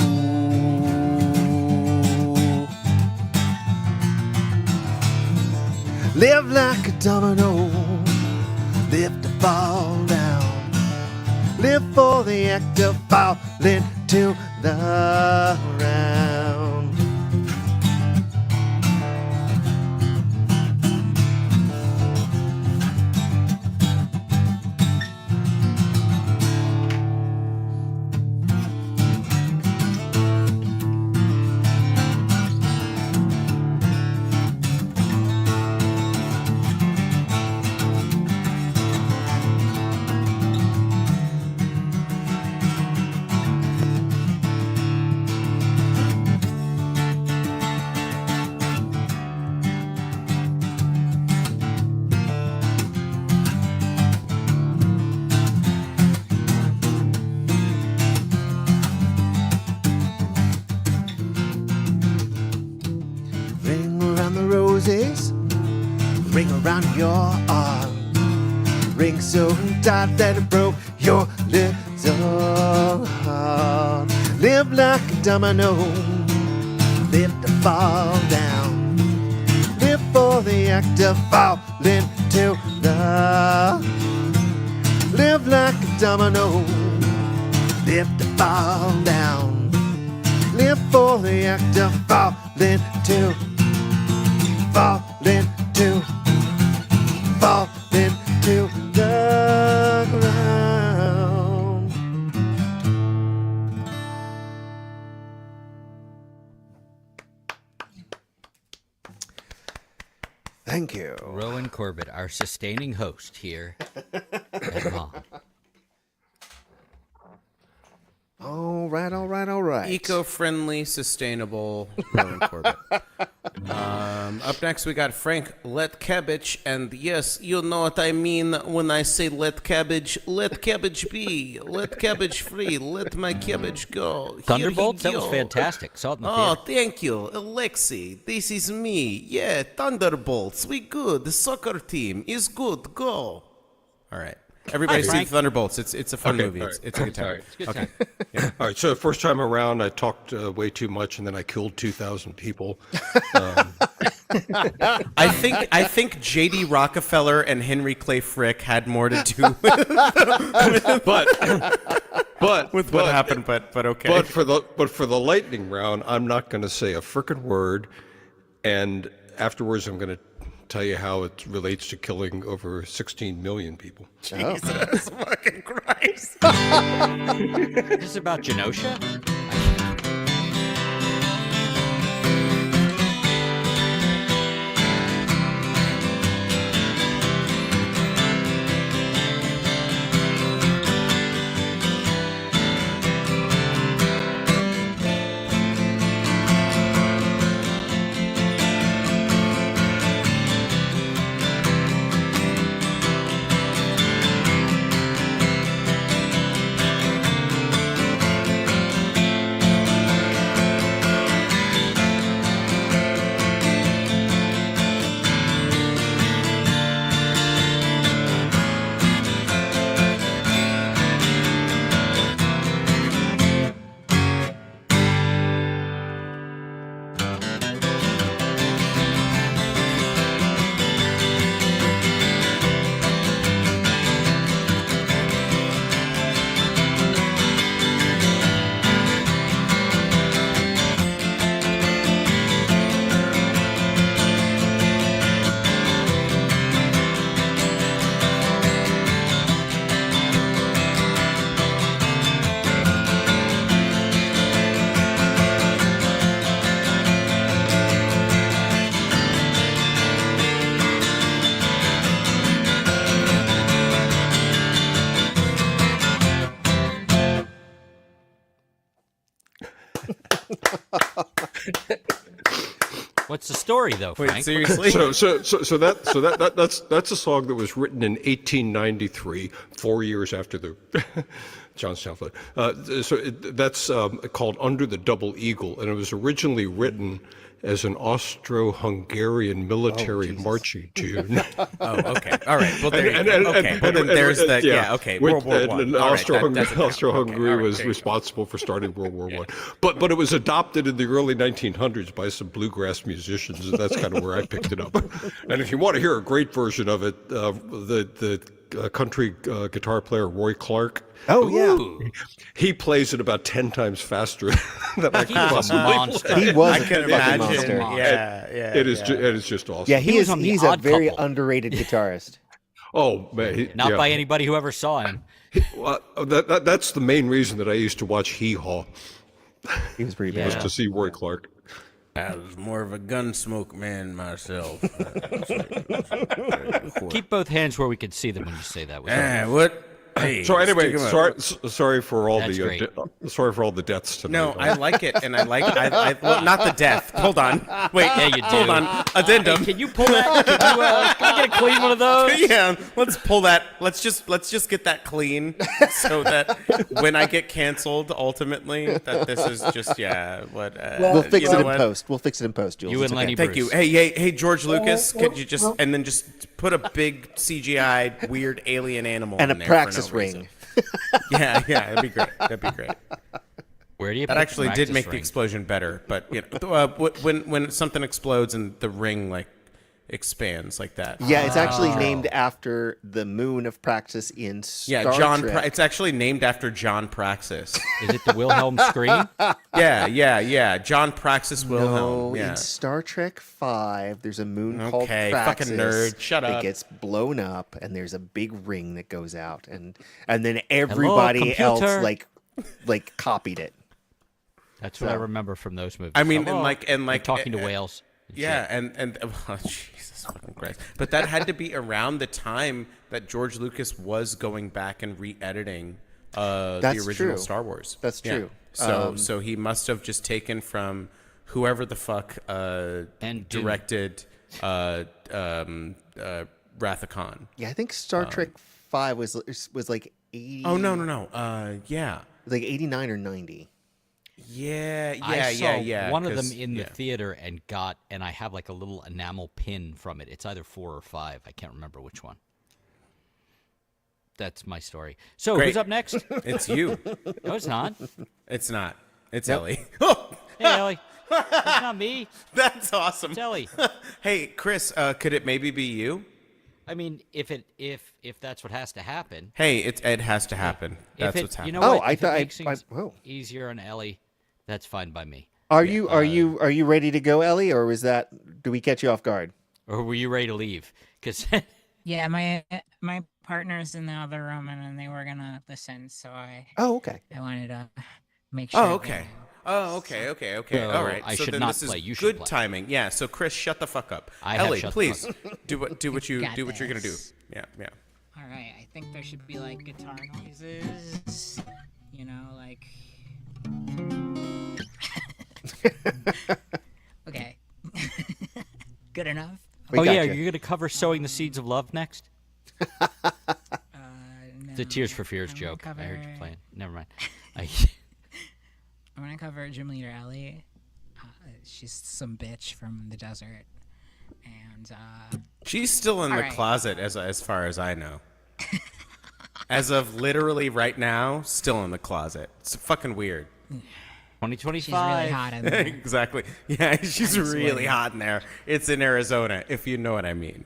Ooh. Live like a domino, live to fall down. Live for the act of falling to the ground. Ring around your arm, ring so tight that it broke your little heart. Live like a domino, live to fall down. Live for the act of falling to the. Live like a domino, live to fall down. Live for the act of falling to. Falling to, falling to the ground. Thank you. Rowan Corbett, our sustaining host here at VOM. All right. Eco-friendly, sustainable Rowan Corbett. Up next, we got Frank Let Cabbage, and yes, you know what I mean when I say let cabbage be, let cabbage free, let my cabbage go. Thunderbolts? That was fantastic. Saw it in the Oh, theater. thank you, Alexi. This is me. Yeah, Thunderbolts. We good. The soccer team is good. Go. All right. Everybody see Thunderbolts. It's a fun movie. all right. It's a good time. All right. It's a good Okay. time. All right, so the first time around, I talked way too much, and then I killed 2,000 people. I think J.D. Rockefeller and Henry Clay Frick had more to do with what happened. But okay. But for the lightning round, I'm not going to say a frickin' word, and afterwards, I'm going to tell you how it relates to killing over 16 million people. Jesus fucking Christ. Is this about Genosha? What's the story, though, Frank? Wait, seriously? That's a song that was written in 1893, 4 years after the Johnstown flood. That's called Under the Double Eagle, and it was originally written as an Austro-Hungarian military marching tune. Oh, okay. All right. Well, there you go. Okay. Well, then there's the okay. World War I. And All right, that doesn't count. Austro-Hungary Okay, all right, was there you go. responsible for starting World War I. But it was adopted in the early 1900s by some bluegrass musicians, and that's kind of where I picked it up. And if you want to hear a great version of it, the country guitar player Roy Clark. Oh yeah, he plays it about 10 times faster than I He can was a possibly. monster. he was I a can fucking imagine. monster. Yeah. It is just awesome. Yeah, He was on the he's a Odd very Couple. underrated guitarist. Oh man, Not by anybody who ever saw him. Well, that's the main reason that I used to watch Hee Haw, He was pretty was bad. to see Roy Clark. I was more of a Gunsmoke man myself. Keep both hands where we can see them when you say that. What? Hey, So anyway, stick 'em up. sorry for all That's great. sorry for all the deaths tonight. No, I like it, and I well, not the death. Hold on, wait, Yeah, you hold do. on, addendum. Can you pull that? Can we get a clean one of those? Yeah, let's pull that. Let's just get that clean, so that when I get canceled, ultimately, that this is just what. We'll fix you it know in what? post. We'll fix it in post, Jules. You It's and okay. Lenny Thank you. Bruce. Hey, George Lucas, could you just and then just put a big CGI weird alien animal And in a there praxis for no ring. reason. Yeah, that'd be great. That'd be great. Where do you? That put actually the did make practice the ring? explosion better, but when something explodes and the ring like expands like that. Yeah, it's actually named after the moon of Praxis in Star Trek. It's actually named after John Praxis. Is it the Wilhelm scream? Yeah. John Praxis Wilhelm. No, Yeah. in Star Trek 5, there's a moon called Okay, Praxis. fucking nerd. Shut that up. gets blown up, and there's a big ring that goes out, and then everybody else computer. like copied it. That's what I remember from those movies. I mean, Hello. and like talking to whales. Yeah, and oh, Jesus fucking Christ. But that had to be around the time that George Lucas was going back and re-editing the That's original true. Star Wars. That's Yeah. true. So he must have just taken from whoever the fuck And Dune. directed Wrath of Khan. Yeah, I think Star Trek 5 was like 80. Oh no. Yeah. Like 89 or 90. I saw one of them 'cause- in the theater and I have like a little enamel pin from it. It's either 4 or 5. I can't remember which one. That's my story. So Great. who's up next? It's you. No, it's not. It's not. It's Ellie. Oh, Hey, Ellie. It's not me. that's awesome. It's Ellie. Hey, Chris, could it maybe be you? I mean, if that's what has to happen. Hey, it has to happen. That's if it, what's happening. You know Oh, what? I If it thought makes I things whoa. easier on Ellie, that's fine by me. Are you ready to go, Ellie, or do we catch you off guard? Or were you ready to leave? Because Yeah, my partner's in the other room, and they were gonna listen, so I Okay. wanted to make sure. Oh, they okay. knew. Oh, okay. So All right. I so should then not this is play. You should good play. timing. Yeah. So Chris, shut the fuck up. I have Ellie, shut the please fuck do what you Got do what you're gonna do. this. Yeah. All right, I think there should be like guitar noises, you know, like. Okay. Good enough. We oh yeah, gotcha. you're gonna cover "Sowing the Seeds of Love" next. The No, Tears for Fears I'm gonna joke. I heard you cover- playing. Never mind. I'm gonna cover Gym Leader Ellie. She's some bitch from the desert, and She's still in All the right. closet as far as I know. As of literally right now, still in the closet. It's fucking weird. 2025. she's really hot in there. Exactly. Yeah, she's really hot in there. It's in Arizona, if you know what I mean.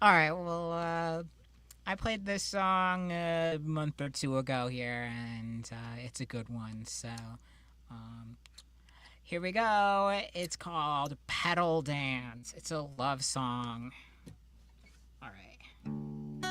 All right, well, I played this song a month or two ago here, and it's a good one. So, here we go. It's called Pedal Dance. It's a love song. All right.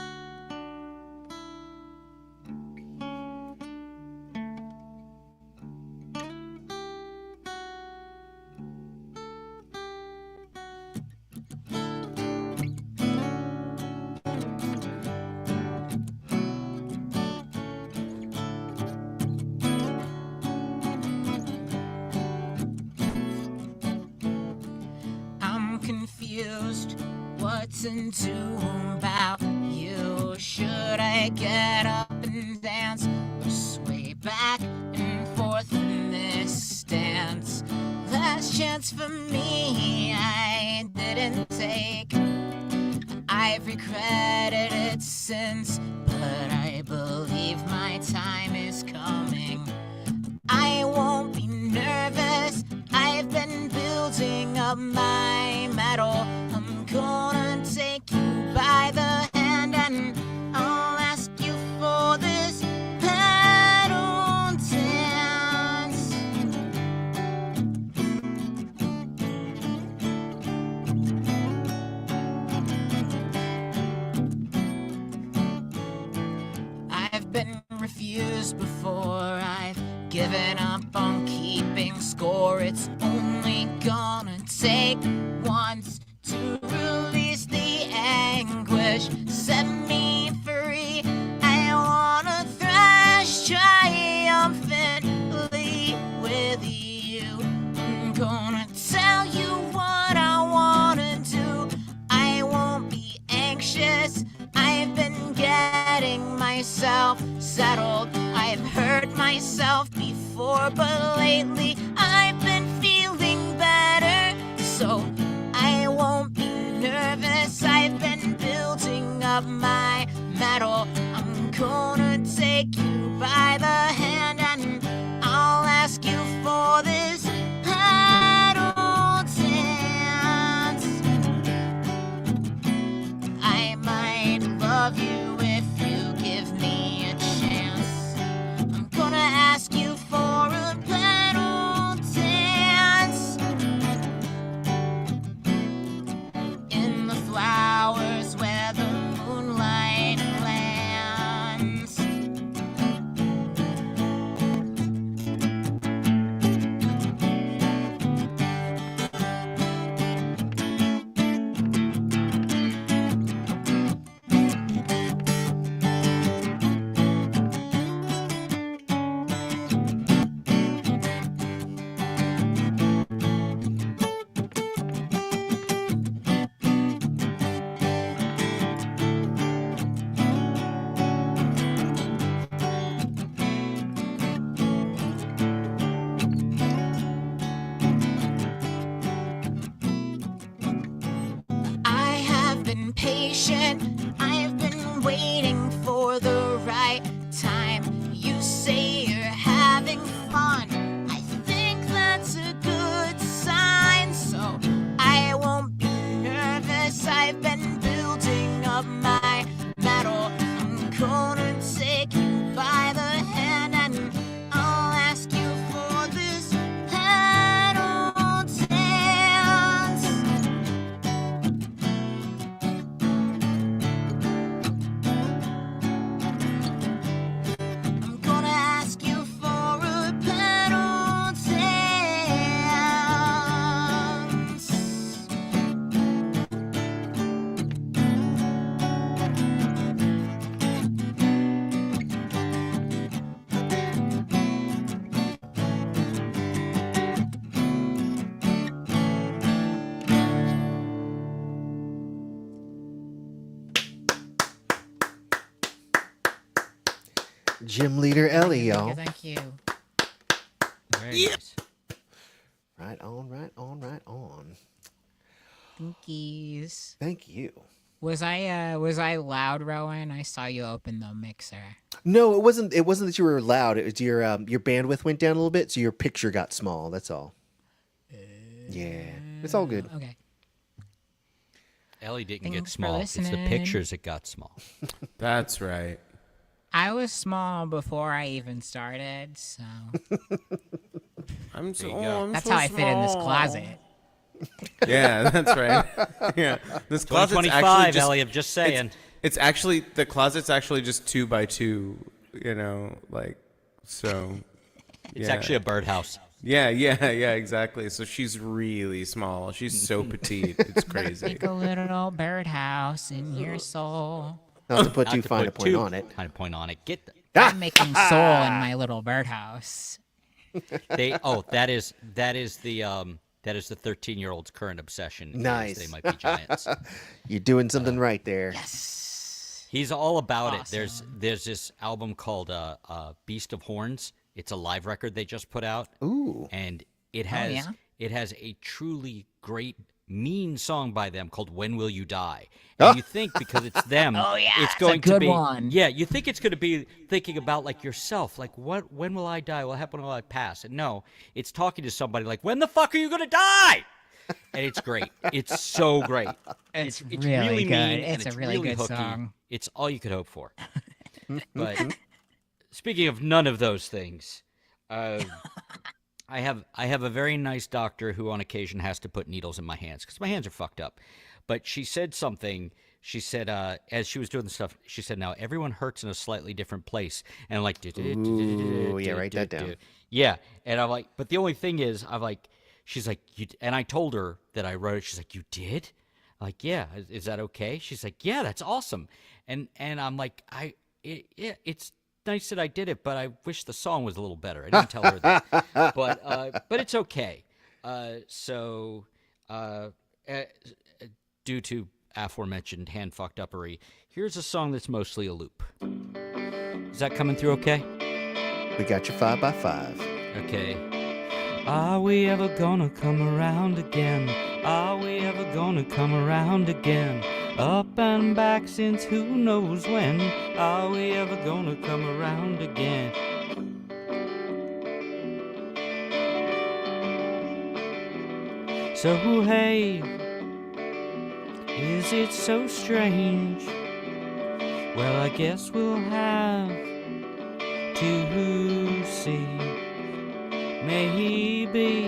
I'm confused. What to do about you? Should Should I get up and dance or sway back and forth in this stance? Last chance for me I didn't take. I've regretted it since, but I believe my time is coming. I won't be nervous, I've been building up my mettle. I'm gonna take you by the hand and I'll ask you for this pedal dance. I've been refused before, I've given up on keeping score. It's only gonna take once to release the anguish. Set me free, I wanna thrash triumphantly with you. I'm gonna tell you what I wanna do. I won't be anxious, I've been getting myself settled. I've hurt myself before, but lately I've been feeling better. So I won't be nervous, I've been building up my mettle. I'm gonna take you by the hand and I'll ask you for this pedal dance. I might love you if you give me a chance. I'm gonna ask you for a pedal dance. In the flowers where the moonlight lands. I have been patient, I've been waiting for the right time. You say you're having fun, I think that's a good sign. So I won't be nervous, I've been building up my mettle. I'm gonna take you by the hand and I'll ask you for this pedal dance. I'm gonna ask you for a pedal dance. Gym leader Ellie, y'all. Thank you. Very nice. Right on, right on, right on. Thankies. Thank you. Was I loud, Rowan? I saw you open the mixer. No, it wasn't. It wasn't that you were loud. It was your bandwidth went down a little bit, so your picture got small. That's all. Yeah, it's all good. Okay. Ellie didn't get Thanks for small. It's the listening. pictures that got small. That's right. I was small before I even started, so I'm so, There you go. I'm that's so how I fit in this small. closet. Yeah, that's right. Yeah, this closet's actually 2025, just, Ellie, I'm just saying. It's actually the closet's actually just 2 by 2. You know, like so. It's yeah. actually a birdhouse. Yeah, exactly. So she's really small. She's so petite. It's crazy. Make a little birdhouse in your soul. Not to put Not too to fine put a point too on it. fine a point on it. Get the, I'm making soul in my little birdhouse. that is the 13-year-old's current obsession. is Nice. They might be giants. You're doing something right there. Yes. He's all about it. Awesome. There's this album called Beast of Horns. It's a live record they just put out. Ooh. And Oh, it has a truly great mean song by them called "When Will You Die?" Ah. And you think because it's them, Oh, yeah, it's it's a going to good be one. yeah. You think it's going to be thinking about like yourself, like when will I die? What happened will I pass? And no, it's talking to somebody like, when the fuck are you going to die? And it's great. It's so great. It's really really good. mean, and It's a really good hooky. song. It's all you could hope for. But speaking of none of those things, I have a very nice doctor who on occasion has to put needles in my hands because my hands are fucked up. But she said something. She said as she was doing the stuff, she said, "Now everyone hurts in a slightly different place." And I'm like, Ooh, yeah, write that down. Yeah, and I'm like, but the only thing is, I'm like, she's like, and I told her that I wrote it. She's like, "You did?" I'm like, "Yeah, is that okay?" She's like, "Yeah, that's awesome." And I'm like, it's nice that I did it, but I wish the song was a little better. I didn't tell her that, but it's okay. Due to aforementioned hand fucked uppery, here's a song that's mostly a loop. Is that coming through okay? We got you 5x5. Okay. Are we ever gonna come around again? Are we ever gonna come around again? Up and back since who knows when? Are we ever gonna come around again? So hey, is it so strange? Well, I guess we'll have to see. Maybe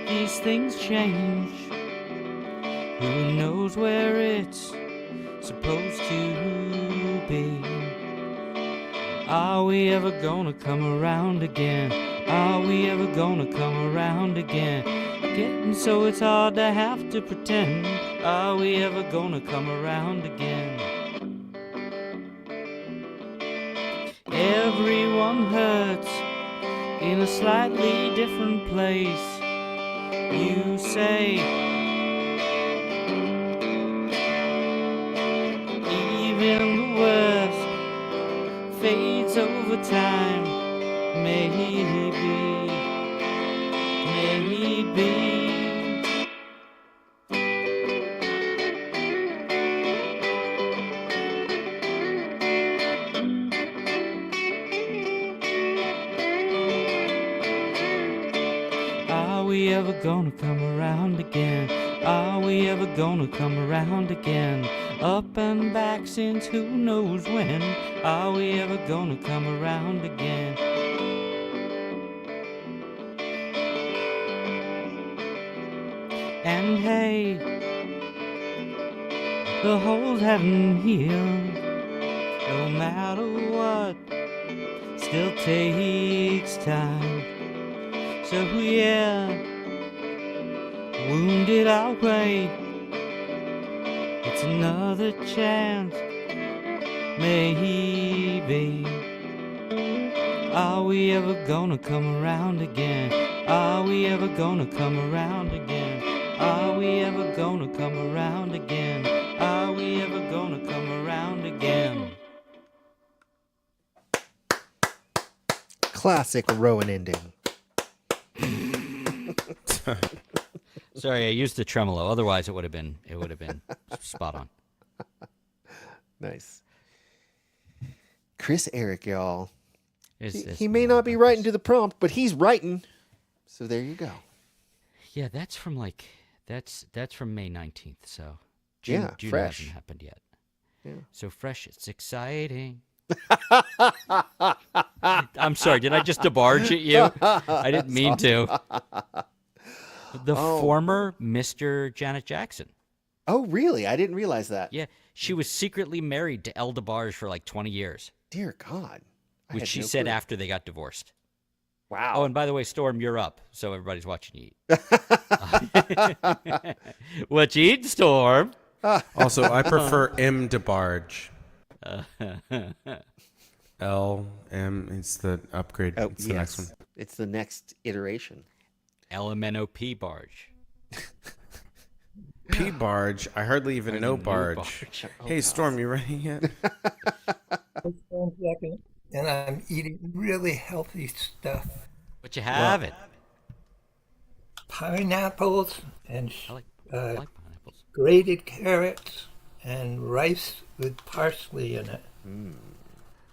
these things change. Who knows where it's supposed to be? Are we ever gonna come around again? Are we ever gonna come around again? Getting so it's hard to have to pretend. Are we ever gonna come around again? Everyone hurts in a slightly different place. You say, even the worst fades over time. Maybe. Are we ever gonna come around again? Are we ever gonna come around again? Up and back since who knows when? Are we ever gonna come around again? And hey, the holes haven't healed. No matter what, still takes time. So yeah, wounded our way. It's another chance, maybe. Are we ever gonna come around again? Are we ever gonna come around again? Are we ever gonna come around again? Are we ever gonna come around again? Classic Rowan ending. Sorry, I used the tremolo. Otherwise, it would have been spot on. Nice. Chris Eric, y'all. It's He may not be writing to the prompt, but he's writing. So there you go. Yeah, that's from May 19th. So Yeah, June fresh. hasn't happened yet. Yeah. So fresh, it's exciting. I'm sorry, did I just debarge at you? I didn't mean to. The former Mr. Janet Jackson. Oh, really? I didn't realize that. Yeah, she was secretly married to El DeBarge for like 20 years, Dear God. I which had she no said clue. after they got divorced. Wow. Oh, and by the way, Storm, you're up, so everybody's watching you eat. What you eating, Storm? Also, I prefer M. DeBarge. L, M, it's the upgrade. Oh, It's the next one. It's the next iteration. LMNOP barge. P barge. I hardly even know barge. Hey, Storm, you ready yet? And I'm eating really healthy stuff. But you have it. Pineapples and I like pineapples. grated carrots and rice with parsley in it.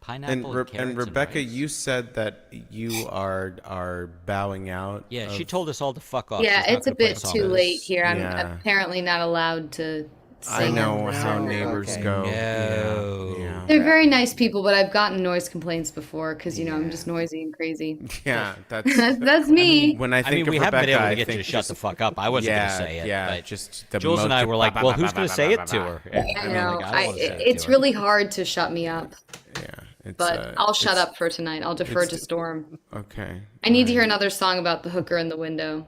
Pineapple and, And Rebecca, rice. you said that you are bowing out. Yeah, of- she told us all to fuck off. Yeah, She's not it's a gonna play bit song too with us. late here. I'm Yeah. apparently not allowed to I sing. know on how the- neighbors Okay. go. No. Yeah. They're very nice people, but I've gotten noise complaints before because I'm just noisy and crazy. Yeah, that's That's me. when I think I mean, of we haven't Rebecca, been able I to get you think to shut just- the fuck up. I wasn't yeah, going to say it. yeah, but just the Jules and I were like, well, who's going to say it to her? Yeah, I mean, know. like, I don't wanna say it to It's her. really hard to shut me up, Yeah, it's, but I'll shut it's- up for tonight. I'll defer to it's- Storm. Okay. I need to hear another song about the hooker in the window.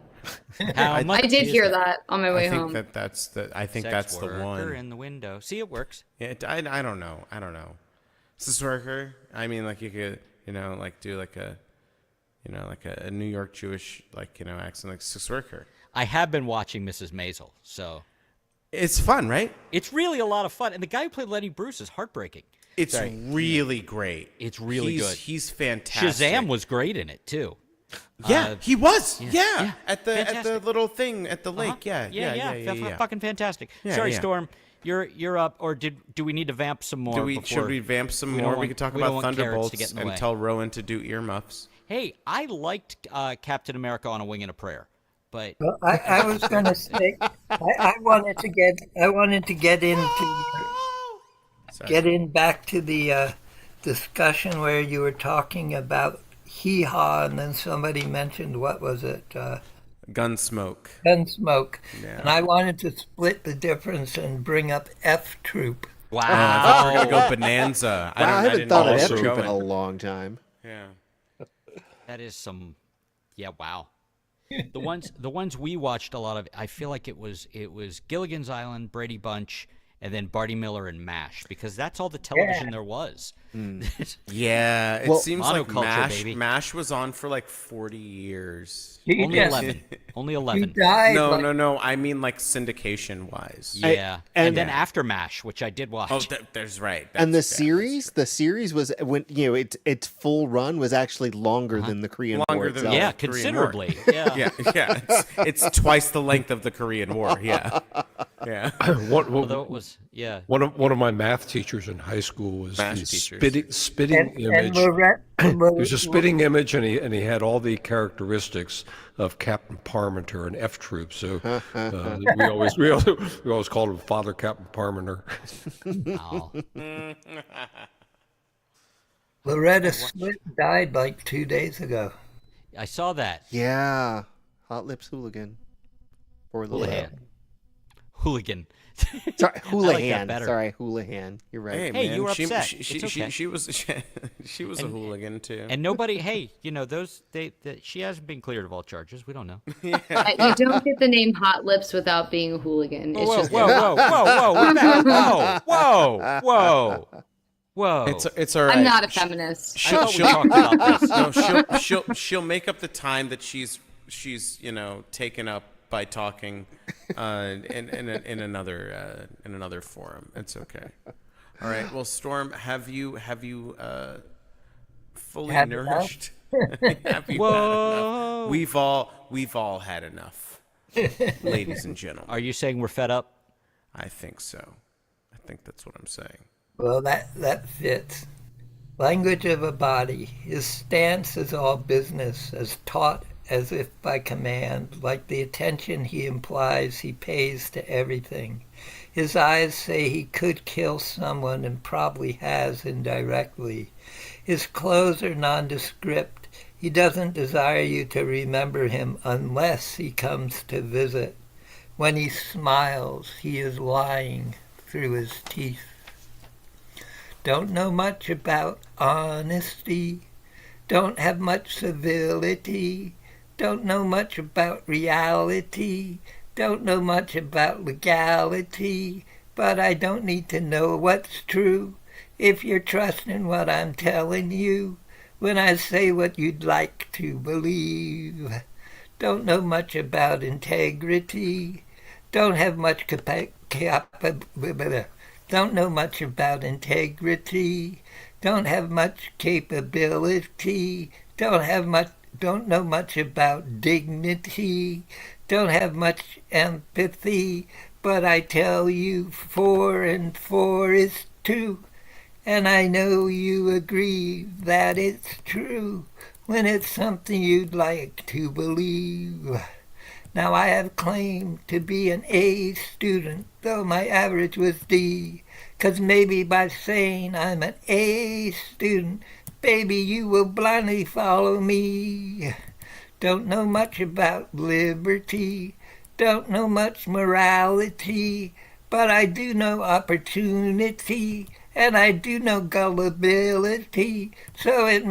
How much I did is hear that? that on my way I think home. that's the. I think Sex that's the worker one. in the window. See, it works. Yeah, I don't know. I don't know. Sex worker. I mean, like you could, like do like a, like a New York Jewish, accent, like sex worker. I have been watching Mrs. Maisel, so It's fun, right? it's really a lot of fun. And the guy who played Lenny Bruce is heartbreaking. It's really great. It's really good. He's fantastic. Shazam was great in it too. Yeah, he was. Yeah, yeah, at the fantastic. little thing at the lake. Uh-huh. Yeah. Fucking fantastic. Yeah, Sorry, yeah. Storm. You're up. Or do we need to vamp some more? Should before- we vamp some we don't more? We want- could talk we don't about want carrots to Thunderbolts get in the and way. tell Rowan to do earmuffs. Hey, I liked Captain America on a Wing and a Prayer, but Well, I was going to say I wanted to get back to the discussion where you were talking about hee haw, and then somebody mentioned, what was it? Gunsmoke. Gunsmoke. Yeah. And I wanted to split the difference and bring up F Troop. wow. I thought we were gonna go Bonanza. Wow, I haven't didn't thought know of where that we were troop in a going. long time. Yeah. That is some, yeah, wow. The ones we watched a lot of, I feel like it was Gilligan's Island, Brady Bunch, and then Barty Miller and MASH, because that's all the television there was. Yeah, it Well- seems like Monoculture, baby. MASH was on for like 40 years. Only Yes. 11. Only He 11. died. No, like- no. I mean like syndication wise. Yeah. and- And then after MASH, which I did watch. Oh, there's right. And the That's- yeah, series was when its full run was actually longer than the Korean War Longer than itself. yeah, Korean considerably. War. Yeah. Yeah. It's twice the length of the Korean War. Yeah. Yeah. Although it was, yeah. One of my math teachers in high school was Math the teachers. spitting and image. Lorette, It was a spitting image, and he had all the characteristics of Captain Parmenter and F Troop. So we always called him Father Captain Parmenter. Oh. Loretta Swit died like 2 days ago. I saw that. Yeah. Hot Lips Hooligan. Or the Houlihan. Hooligan. Sorry, Houlihan. better. Sorry, Houlihan. You're right. Hey, Hey, man, you were she, upset. She, It's she, okay. she was she was a hooligan too. And nobody, hey, she hasn't been cleared of all charges. We don't know. You don't get the name Hot Lips without being a hooligan. It's Whoa, just whoa. It's all right. I'm not a feminist. I thought we talked about this. No, she'll make up the time that she's taken up by talking in another forum. It's okay. All right. Well, Storm, have you fully Had nourished? Have you Whoa. had enough? We've all had enough, ladies and gentlemen. Are you saying we're fed up? I think so. I think that's what I'm saying. Well, that fits. Language of a body. His stance is all business, as taught as if by command, like the attention he implies he pays to everything. His eyes say he could kill someone and probably has indirectly. His clothes are nondescript. He doesn't desire you to remember him unless he comes to visit. When he smiles, he is lying through his teeth. Don't know much about honesty. Don't have much civility. Don't know much about reality. Don't know much about legality. But I don't need to know what's true if you're trusting what I'm telling you when I say what you'd like to believe. Don't know much about integrity. don't have much don't know much about integrity, don't have much capability, don't know much about dignity, don't have much empathy, but I tell you 4 and 4 is 2. And I know you agree that it's true when it's something you'd like to believe. Now I have claimed to be an A student, though my average was D. 'Cause maybe by saying I'm an A student, baby, you will blindly follow me. Don't know much about liberty, don't know much morality, but I do know opportunity, and I do know gullibility, so it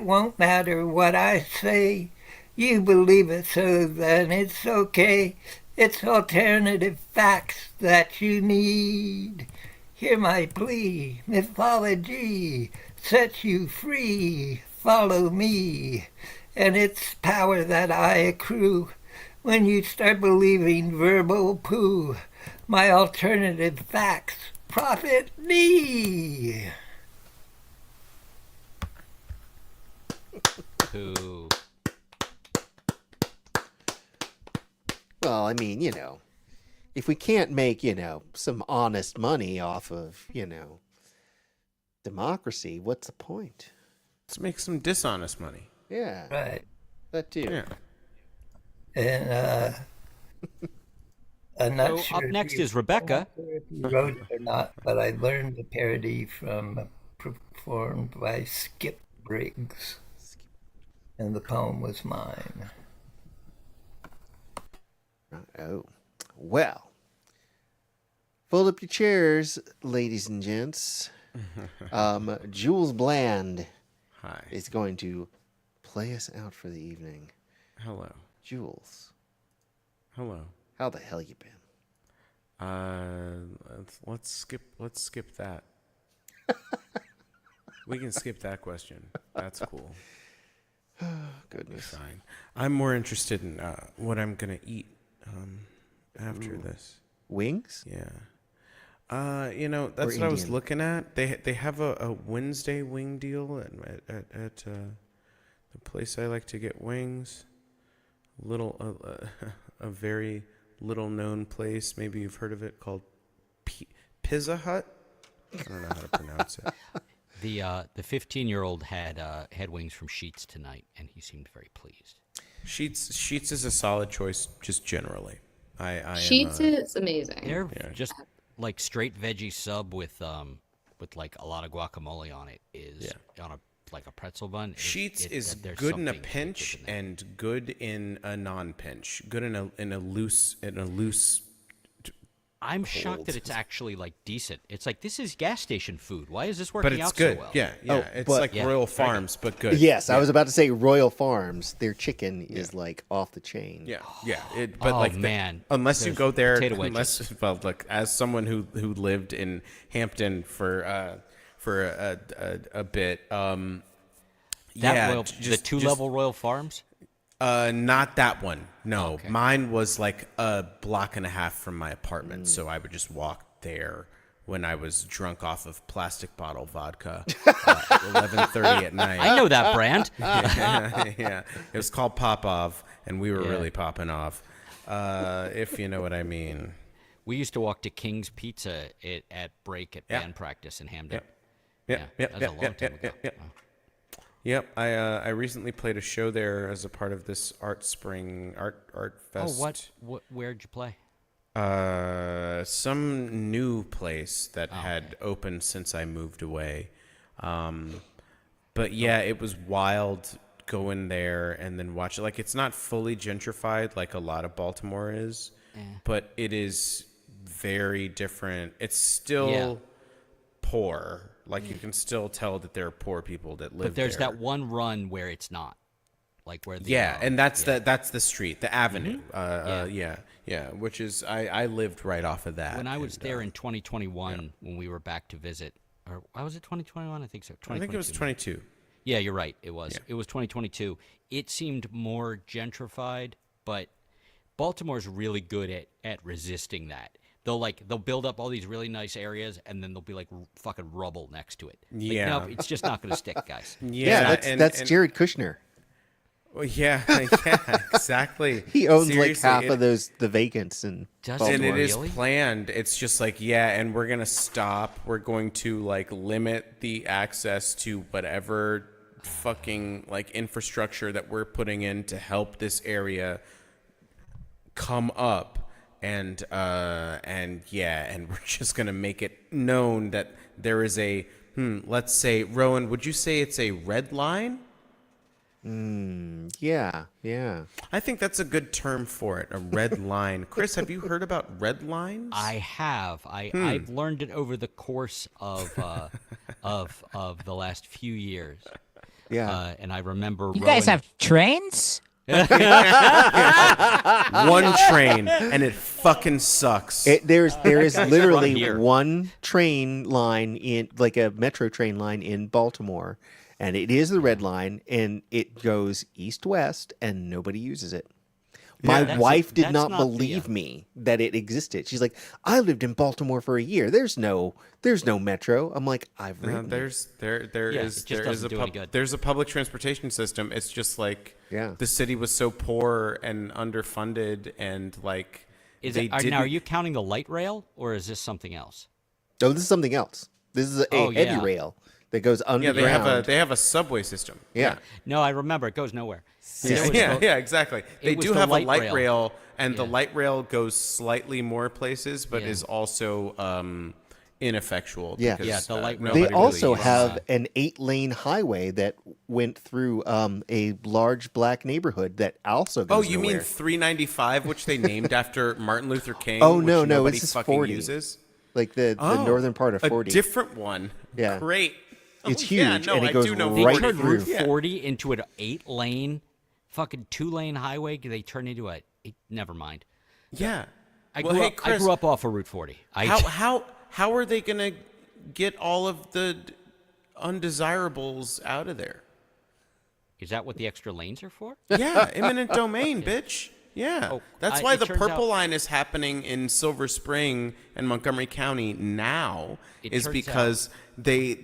won't matter what I say. You believe it, so then it's okay. It's alternative facts that you need. Hear my plea, mythology sets you free. Follow me, and it's power that I accrue when you start believing verbal poo. My alternative facts profit me. Who? Well, I mean, if we can't make, some honest money off of, democracy, what's the point? Let's make some dishonest money. Yeah. Right. That too. Yeah. And I'm not So sure up if next you- is Rebecca. I'm not sure if you wrote it or not, but I learned the parody performed by Skip Briggs, and the poem was mine. Oh. Well. Fold up your chairs, ladies and gents. Jules Bland Hi. is going to play us out for the evening. Hello. Jules, Hello. how the hell you been? Let's skip that. We can skip that question. That's cool. Goodness. Fine. I'm more interested in what I'm gonna eat after this. Wings? Yeah. That's what I was Indian? looking at. They have a Wednesday wing deal at the place I like to get wings. A very little known place. Maybe you've heard of it, called Pizza Hut. I don't know how to pronounce it. The 15-year-old had wings from Sheets tonight, and he seemed very pleased. Sheets is a solid choice, just generally. I Sheets is amazing. They're just like straight veggie sub with like a lot of guacamole on it is on a pretzel bun. Sheets is there's good in a something pinch in there. and good in a non-pinch. Good in a loose. I'm shocked that it's actually like decent. It's like, this is gas station food. Why is this But working it's out good. so well? Yeah. It's but- like Yeah, Royal very good. Farms, but good. Yes, Yeah. I was about to say Royal Farms. Their chicken is like off the chain. Yeah. But Oh, like, man. unless you There's go there, potato wedges. look, as someone who lived in Hampton for a bit, The two-level Royal Farms? Not that one. No, Okay. mine was like a block and a half from my apartment, so I would just walk there when I was drunk off of plastic bottle vodka at 11:30 at night. I know that brand. Yeah, it was called Popov, and we were Yeah. really popping off, if you know what I mean. We used to walk to King's Pizza at break at band practice in Hamden. Yep. That was a long time ago. Wow. Yep. I recently played a show there as a part of this Art Fest. Oh, where'd you play? Some new place that had opened since I moved away. But yeah, it was wild going there and then watch it. Like, it's not fully gentrified like a lot of Baltimore is, but it is very different. It's still poor. Like, you can still tell that there are poor people that live there. But there's that one run where it's not. Like where the and that's the street, the avenue. Yeah. Which is I lived right off of that. When I was there in 2021, when we were back to visit, or was it 2021? I think so. I think it was 22. Yeah, you're right. It was. It was 2022. It seemed more gentrified, but Baltimore's really good at resisting that. They'll build up all these really nice areas, and then there'll be like fucking rubble next to it. Like, Yeah. no, it's just not going to stick, guys. Yeah, that's Jared Kushner. Well, yeah, exactly. He owns Seriously, like half of the vacants in Does Baltimore. And it is Really? planned. It's just like, yeah, and we're going to stop. We're going to like limit the access to whatever fucking like infrastructure that we're putting in to help this area come up. And yeah, and we're just going to make it known that there is a, let's say, Rowan, would you say it's a red line? Yeah. I think that's a good term for it, a red line. Chris, have you heard about red lines? I have. I've learned it over the course of the last few years. Yeah. And I remember You guys Rowan- have trains? One train, and it fucking sucks. There is run literally here. one train line in like a metro train line in Baltimore, and it is the red line, and it goes east-west, and nobody uses it. My That's- wife did that's not not the, believe me that it existed. She's like, I lived in Baltimore for a year. There's no metro. I'm like, I've No, written it. there Yeah, is it just there is doesn't a do any good. there's a public transportation system. It's just like Yeah. the city was so poor and underfunded, and like Now, are you counting the light rail, or is this something else? Oh, this is something else. This is a Oh, heavy yeah. rail that goes Yeah, underground. they have a subway system. Yeah. No, I remember. It goes nowhere. Yeah, exactly. They was do the have a light light rail. rail, and the Yeah. light rail goes slightly more places, but Yeah. is also ineffectual. Yeah. because, Yeah, the light rail- They nobody also really uses have it. an 8-lane highway that went through a large black neighborhood that also goes Oh, you mean nowhere. 395, which they named after Martin Luther King? Oh, which no, nobody this is fucking 40. uses. Like the Oh, northern part of 40. A different one. Yeah. Great. It's Oh, yeah, huge, no, and it I goes do know They right 40. turned Route through. Yeah. 40 into an 8-lane, fucking 2-lane highway. They turned into a. Never mind. Yeah. I Well, grew hey, up. Chris, I grew up off of Route 40. how are they gonna get all of the undesirables out of there? Is that what the extra lanes are for? Yeah, eminent domain, bitch. Yeah, Oh, that's why it the turns Purple out- Line is happening in Silver Spring and Montgomery County now. It Is turns because they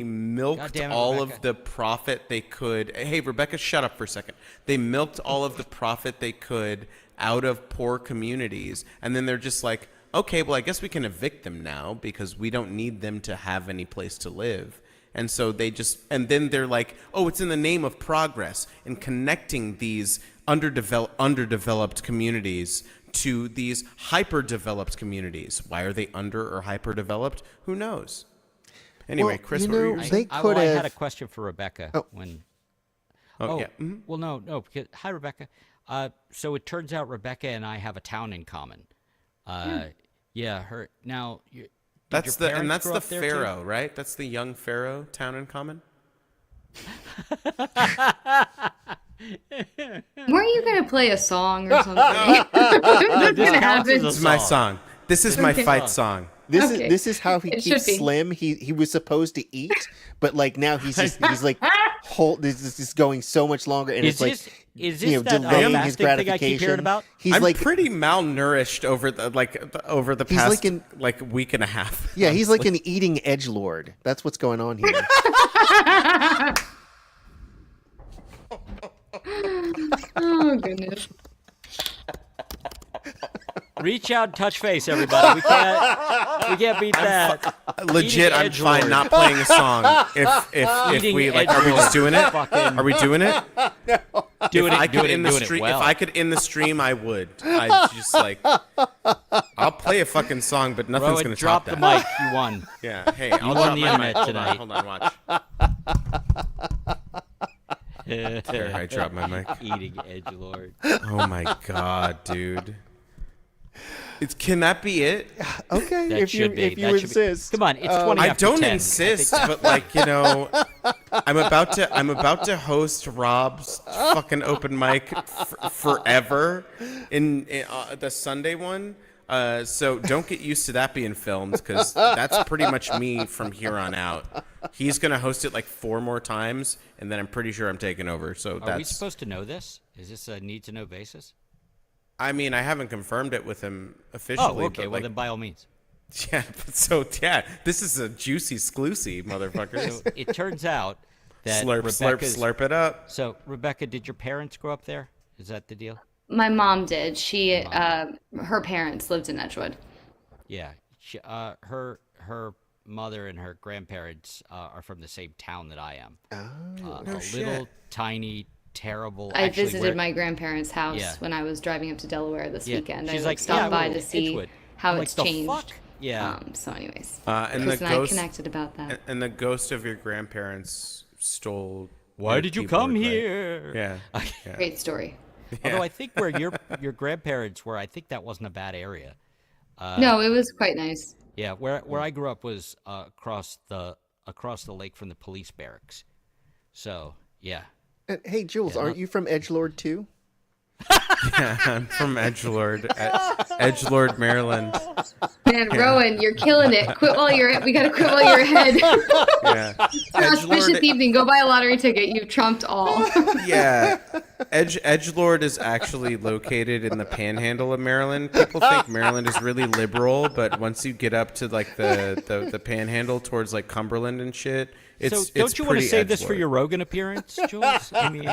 milked God damn it, all Rebecca. of the profit they could. Hey, Rebecca, shut up for a second. They milked all of the profit they could out of poor communities, and then they're just like, okay, well, I guess we can evict them now because we don't need them to have any place to live. And so they just, and then they're like, oh, it's in the name of progress and connecting these underdeveloped communities to these hyper-developed communities. Why are they under or hyper-developed? Who knows? Anyway, Well, Chris, you what were know, you they saying? could I have. had a question for Rebecca Oh. when. Oh, yeah. Mhm. Well, no. Because, hi, Rebecca. So it turns out Rebecca and I have a town in common. Yeah, her. Now, That's the grow up there, too? Pharaoh, right? That's the young Pharaoh town in common. Weren't you gonna play a song or something? What's This gonna counts as happen? This is my song. This is my Okay. fight song. Okay. This is how he It keeps should be. slim. He was supposed to eat, but like now he's like this is going so much longer, and Is it's this- like is you know this that, delaying his fasting thing I keep gratification. hearing about? He's I'm like pretty malnourished over the He's past like week and a half. yeah, he's like an eating edgelord. That's what's going on here. Oh goodness. Reach out, and touch face, everybody. We can't beat that. Legit, Eating I'm fine edgelord. not playing a song. If Eating we like, are we just doing it? Fucking- Are we doing it? Doing If I it, could doing it, in the doing it stream, well. if I could in the stream, I would. I just like, I'll play a fucking song, but nothing's Rowan, gonna drop top the that. mic. You won. Yeah. Hey, I'll won drop the my internet mic. tonight. Hold on, watch. There, I dropped my mic. Eating edgelord. Oh my god, dude. Can that be it? Okay, That if should you be. if you That should be. insist. Come on, it's 20 I after don't 10. insist, but like I'm about to host Rob's fucking open mic forever in the Sunday one. So don't get used to that being filmed, because that's pretty much me from here on out. He's going to host it like 4 more times, and then I'm pretty sure I'm taking over. So Are we supposed to know this? Is this a need-to-know basis? I mean, I haven't confirmed it with him officially. Oh, okay. But Well, then by all means. Yeah, this is a juicy exclusive, motherfuckers. So it turns out that slurp it up. So, Rebecca, did your parents grow up there? Is that the deal? My mom did. Her parents lived in Edgewood. Yeah. Her mother and her grandparents are from the same town that I am. Oh, a little tiny, terrible. I actually, visited my grandparents' house Yeah. when I was driving up to Delaware this weekend. She's I like, stopped by well, to see Edgewood. how I'm it's like, the changed. fuck? Yeah. So, anyways, And Chris the and I ghost connected about that. And the ghost of your grandparents stole. Why your did you keyboard, come right? here? Yeah. Great story. Although I think where your grandparents were, I think that wasn't a bad area. No, it was quite nice. Yeah, where I grew up was across the lake from the police barracks. So yeah. Hey, Jules, aren't you from Edgelord too? Yeah, I'm from Edgelord, Maryland. Man, Rowan, you're killing it. We gotta quit while you're ahead. Yeah. Auspicious evening. Go buy a lottery ticket. You've trumped all. Yeah. Edgelord is actually located in the panhandle of Maryland. People think Maryland is really liberal, but once you get up to like the panhandle towards like Cumberland and shit, it's don't you want to pretty save this for edgelord. your Rogan appearance, Jules? I mean,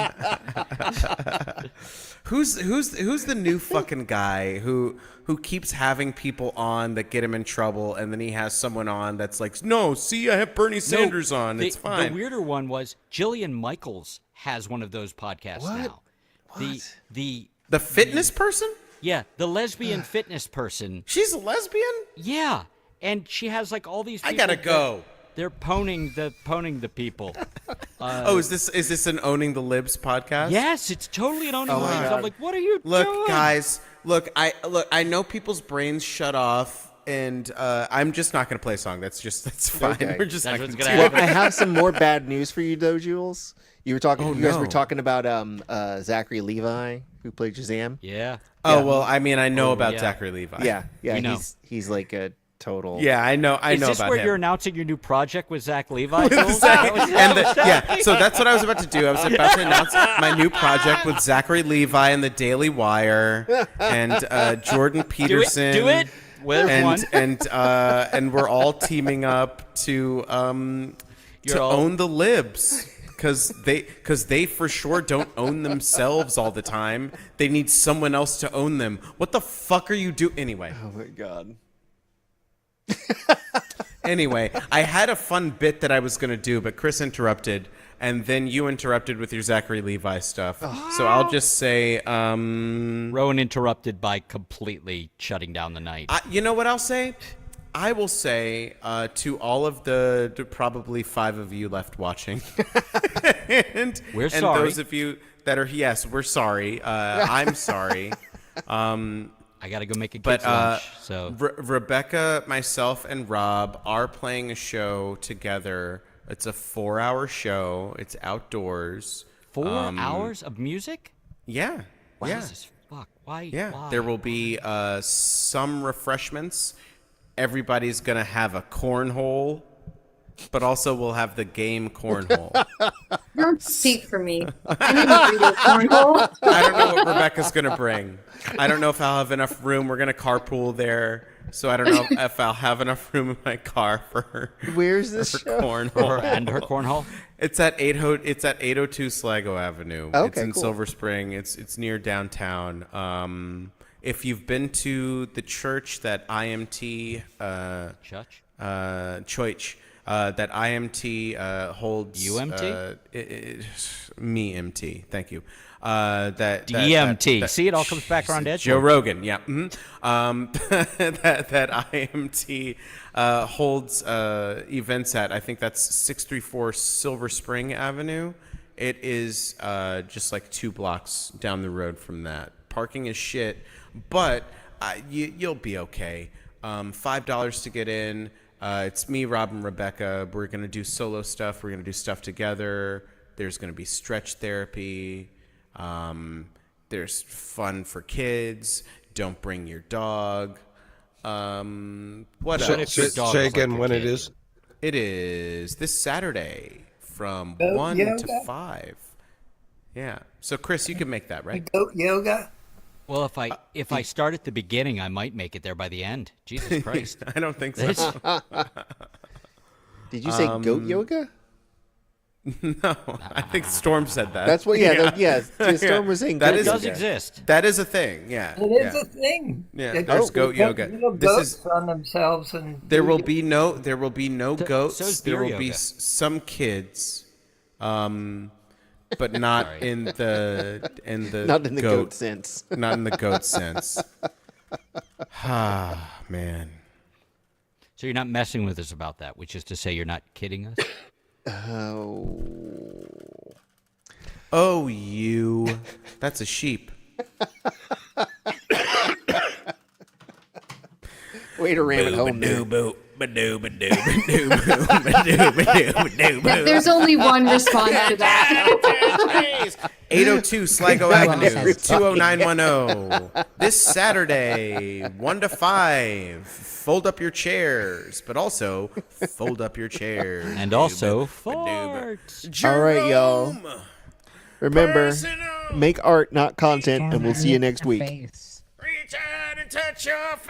Who's the new fucking guy who keeps having people on that get him in trouble, and then he has someone on that's like, no, see, I have Bernie Sanders on. It's fine. The weirder one was Jillian Michaels has one of those podcasts now. What? The fitness person? Yeah, the lesbian fitness person. She's a lesbian? Yeah, and she has like all these. I people gotta go. They're poning the people. Is this an Owning the Libs podcast? Yes, it's totally an owning the libs. I'm like, what are you Look, doing? guys. I know people's brains shut off, and I'm just not gonna play a song. That's fine. Okay. We're just That's not what's gonna gonna do happen. it. I have some more bad news for you, though, Jules. You guys no. were talking about Zachary Levi, who played Shazam. Yeah. Oh well, I mean, I know Oh, about yeah. Zachary Levi. Yeah, We know. he's like a total. Yeah, I know. I Is know this about where him. you're announcing your new project with Zach Levi? So that's what I was about to do. I was about to announce my new project with Zachary Levi and the Daily Wire and Jordan Peterson. Do it. Where's one? And we're all teaming up to own the libs. Because they for sure don't own themselves all the time. They need someone else to own them. What the fuck are you doing? Anyway. Oh my god. Anyway, I had a fun bit that I was going to do, but Chris interrupted, and then you interrupted with your Zachary Levi stuff. So I'll just say... Rowan interrupted by completely shutting down the night. you know what I'll say? I will say to all of the probably 5 of you left watching, and sorry. those of you that are, yes, we're sorry. I'm sorry. I gotta go make a kid's lunch. So Rebecca, myself, and Rob are playing a show together. It's a 4-hour show. It's outdoors. 4 hours of music? Yeah. Yeah. Jesus fuck. Why? Yeah. Why? There will be some refreshments. Everybody's gonna have a cornhole, but also we'll have the game cornhole. Don't speak for me. I didn't agree to a cornhole. I don't know what Rebecca's gonna bring. I don't know if I'll have enough room. We're gonna carpool there, so I don't know if I'll have enough room in my car for her. Where's this her show? cornhole? And her cornhole? It's at 802 Sligo Avenue. Okay, it's in cool. Silver Spring. It's near downtown. If you've been to the church that IMT Church? Choich, that IMT holds UMT? Me MT. Thank you. That DMT. that- See, it all comes back around to Joe Edgewood. Rogan. Yeah. That IMT holds events at, I think that's 634 Silver Spring Avenue. It is just like 2 blocks down the road from that. Parking is shit, but you'll be okay. $5 to get in. It's me, Rob, and Rebecca. We're going to do solo stuff. We're going to do stuff together. There's going to be stretch therapy. There's fun for kids. Don't bring your dog. What So, else? say again when it is. It is this Saturday from Goat 1 yoga? to 5. Yeah. So, Chris, you can make that, right? Goat yoga? Well, if I start at the beginning, I might make it there by the end. Jesus Christ. I don't think so. Did you say goat yoga? No, I think Storm said that. That's what. Yeah, Storm was saying That goat is- yoga. does exist. That is a thing. Yeah. It is a thing. Yeah, They there's put goat yoga. little This goats is- on themselves and There will be no goats. so's There beer will be yoga. some kids, but not Sorry. in the Not in the goat sense. Not in the goat sense. Ah, man. So you're not messing with us about that, which is to say you're not kidding us? Oh, you. That's a sheep. Way to ram it home there. There's only one response to that. 802 Sligo Avenue, 20910. This Saturday, 1 to 5. Fold up your chairs, but also fold up your chairs. And also farts. All right, y'all. Remember, make art, not content, and we'll see you next week. Reach out and touch your face.